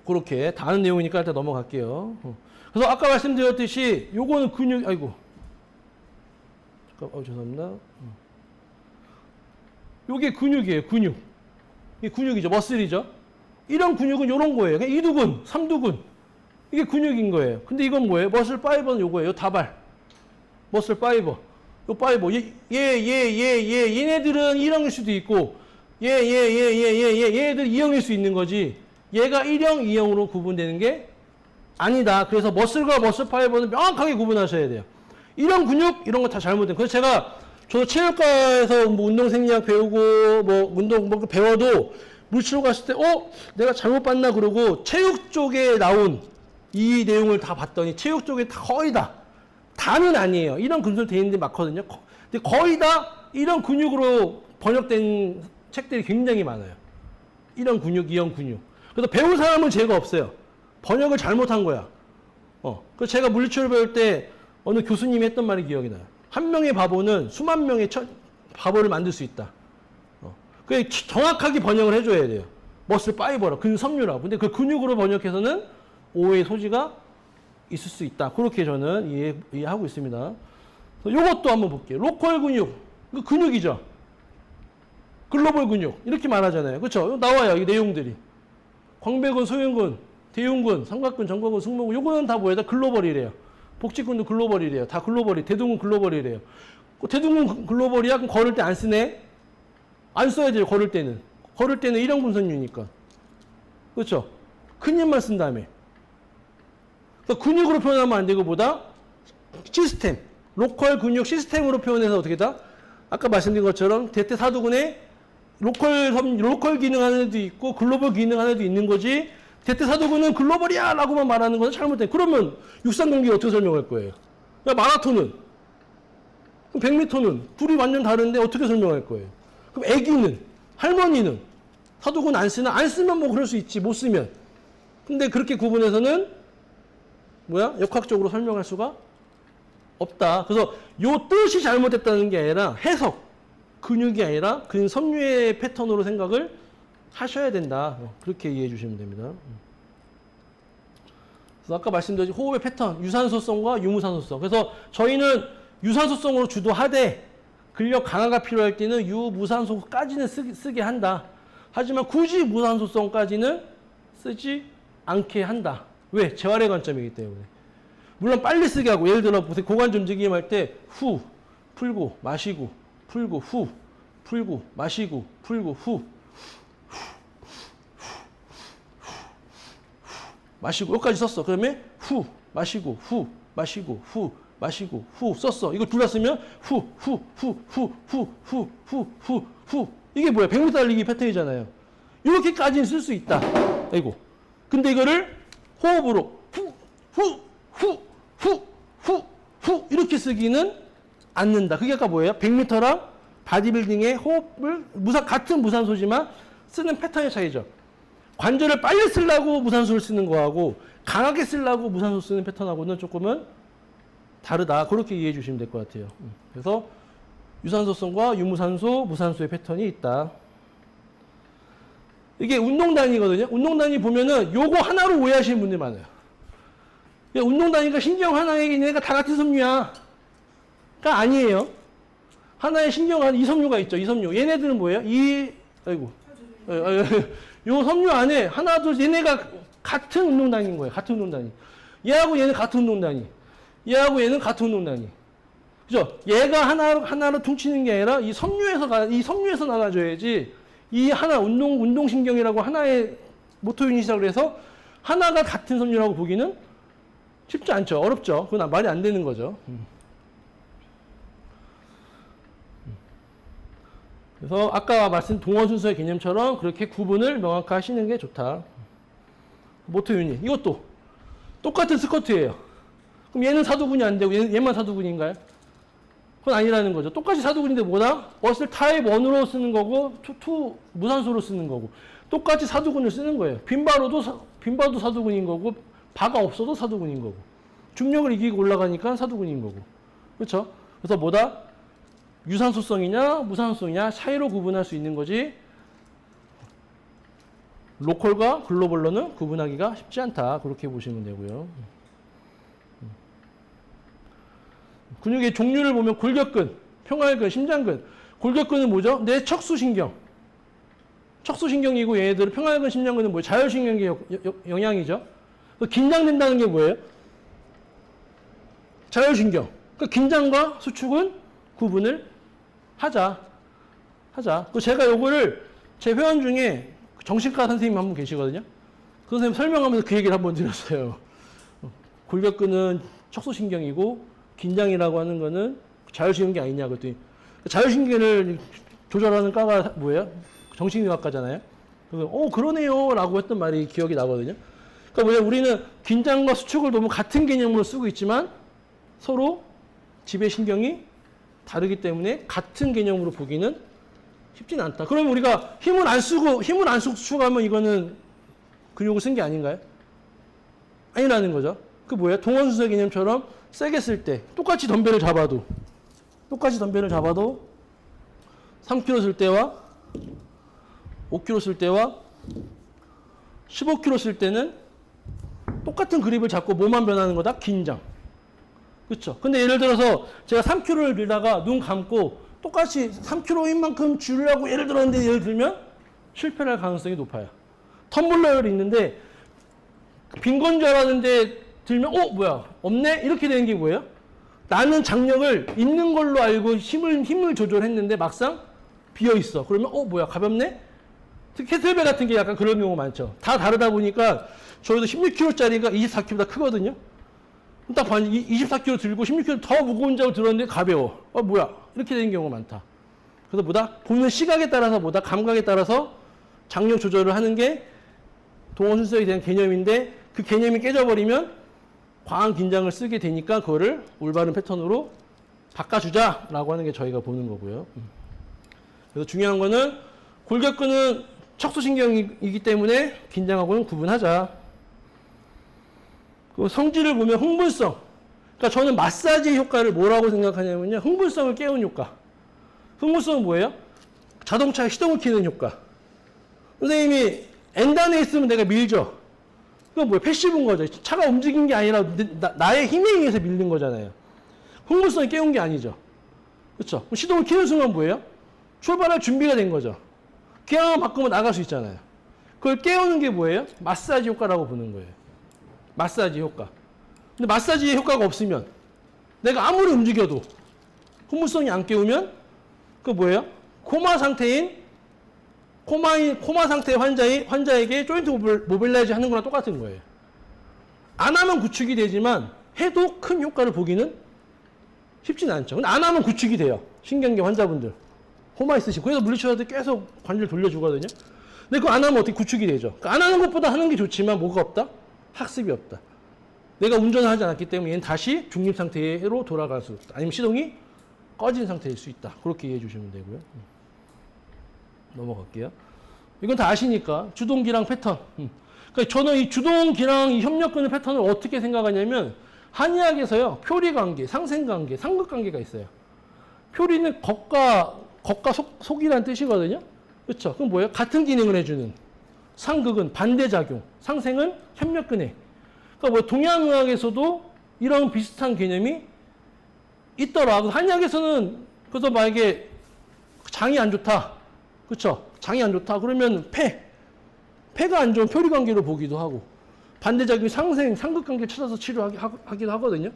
그렇게 다 아는 내용이니까 일단 넘어갈게요. 그래서 아까 말씀드렸듯이 요거는 근육, 죄송합니다. 요게 근육이에요. 근육. 이게 근육이죠. 머슬이죠. 이런 근육은 요런 거예요. 그냥 2두근, 3두근. 이게 근육인 거예요. 근데 이건 뭐예요? 머슬 파이버는 요거예요. 다발. 머슬 파이버. 요 파이버. 얘네들은 1형일 수도 있고, 얘네들 2형일 수 있는 거지. 얘가 1형, 2형으로 구분되는 게 아니다. 그래서 머슬과 머슬 파이버는 명확하게 구분하셔야 돼요. 1형 근육 이런 거 다 잘못된. 그래서 저도 체육과에서 뭐 운동 생리학 배우고 뭐 운동 뭐 배워도 물치료 갔을 때 내가 잘못 봤나 그러고 체육 쪽에 나온 이 내용을 다 봤더니 체육 쪽에 거의 다는 아니에요. 이런 근소로 돼 있는데 많거든요. 근데 거의 다 이런 근육으로 번역된 책들이 굉장히 많아요. 1형 근육, 2형 근육. 그래서 배운 사람은 죄가 없어요. 번역을 잘못한 거야. 그래서 제가 물리치료를 배울 때 어느 교수님이 했던 말이 기억이 나요. 한 명의 바보는 수만 명의 바보를 만들 수 있다. 그 정확하게 번역을 해줘야 돼요. 머슬 파이버라, 근섬유라고. 근데 그 근육으로 번역해서는 오해의 소지가 있을 수 있다. 그렇게 저는 이해하고 있습니다. 이것도 한번 볼게요. 로컬 근육, 그 근육이죠. 글로벌 근육 이렇게 말하잖아요. 그렇죠? 나와요. 이 내용들이. 광배근, 소형근, 대흉근, 삼각근, 정거근, 승모근 요거는 다 뭐예요? 다 글로벌이래요. 복직근도 글로벌이래요. 다 글로벌이. 대둔근 글로벌이래요. 대둔근 글로벌이야? 그럼 걸을 때 안 쓰네? 안 써야 돼요. 걸을 때는. 걸을 때는 1형 분선유니까. 그렇죠? 큰 힘만 쓴 다음에. 그러니까 근육으로 표현하면 안 되고 보다 시스템. 로컬 근육 시스템으로 표현해서 어떻게 다? 아까 말씀드린 것처럼 대퇴사두근에 로컬 기능하는 애도 있고 글로벌 기능하는 애도 있는 거지. 대퇴사두근은 글로벌이야 라고만 말하는 건 잘못돼. 그러면 육상경기 어떻게 설명할 거예요? 마라톤은 100m는 둘이 완전 다른데 어떻게 설명할 거예요? 그럼 애기는 할머니는 사두근 안 쓰나? 안 쓰면 뭐 그럴 수 있지. 못 쓰면. 근데 그렇게 구분해서는 역학적으로 설명할 수가 없다. 그래서 요 뜻이 잘못됐다는 게 아니라 해석, 근육이 아니라 근섬유의 패턴으로 생각을 하셔야 된다. 그렇게 이해해 주시면 됩니다. 그래서 아까 말씀드린 호흡의 패턴, 유산소성과 유무산소성. 그래서 저희는 유산소성으로 주도하되 근력 강화가 필요할 때는 유무산소까지는 쓰게 한다. 하지만 굳이 무산소성까지는 쓰지 않게 한다. 왜? 재활의 관점이기 때문에. 물론 빨리 쓰게 하고, 예를 들어 고관절 움직임 할 때 후 풀고 마시고 풀고 후 풀고 마시고 풀고 후 마시고 여기까지 썼어. 그러면 후 마시고 후 마시고 후 마시고 후 썼어. 이거 둘 다 쓰면 후 후 후 후 후 후 후 후 후 이게 뭐야? 100m 달리기 패턴이잖아요. 이렇게까지는 쓸 수 있다. 아이고. 근데 이거를 호흡으로 후 후 후 후 후 후 이렇게 쓰기는 않는다. 그게 아까 뭐예요? 100m랑 바디빌딩의 호흡을 같은 무산소지만 쓰는 패턴의 차이죠. 관절을 빨리 쓰려고 무산소를 쓰는 거하고 강하게 쓰려고 무산소 쓰는 패턴하고는 조금은 다르다. 그렇게 이해해 주시면 될 것 같아요. 그래서 유산소성과 유무산소, 무산소의 패턴이 있다. 이게 운동단위거든요. 운동단위 보면은 요거 하나로 오해하시는 분들이 많아요. 운동단위가 신경 하나에 얘네가 다 같은 섬유야. 그러니까 아니에요. 하나의 신경 안에 이섬유가 있죠. 이섬유. 얘네들은 뭐예요? 요 섬유 안에 하나, 둘, 얘네가 같은 운동단위인 거예요. 같은 운동단위. 얘하고 얘는 같은 운동단위. 얘하고 얘는 같은 운동단위. 그죠? 얘가 하나로 퉁치는 게 아니라 이 섬유에서 나눠줘야지. 이 하나, 운동신경이라고 하나의 모터 유닛이라고 해서 하나가 같은 섬유라고 보기는 쉽지 않죠. 어렵죠. 그건 말이 안 되는 거죠. 그래서 아까 말씀 동원순서의 개념처럼 그렇게 구분을 명확히 하시는 게 좋다. 모터 유닛. 이것도 똑같은 스쿼트예요. 그럼 얘는 사두근이 안 되고 얘만 사두근인가요? 그건 아니라는 거죠. 똑같이 사두근인데 뭐다? 머슬 타입 1으로 쓰는 거고 2 무산소로 쓰는 거고 똑같이 사두근을 쓰는 거예요. 빈바도 사두근인 거고 바가 없어도 사두근인 거고 중력을 이기고 올라가니까 사두근인 거고 그렇죠? 그래서 뭐다? 유산소성이냐 무산소성이냐 차이로 구분할 수 있는 거지 로컬과 글로벌로는 구분하기가 쉽지 않다. 그렇게 보시면 되고요. 근육의 종류를 보면 골격근, 평활근, 심장근. 골격근은 뭐죠? 내 척수신경. 척수신경이고 얘네들은 평활근, 심장근은 뭐예요? 자율신경의 영향이죠. 긴장된다는 게 뭐예요? 자율신경. 그러니까 긴장과 수축은 구분을 하자. 제가 요거를 제 회원 중에 정신과 선생님 한 분 계시거든요. 그 선생님 설명하면서 그 얘기를 한번 드렸어요. 골격근은 척소신경이고 긴장이라고 하는 거는 자율신경이 아니냐 그랬더니 자율신경을 조절하는 과가 뭐예요? 정신의학과잖아요. 그래서 그러네요 라고 했던 말이 기억이 나거든요. 그러니까 뭐냐, 우리는 긴장과 수축을 너무 같은 개념으로 쓰고 있지만 서로 지배신경이 다르기 때문에 같은 개념으로 보기는 쉽지는 않다. 그러면 우리가 힘을 안 쓰고 수축하면 이거는 근육을 쓴 게 아닌가요? 아니라는 거죠. 그 뭐야? 동원수소 개념처럼 세게 쓸 때 똑같이 덤벨을 잡아도 3kg 쓸 때와 5kg 쓸 때와 15kg 쓸 때는 똑같은 그립을 잡고 뭐만 변하는 거다? 긴장. 그렇죠? 근데 예를 들어서 제가 3kg를 들다가 눈 감고 똑같이 3kg인 만큼 줄이려고 예를 들었는데 예를 들면 실패할 가능성이 높아요. 텀블러를 있는데 빈 건 줄 알았는데 들면 뭐야 없네? 이렇게 되는 게 뭐예요? 나는 장력을 있는 걸로 알고 힘을 조절했는데 막상 비어 있어. 그러면 뭐야 가볍네? 특히 캐틀벨 같은 게 약간 그런 경우가 많죠. 다 다르다 보니까 저희도 16kg짜리가 24kg보다 크거든요. 딱 24kg 들고 16kg 더 무거운 자고 들었는데 가벼워. 뭐야 이렇게 되는 경우가 많다. 그래서 보는 시각에 따라서 감각에 따라서 장력 조절을 하는 게 동원순서에 대한 개념인데 그 개념이 깨져버리면 과한 긴장을 쓰게 되니까 그거를 올바른 패턴으로 바꿔주자라고 하는 게 저희가 보는 거고요. 그래서 중요한 거는 골격근은 척수신경이기 때문에 긴장하고는 구분하자. 그 성질을 보면 흥분성. 그러니까 저는 마사지 효과를 뭐라고 생각하냐면요. 흥분성을 깨우는 효과. 흥분성은 뭐예요? 자동차의 시동을 켜는 효과. 선생님이 엔단에 있으면 내가 밀죠. 그건 뭐예요? 패시브인 거죠. 차가 움직인 게 아니라 나의 힘에 의해서 밀린 거잖아요. 흥분성이 깨운 게 아니죠. 그렇죠? 시동을 켜는 순간 뭐예요? 출발할 준비가 된 거죠. 기압만 바꾸면 나갈 수 있잖아요. 그걸 깨우는 게 뭐예요? 마사지 효과라고 보는 거예요. 마사지 효과. 근데 마사지의 효과가 없으면 내가 아무리 움직여도 흥분성이 안 깨우면 그 뭐예요? 코마 상태의 환자에게 조인트 모빌라이즈 하는 거랑 똑같은 거예요. 안 하면 구축이 되지만 해도 큰 효과를 보기는 쉽지는 않죠. 근데 안 하면 구축이 돼요. 신경계 환자분들. 코마 있으시고. 그래서 물리치료할 때 계속 관절 돌려주거든요. 근데 그거 안 하면 어떻게 구축이 되죠. 그러니까 안 하는 것보다 하는 게 좋지만 뭐가 없다? 학습이 없다. 내가 운전을 하지 않았기 때문에 얘는 다시 중립 상태로 돌아갈 수 없다. 아니면 시동이 꺼진 상태일 수 있다. 그렇게 이해해 주시면 되고요. 넘어갈게요. 이건 다 아시니까 주동기랑 패턴. 그러니까 저는 이 주동기랑 이 협력근의 패턴을 어떻게 생각하냐면 한의학에서요. 표리관계, 상생관계, 상극관계가 있어요. 표리는 겉과 속이라는 뜻이거든요. 그렇죠? 그럼 뭐예요? 같은 기능을 해주는. 상극은 반대작용, 상생은 협력근해. 그러니까 뭐 동양의학에서도 이런 비슷한 개념이 있더라. 한의학에서는 그래서 만약에 장이 안 좋다, 그렇죠? 장이 안 좋다 그러면 폐가 안 좋은 표리관계로 보기도 하고 반대작용이 상극관계를 찾아서 치료하기도 하거든요.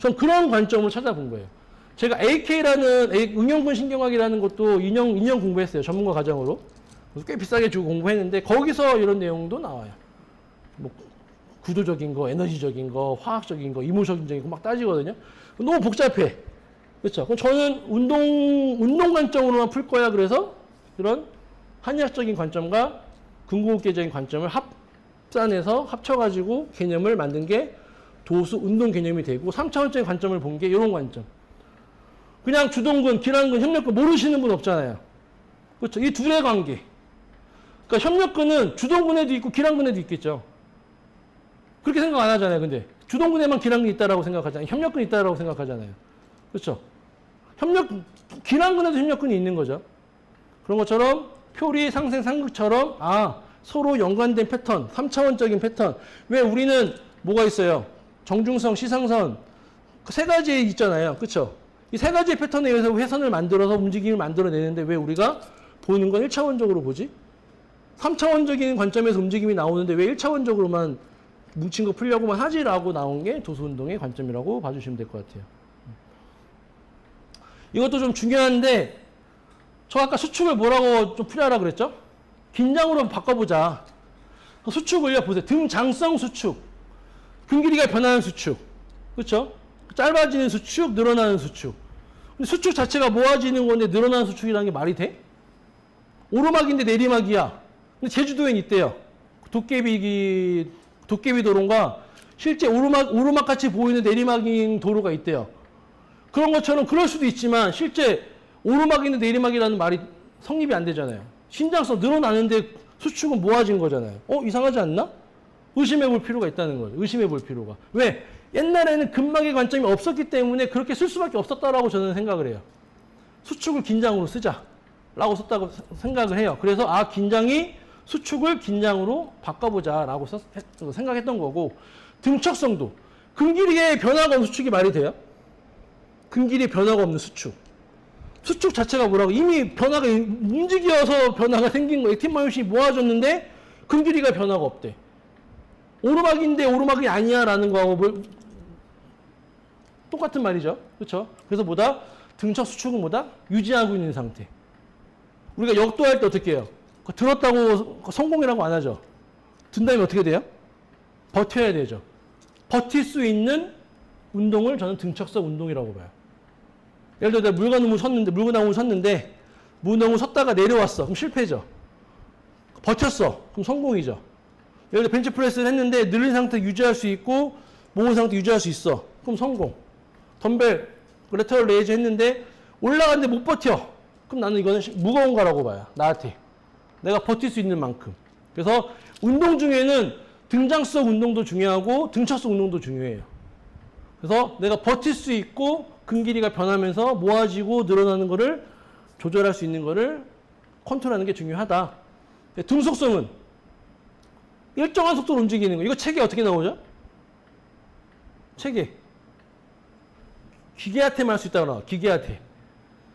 전 그런 관점을 찾아본 거예요. 제가 AK라는 응용근 신경학이라는 것도 2년 공부했어요. 전문가 과정으로. 꽤 비싸게 주고 공부했는데 거기서 이런 내용도 나와요. 뭐 구조적인 거, 에너지적인 거, 화학적인 거, 이물적인 거 막 따지거든요. 너무 복잡해. 그렇죠? 그럼 저는 운동 관점으로만 풀 거야. 그래서 이런 한의학적인 관점과 근구학계적인 관점을 합산해서 합쳐가지고 개념을 만든 게 도수 운동 개념이 되고 3차원적인 관점을 본 게 이런 관점. 그냥 주동근, 기란근, 협력근 모르시는 분 없잖아요. 그렇죠? 이 둘의 관계. 그러니까 협력근은 주동근에도 있고 기란근에도 있겠죠. 그렇게 생각 안 하잖아요. 근데 주동근에만 기란근이 있다라고 생각하잖아요. 협력근이 있다라고 생각하잖아요. 그렇죠? 기란근에도 협력근이 있는 거죠. 그런 것처럼 표리, 상생, 상극처럼 서로 연관된 패턴, 3차원적인 패턴. 왜 우리는 뭐가 있어요? 정중성, 시상선 세 가지 있잖아요. 그렇죠? 이 세 가지의 패턴에 의해서 회선을 만들어서 움직임을 만들어내는데 왜 우리가 보는 건 1차원적으로 보지? 3차원적인 관점에서 움직임이 나오는데 왜 1차원적으로만 뭉친 거 풀려고만 하지라고 나온 게 도수운동의 관점이라고 봐주시면 될 것 같아요. 이것도 좀 중요한데 저 아까 수축을 뭐라고 좀 풀이하라 그랬죠? 긴장으로 바꿔보자. 수축을요, 보세요. 등장성 수축. 근 길이가 변하는 수축. 그렇죠? 짧아지는 수축, 늘어나는 수축. 근데 수축 자체가 모아지는 건데 늘어나는 수축이라는 게 말이 돼? 오르막인데 내리막이야. 근데 제주도엔 있대요. 도깨비 도로가 실제 오르막 같이 보이는 내리막인 도로가 있대요. 그런 것처럼 그럴 수도 있지만 실제 오르막인데 내리막이라는 말이 성립이 안 되잖아요. 신장성 늘어나는데 수축은 모아진 거잖아요. 이상하지 않나? 의심해 볼 필요가 있다는 거죠. 의심해 볼 필요가. 왜? 옛날에는 근막의 관점이 없었기 때문에 그렇게 쓸 수밖에 없었다라고 저는 생각을 해요. 수축을 긴장으로 쓰자라고 썼다고 생각을 해요. 그래서 긴장이 수축을 긴장으로 바꿔보자라고 생각했던 거고, 등척성도 근 길이의 변화가 없는 수축이 말이 돼요? 근 길이의 변화가 없는 수축. 수축 자체가 뭐라고? 이미 변화가 움직여서 변화가 생긴 거. 액틴 마요신이 모아졌는데 근 길이가 변화가 없대. 오르막인데 오르막이 아니야라는 거하고 똑같은 말이죠. 그렇죠? 그래서 뭐다? 등척 수축은 뭐다? 유지하고 있는 상태. 우리가 역도할 때 어떻게 해요? 들었다고 성공이라고 안 하죠. 든 다음에 어떻게 돼요? 버텨야 되죠. 버틸 수 있는 운동을 저는 등척성 운동이라고 봐요. 예를 들어 내가 물건나무 섰는데 물건나무 섰다가 내려왔어. 그럼 실패죠. 버텼어. 그럼 성공이죠. 예를 들어 벤치프레스를 했는데 늘린 상태 유지할 수 있고 모은 상태 유지할 수 있어. 그럼 성공. 덤벨 레터럴 레이즈 했는데 올라갔는데 못 버텨. 그럼 나는 이거는 무거운 거라고 봐요. 나한테. 내가 버틸 수 있는 만큼. 그래서 운동 중에는 등장성 운동도 중요하고 등척성 운동도 중요해요. 그래서 내가 버틸 수 있고 근 길이가 변하면서 모아지고 늘어나는 거를 조절할 수 있는 거를 컨트롤하는 게 중요하다. 등속성은 일정한 속도로 움직이는 거. 이거 책에 어떻게 나오죠? 책에. 기계한테만 할 수 있다고 나와. 기계한테.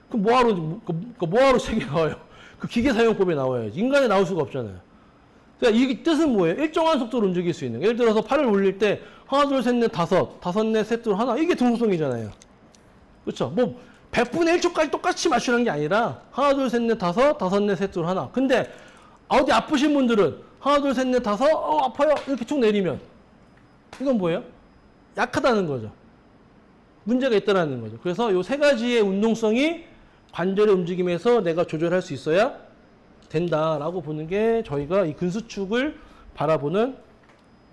그럼 뭐하러 책에 나와요? 그 기계 사용법에 나와야지. 인간에 나올 수가 없잖아요. 그러니까 이 뜻은 뭐예요? 일정한 속도로 움직일 수 있는. 예를 들어서 팔을 올릴 때 하나, 둘, 셋, 넷, 다섯, 넷, 셋, 둘, 하나. 이게 등속성이잖아요. 그렇죠? 뭐 100분의 1초까지 똑같이 맞추는 게 아니라 하나, 둘, 셋, 넷, 다섯, 넷, 셋, 둘, 하나. 근데 어디 아프신 분들은 하나, 둘, 셋, 넷, 다섯, 아파요. 이렇게 쭉 내리면 이건 뭐예요? 약하다는 거죠. 문제가 있다는 거죠. 그래서 이 세 가지의 운동성이 관절의 움직임에서 내가 조절할 수 있어야 된다라고 보는 게 저희가 이 근수축을 바라보는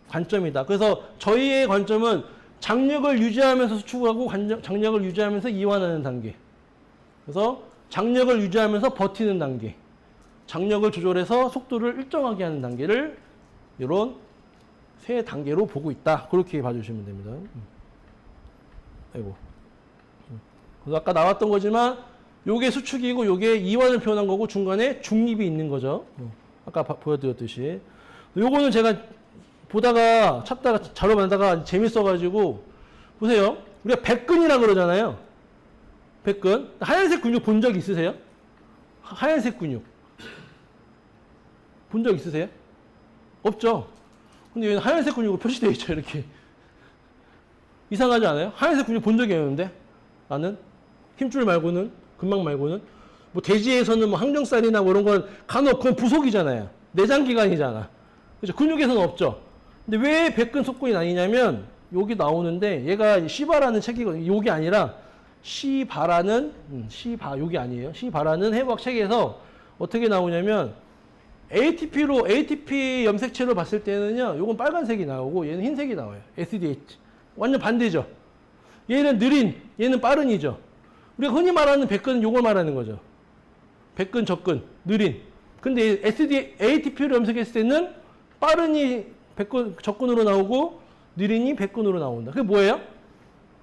관점이다. 그래서 저희의 관점은 장력을 유지하면서 수축을 하고 장력을 유지하면서 이완하는 단계. 그래서 장력을 유지하면서 버티는 단계. 장력을 조절해서 속도를 일정하게 하는 단계를 이런 세 단계로 보고 있다. 그렇게 봐주시면 됩니다. 아이고. 그래서 아까 나왔던 거지만 요게 수축이고 요게 이완을 표현한 거고 중간에 중립이 있는 거죠. 아까 보여드렸듯이. 요거는 제가 보다가 찾다가 자료 만다가 재밌어가지고 보세요. 우리가 백근이라 그러잖아요. 백근. 하얀색 근육 본 적 있으세요? 하얀색 근육. 본 적 있으세요? 없죠? 근데 여기는 하얀색 근육으로 표시되어 있죠. 이렇게. 이상하지 않아요? 하얀색 근육 본 적이 없는데 나는 힘줄 말고는 근막 말고는 뭐 돼지에서는 뭐 항정살이나 뭐 이런 건 간혹 그건 부속이잖아요. 내장기관이잖아. 그렇죠? 근육에서는 없죠. 근데 왜 백근 속근이 나뉘냐면 여기 나오는데 얘가 시바라는 책이거든요. 여기 아니라 시바라는 여기 아니에요. 시바라는 해부학 책에서 어떻게 나오냐면 ATP 염색체로 봤을 때는요. 요건 빨간색이 나오고 얘는 흰색이 나와요. SDH. 완전 반대죠. 얘는 느린, 얘는 빠른이죠. 우리가 흔히 말하는 백근은 요걸 말하는 거죠. 백근, 적근, 느린. 근데 ATP를 염색했을 때는 빠른이 백근, 적근으로 나오고 느린이 백근으로 나온다. 그게 뭐예요?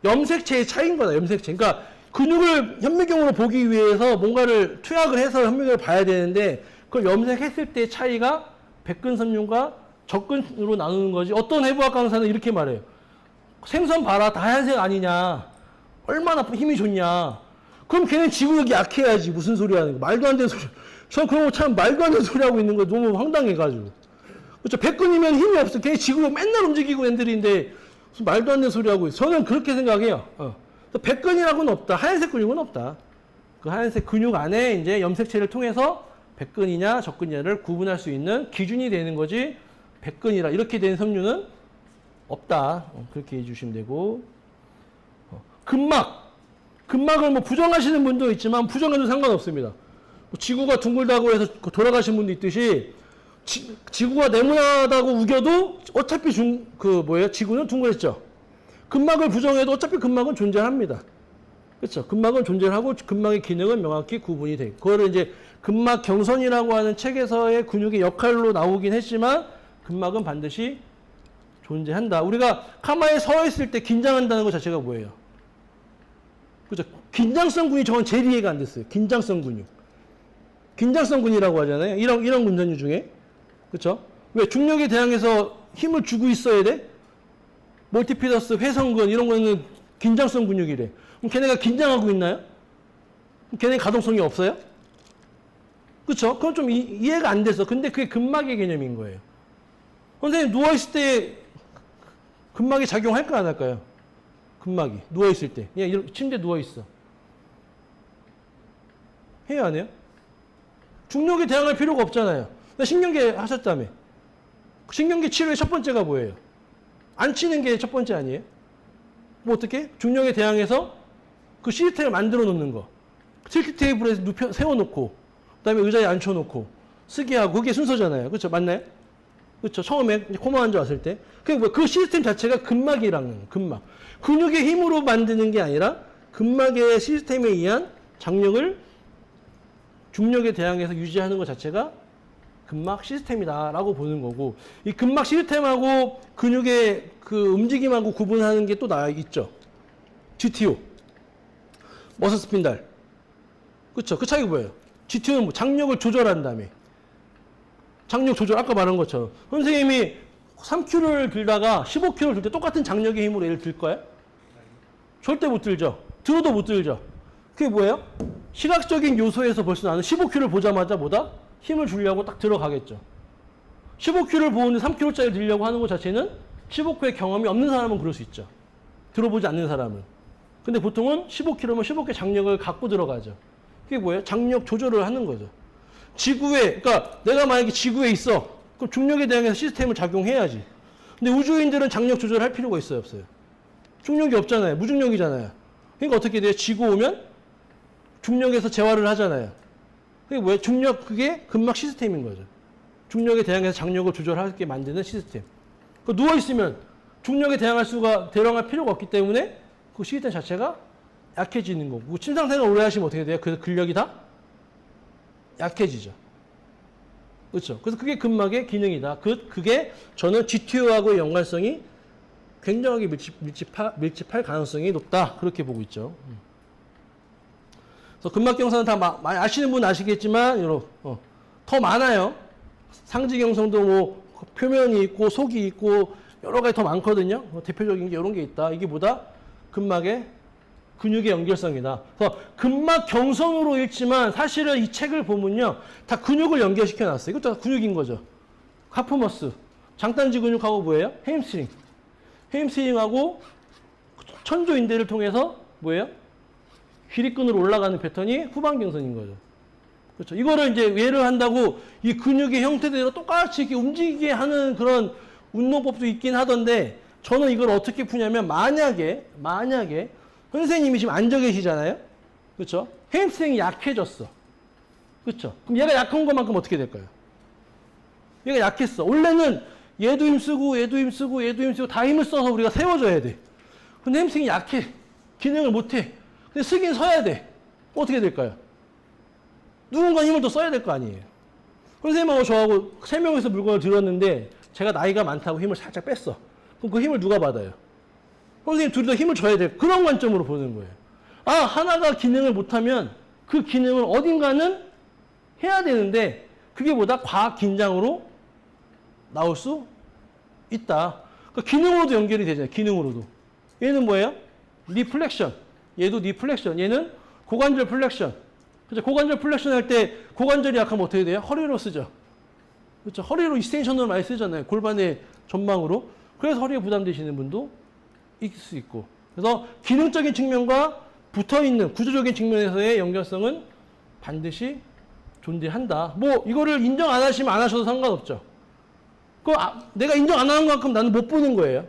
염색체의 차이인 거다. 염색체. 그러니까 근육을 현미경으로 보기 위해서 뭔가를 투약을 해서 현미경을 봐야 되는데 그걸 염색했을 때의 차이가 백근 섬유가 적근으로 나누는 거지. 어떤 해부학 강사는 이렇게 말해요. 생선 봐라. 다 하얀색 아니냐. 얼마나 힘이 좋냐. 그럼 걔는 지구력이 약해야지. 무슨 소리 하는 거. 말도 안 되는 소리. 저 그런 거 참 말도 안 되는 소리 하고 있는 거 너무 황당해가지고. 그렇죠. 백근이면 힘이 없어. 걔 지구력 맨날 움직이고 애들인데 무슨 말도 안 되는 소리 하고 있어. 저는 그렇게 생각해요. 백근이라고는 없다. 하얀색 근육은 없다. 그 하얀색 근육 안에 이제 염색체를 통해서 백근이냐 적근이냐를 구분할 수 있는 기준이 되는 거지. 백근이라 이렇게 된 섬유는 없다. 그렇게 해주시면 되고. 근막을 뭐 부정하시는 분도 있지만 부정해도 상관없습니다. 지구가 둥글다고 해서 돌아가신 분도 있듯이 지구가 네모나다고 우겨도 어차피 지구는 둥글었죠. 근막을 부정해도 어차피 근막은 존재합니다. 그렇죠. 근막은 존재하고 근막의 기능은 명확히 구분이 돼. 그거를 이제 근막 경선이라고 하는 책에서의 근육의 역할로 나오긴 했지만 근막은 반드시 존재한다. 우리가 가만히 서 있을 때 긴장한다는 것 자체가 뭐예요? 그죠? 긴장성 근육 저건 제일 이해가 안 됐어요. 긴장성 근육. 긴장성 근이라고 하잖아요. 이런 근선유 중에. 그렇죠? 왜 중력에 대항해서 힘을 주고 있어야 돼? 멀티피더스, 회성근 이런 거는 긴장성 근육이래. 그럼 걔네가 긴장하고 있나요? 그럼 걔네 가동성이 없어요? 그렇죠? 그건 좀 이해가 안 돼서. 근데 그게 근막의 개념인 거예요. 선생님 누워 있을 때 근막이 작용할까 안 할까요? 근막이 누워 있을 때, 침대 누워 있어. 해요 안 해요? 중력에 대항할 필요가 없잖아요. 신경계 하셨다며. 신경계 치료의 첫 번째가 뭐예요? 안 치는 게 첫 번째 아니에요? 뭐 어떻게? 중력에 대항해서 그 시스템을 만들어 놓는 거. 틸트 테이블에 세워놓고, 그 다음에 의자에 앉혀놓고, 쓰게 하고, 그게 순서잖아요. 그렇죠? 맞나요? 그렇죠? 처음에 코마 앉아왔을 때. 그 시스템 자체가 근막이라는 근막. 근육의 힘으로 만드는 게 아니라 근막의 시스템에 의한 장력을 중력에 대항해서 유지하는 것 자체가 근막 시스템이다라고 보는 거고, 이 근막 시스템하고 근육의 그 움직임하고 구분하는 게 또 있죠. GTO, 머슬 스핀달. 그렇죠? 그 차이가 뭐예요? GTO는 뭐 장력을 조절한 다음에 장력 조절 아까 말한 것처럼 선생님이 3kg를 들다가 15kg를 들 때 똑같은 장력의 힘으로 얘를 들 거예요? 절대 못 들죠. 들어도 못 들죠. 그게 뭐예요? 시각적인 요소에서 벌써 나는 15kg를 보자마자 뭐다? 힘을 주려고 딱 들어가겠죠. 15kg를 보는데 3kg짜리 들려고 하는 것 자체는 15kg의 경험이 없는 사람은 그럴 수 있죠. 들어보지 않는 사람은. 근데 보통은 15kg면 15kg 장력을 갖고 들어가죠. 그게 뭐예요? 장력 조절을 하는 거죠. 그러니까 내가 만약에 지구에 있어. 그럼 중력에 대항해서 시스템을 작용해야지. 근데 우주인들은 장력 조절할 필요가 있어요, 없어요? 중력이 없잖아요. 무중력이잖아요. 그러니까 어떻게 돼요? 지구 오면 중력에서 재활을 하잖아요. 그게 뭐예요? 그게 근막 시스템인 거죠. 중력에 대항해서 장력을 조절하게 만드는 시스템. 누워있으면 중력에 대항할 필요가 없기 때문에 그 시스템 자체가 약해지는 거고. 침상생활 오래 하시면 어떻게 돼요? 그래서 근력이 다 약해지죠. 그렇죠? 그래서 그게 근막의 기능이다. 그게 저는 GTO하고의 연관성이 굉장하게 밀집할 가능성이 높다. 그렇게 보고 있죠. 그래서 근막경선은 다 많이 아시는 분은 아시겠지만 더 많아요. 상지경성도 뭐 표면이 있고 속이 있고 여러 가지 더 많거든요. 대표적인 게 이런 게 있다. 이게 뭐다? 근막의 근육의 연결성이다. 그래서 근막경성으로 읽지만 사실은 이 책을 보면요. 다 근육을 연결시켜 놨어요. 이것도 다 근육인 거죠. 카프머스. 장단지 근육하고 뭐예요? 햄스트링. 햄스트링하고 천조인대를 통해서 뭐예요? 귀리끈으로 올라가는 패턴이 후방경선인 거죠. 그렇죠. 이거를 이제 예를 한다고 이 근육의 형태대로 똑같이 이렇게 움직이게 하는 그런 운동법도 있긴 하던데 저는 이걸 어떻게 푸냐면 만약에 선생님이 지금 앉아 계시잖아요. 그렇죠? 햄스트링이 약해졌어. 그렇죠? 그럼 얘가 약한 것만큼 어떻게 될까요? 얘가 약했어. 원래는 얘도 힘쓰고 다 힘을 써서 우리가 세워줘야 돼. 근데 햄스트링이 약해. 기능을 못해. 근데 쓰긴 서야 돼. 어떻게 될까요? 누군가 힘을 더 써야 될 거 아니에요. 선생님하고 저하고 3명이서 물건을 들었는데 제가 나이가 많다고 힘을 살짝 뺐어. 그럼 그 힘을 누가 받아요? 선생님 둘이 다 힘을 줘야 돼. 그런 관점으로 보는 거예요. 하나가 기능을 못하면 그 기능을 어딘가는 해야 되는데 그게 보다 과학 긴장으로 나올 수 있다. 그러니까 기능으로도 연결이 되잖아요. 기능으로도. 얘는 뭐예요? 리플렉션. 얘도 리플렉션. 얘는 고관절 플렉션. 그렇죠? 고관절 플렉션 할 때 고관절이 약하면 어떻게 돼요? 허리로 쓰죠. 그렇죠? 허리로 익스텐션으로 많이 쓰잖아요. 골반의 전망으로. 그래서 허리에 부담되시는 분도 있을 수 있고. 그래서 기능적인 측면과 붙어있는 구조적인 측면에서의 연결성은 반드시 존재한다. 뭐 이거를 인정 안 하시면 안 하셔도 상관없죠. 내가 인정 안 하는 만큼 나는 못 보는 거예요.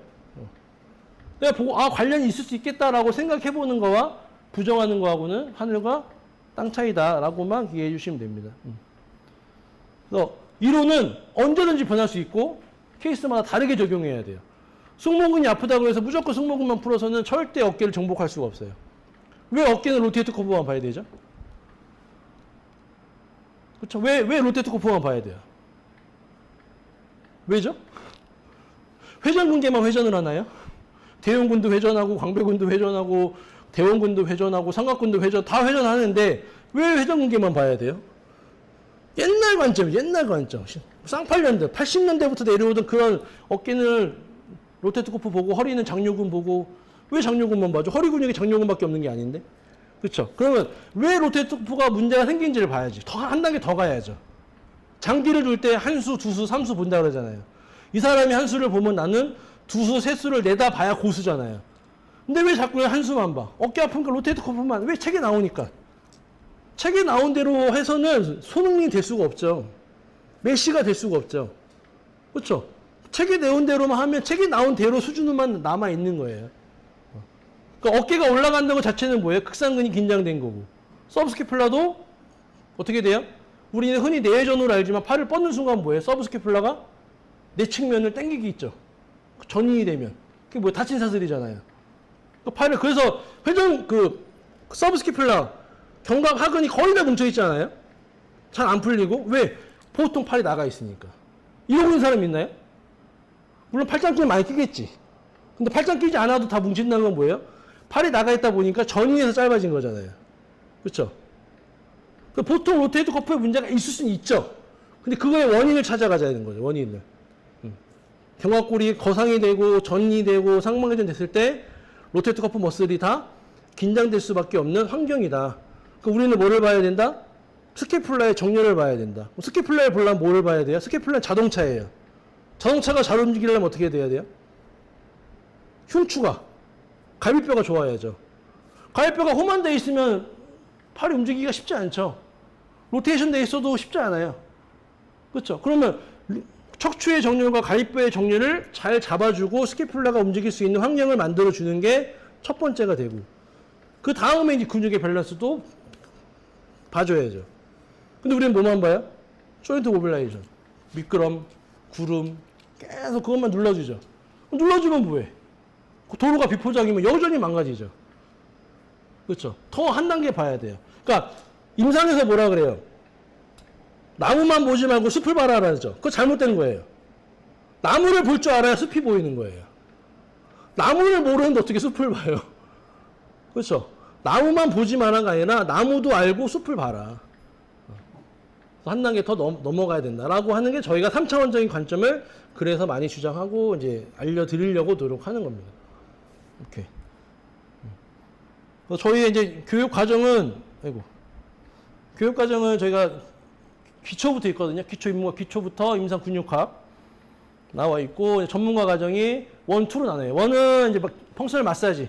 내가 보고 관련이 있을 수 있겠다라고 생각해 보는 거와 부정하는 거하고는 하늘과 땅 차이다라고만 기억해 주시면 됩니다. 그래서 이론은 언제든지 변할 수 있고 케이스마다 다르게 적용해야 돼요. 승모근이 아프다고 해서 무조건 승모근만 풀어서는 절대 어깨를 정복할 수가 없어요. 왜 어깨는 로테이트 커브만 봐야 되죠? 그렇죠? 왜 로테이트 커브만 봐야 돼요? 왜죠? 회전근개만 회전을 하나요? 대형근도 회전하고 광배근도 회전하고 대원근도 회전하고 삼각근도 회전 다 회전하는데 왜 회전근개만 봐야 돼요? 옛날 관점이죠. 옛날 관점. 쌍팔년대 80년대부터 내려오던 그런 어깨는 로테이트 커프 보고 허리는 장요근 보고 왜 장요근만 봐줘? 허리 근육에 장요근밖에 없는 게 아닌데. 그렇죠? 그러면 왜 로테이트 커프가 문제가 생긴지를 봐야지. 한 단계 더 가야죠. 장기를 둘 때 한 수, 두 수, 3수 본다 그러잖아요. 이 사람이 한 수를 보면 나는 두 수, 세 수를 내다 봐야 고수잖아요. 근데 왜 자꾸 한 수만 봐? 어깨 아프니까 로테이트 커프만. 왜 책에 나오니까. 책에 나온 대로 해서는 손흥민이 될 수가 없죠. 메시가 될 수가 없죠. 그렇죠? 책에 나온 대로만 하면 책에 나온 대로 수준으로만 남아 있는 거예요. 그러니까 어깨가 올라간다는 것 자체는 뭐예요? 극상근이 긴장된 거고. 서브스캐플라도 어떻게 돼요? 우리는 흔히 내외전으로 알지만 팔을 뻗는 순간 뭐예요? 서브스캐플라가 내 측면을 당기기 있죠. 전인이 되면. 그게 뭐 다친 사슬이잖아요. 팔을 그래서 서브스캐플라 견갑 하근이 거의 다 뭉쳐 있잖아요. 잘 안 풀리고 왜? 보통 팔이 나가 있으니까. 이러고 있는 사람 있나요? 물론 팔짱끼를 많이 끼겠지. 근데 팔짱 끼지 않아도 다 뭉친다는 건 뭐예요? 팔이 나가 있다 보니까 전인에서 짧아진 거잖아요. 그렇죠? 보통 로테이트 커프에 문제가 있을 수는 있죠. 근데 그거의 원인을 찾아가야 되는 거죠. 원인을. 견갑골이 거상이 되고 전이 되고 상방회전 됐을 때 로테이트 커프 머슬이 다 긴장될 수밖에 없는 환경이다. 우리는 뭐를 봐야 된다? 스캐플라의 정렬을 봐야 된다. 스캐플라를 보려면 뭐를 봐야 돼요? 스캐플라는 자동차예요. 자동차가 잘 움직이려면 어떻게 돼야 돼요? 흉추가, 갈비뼈가 좋아야죠. 갈비뼈가 호만되어 있으면 팔이 움직이기가 쉽지 않죠. 로테이션 돼 있어도 쉽지 않아요. 그렇죠? 그러면 척추의 정렬과 갈비뼈의 정렬을 잘 잡아주고 스캐플라가 움직일 수 있는 환경을 만들어주는 게 첫 번째가 되고, 그 다음에 이제 근육의 밸런스도 봐줘야죠. 근데 우리는 뭐만 봐요? 조인트 모빌라이제이션, 미끄럼, 구름, 계속 그것만 눌러주죠. 눌러주면 뭐해? 도로가 비포장이면 여전히 망가지죠. 그렇죠? 더 한 단계 봐야 돼요. 그러니까 임상에서 뭐라 그래요? 나무만 보지 말고 숲을 봐라 그러죠. 그거 잘못된 거예요. 나무를 볼 줄 알아야 숲이 보이는 거예요. 나무를 모르는데 어떻게 숲을 봐요? 그렇죠? 나무만 보지만한가 아니라 나무도 알고 숲을 봐라. 한 단계 더 넘어가야 된다라고 하는 게 저희가 3차원적인 관점을 그래서 많이 주장하고 이제 알려드리려고 노력하는 겁니다. 오케이. 저희 이제 교육 과정은 저희가 기초부터 있거든요. 기초 인문학 기초부터 임상 근육학 나와 있고 전문가 과정이 1, 2로 나눠요. 1은 이제 펑셔널 마사지.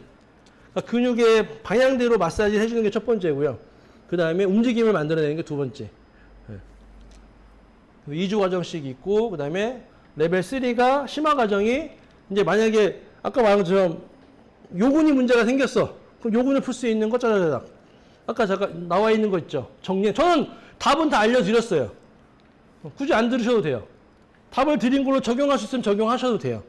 그러니까 근육의 방향대로 마사지 해주는 게 첫 번째고요. 그 다음에 움직임을 만들어내는 게 두 번째. 2주 과정씩 있고, 그 다음에 레벨 3가 심화 과정이 이제 만약에 아까 말한 것처럼 요근이 문제가 생겼어. 그럼 요근을 풀 수 있는 거 짜자자작. 아까 잠깐 나와 있는 거 있죠. 정리. 저는 답은 다 알려드렸어요. 굳이 안 들으셔도 돼요. 답을 드린 걸로 적용할 수 있으면 적용하셔도 돼요.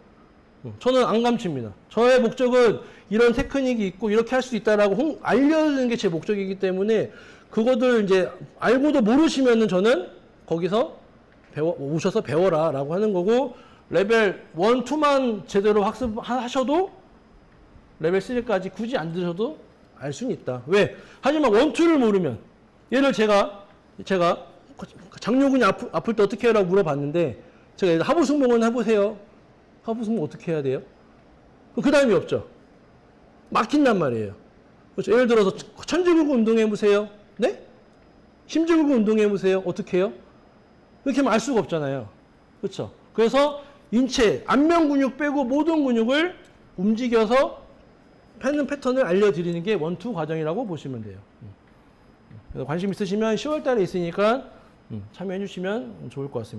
저는 안 감춥니다. 저의 목적은 이런 테크닉이 있고 이렇게 할 수 있다라고 알려주는 게 제 목적이기 때문에 그거들 이제 알고도 모르시면은 저는 거기서 오셔서 배워라 라고 하는 거고, 레벨 1, 2만 제대로 학습하셔도 레벨 3까지 굳이 안 드셔도 알 수는 있다. 왜? 하지만 1, 2를 모르면, 얘를 제가 장요근이 아플 때 어떻게 하라고 물어봤는데, 제가 하부승모근 해보세요. 하부승모 어떻게 해야 돼요? 그 다음이 없죠. 막힌단 말이에요. 그렇죠? 예를 들어서 천지굴근 운동해보세요. 네? 심지굴근 운동해보세요. 어떻게 해요? 이렇게 하면 알 수가 없잖아요. 그렇죠? 그래서 인체, 안면 근육 빼고 모든 근육을 움직여서 하는 패턴을 알려드리는 게 1, 2 과정이라고 보시면 돼요. 관심 있으시면 10월 달에 있으니까 참여해 주시면 좋을 것 같습니다.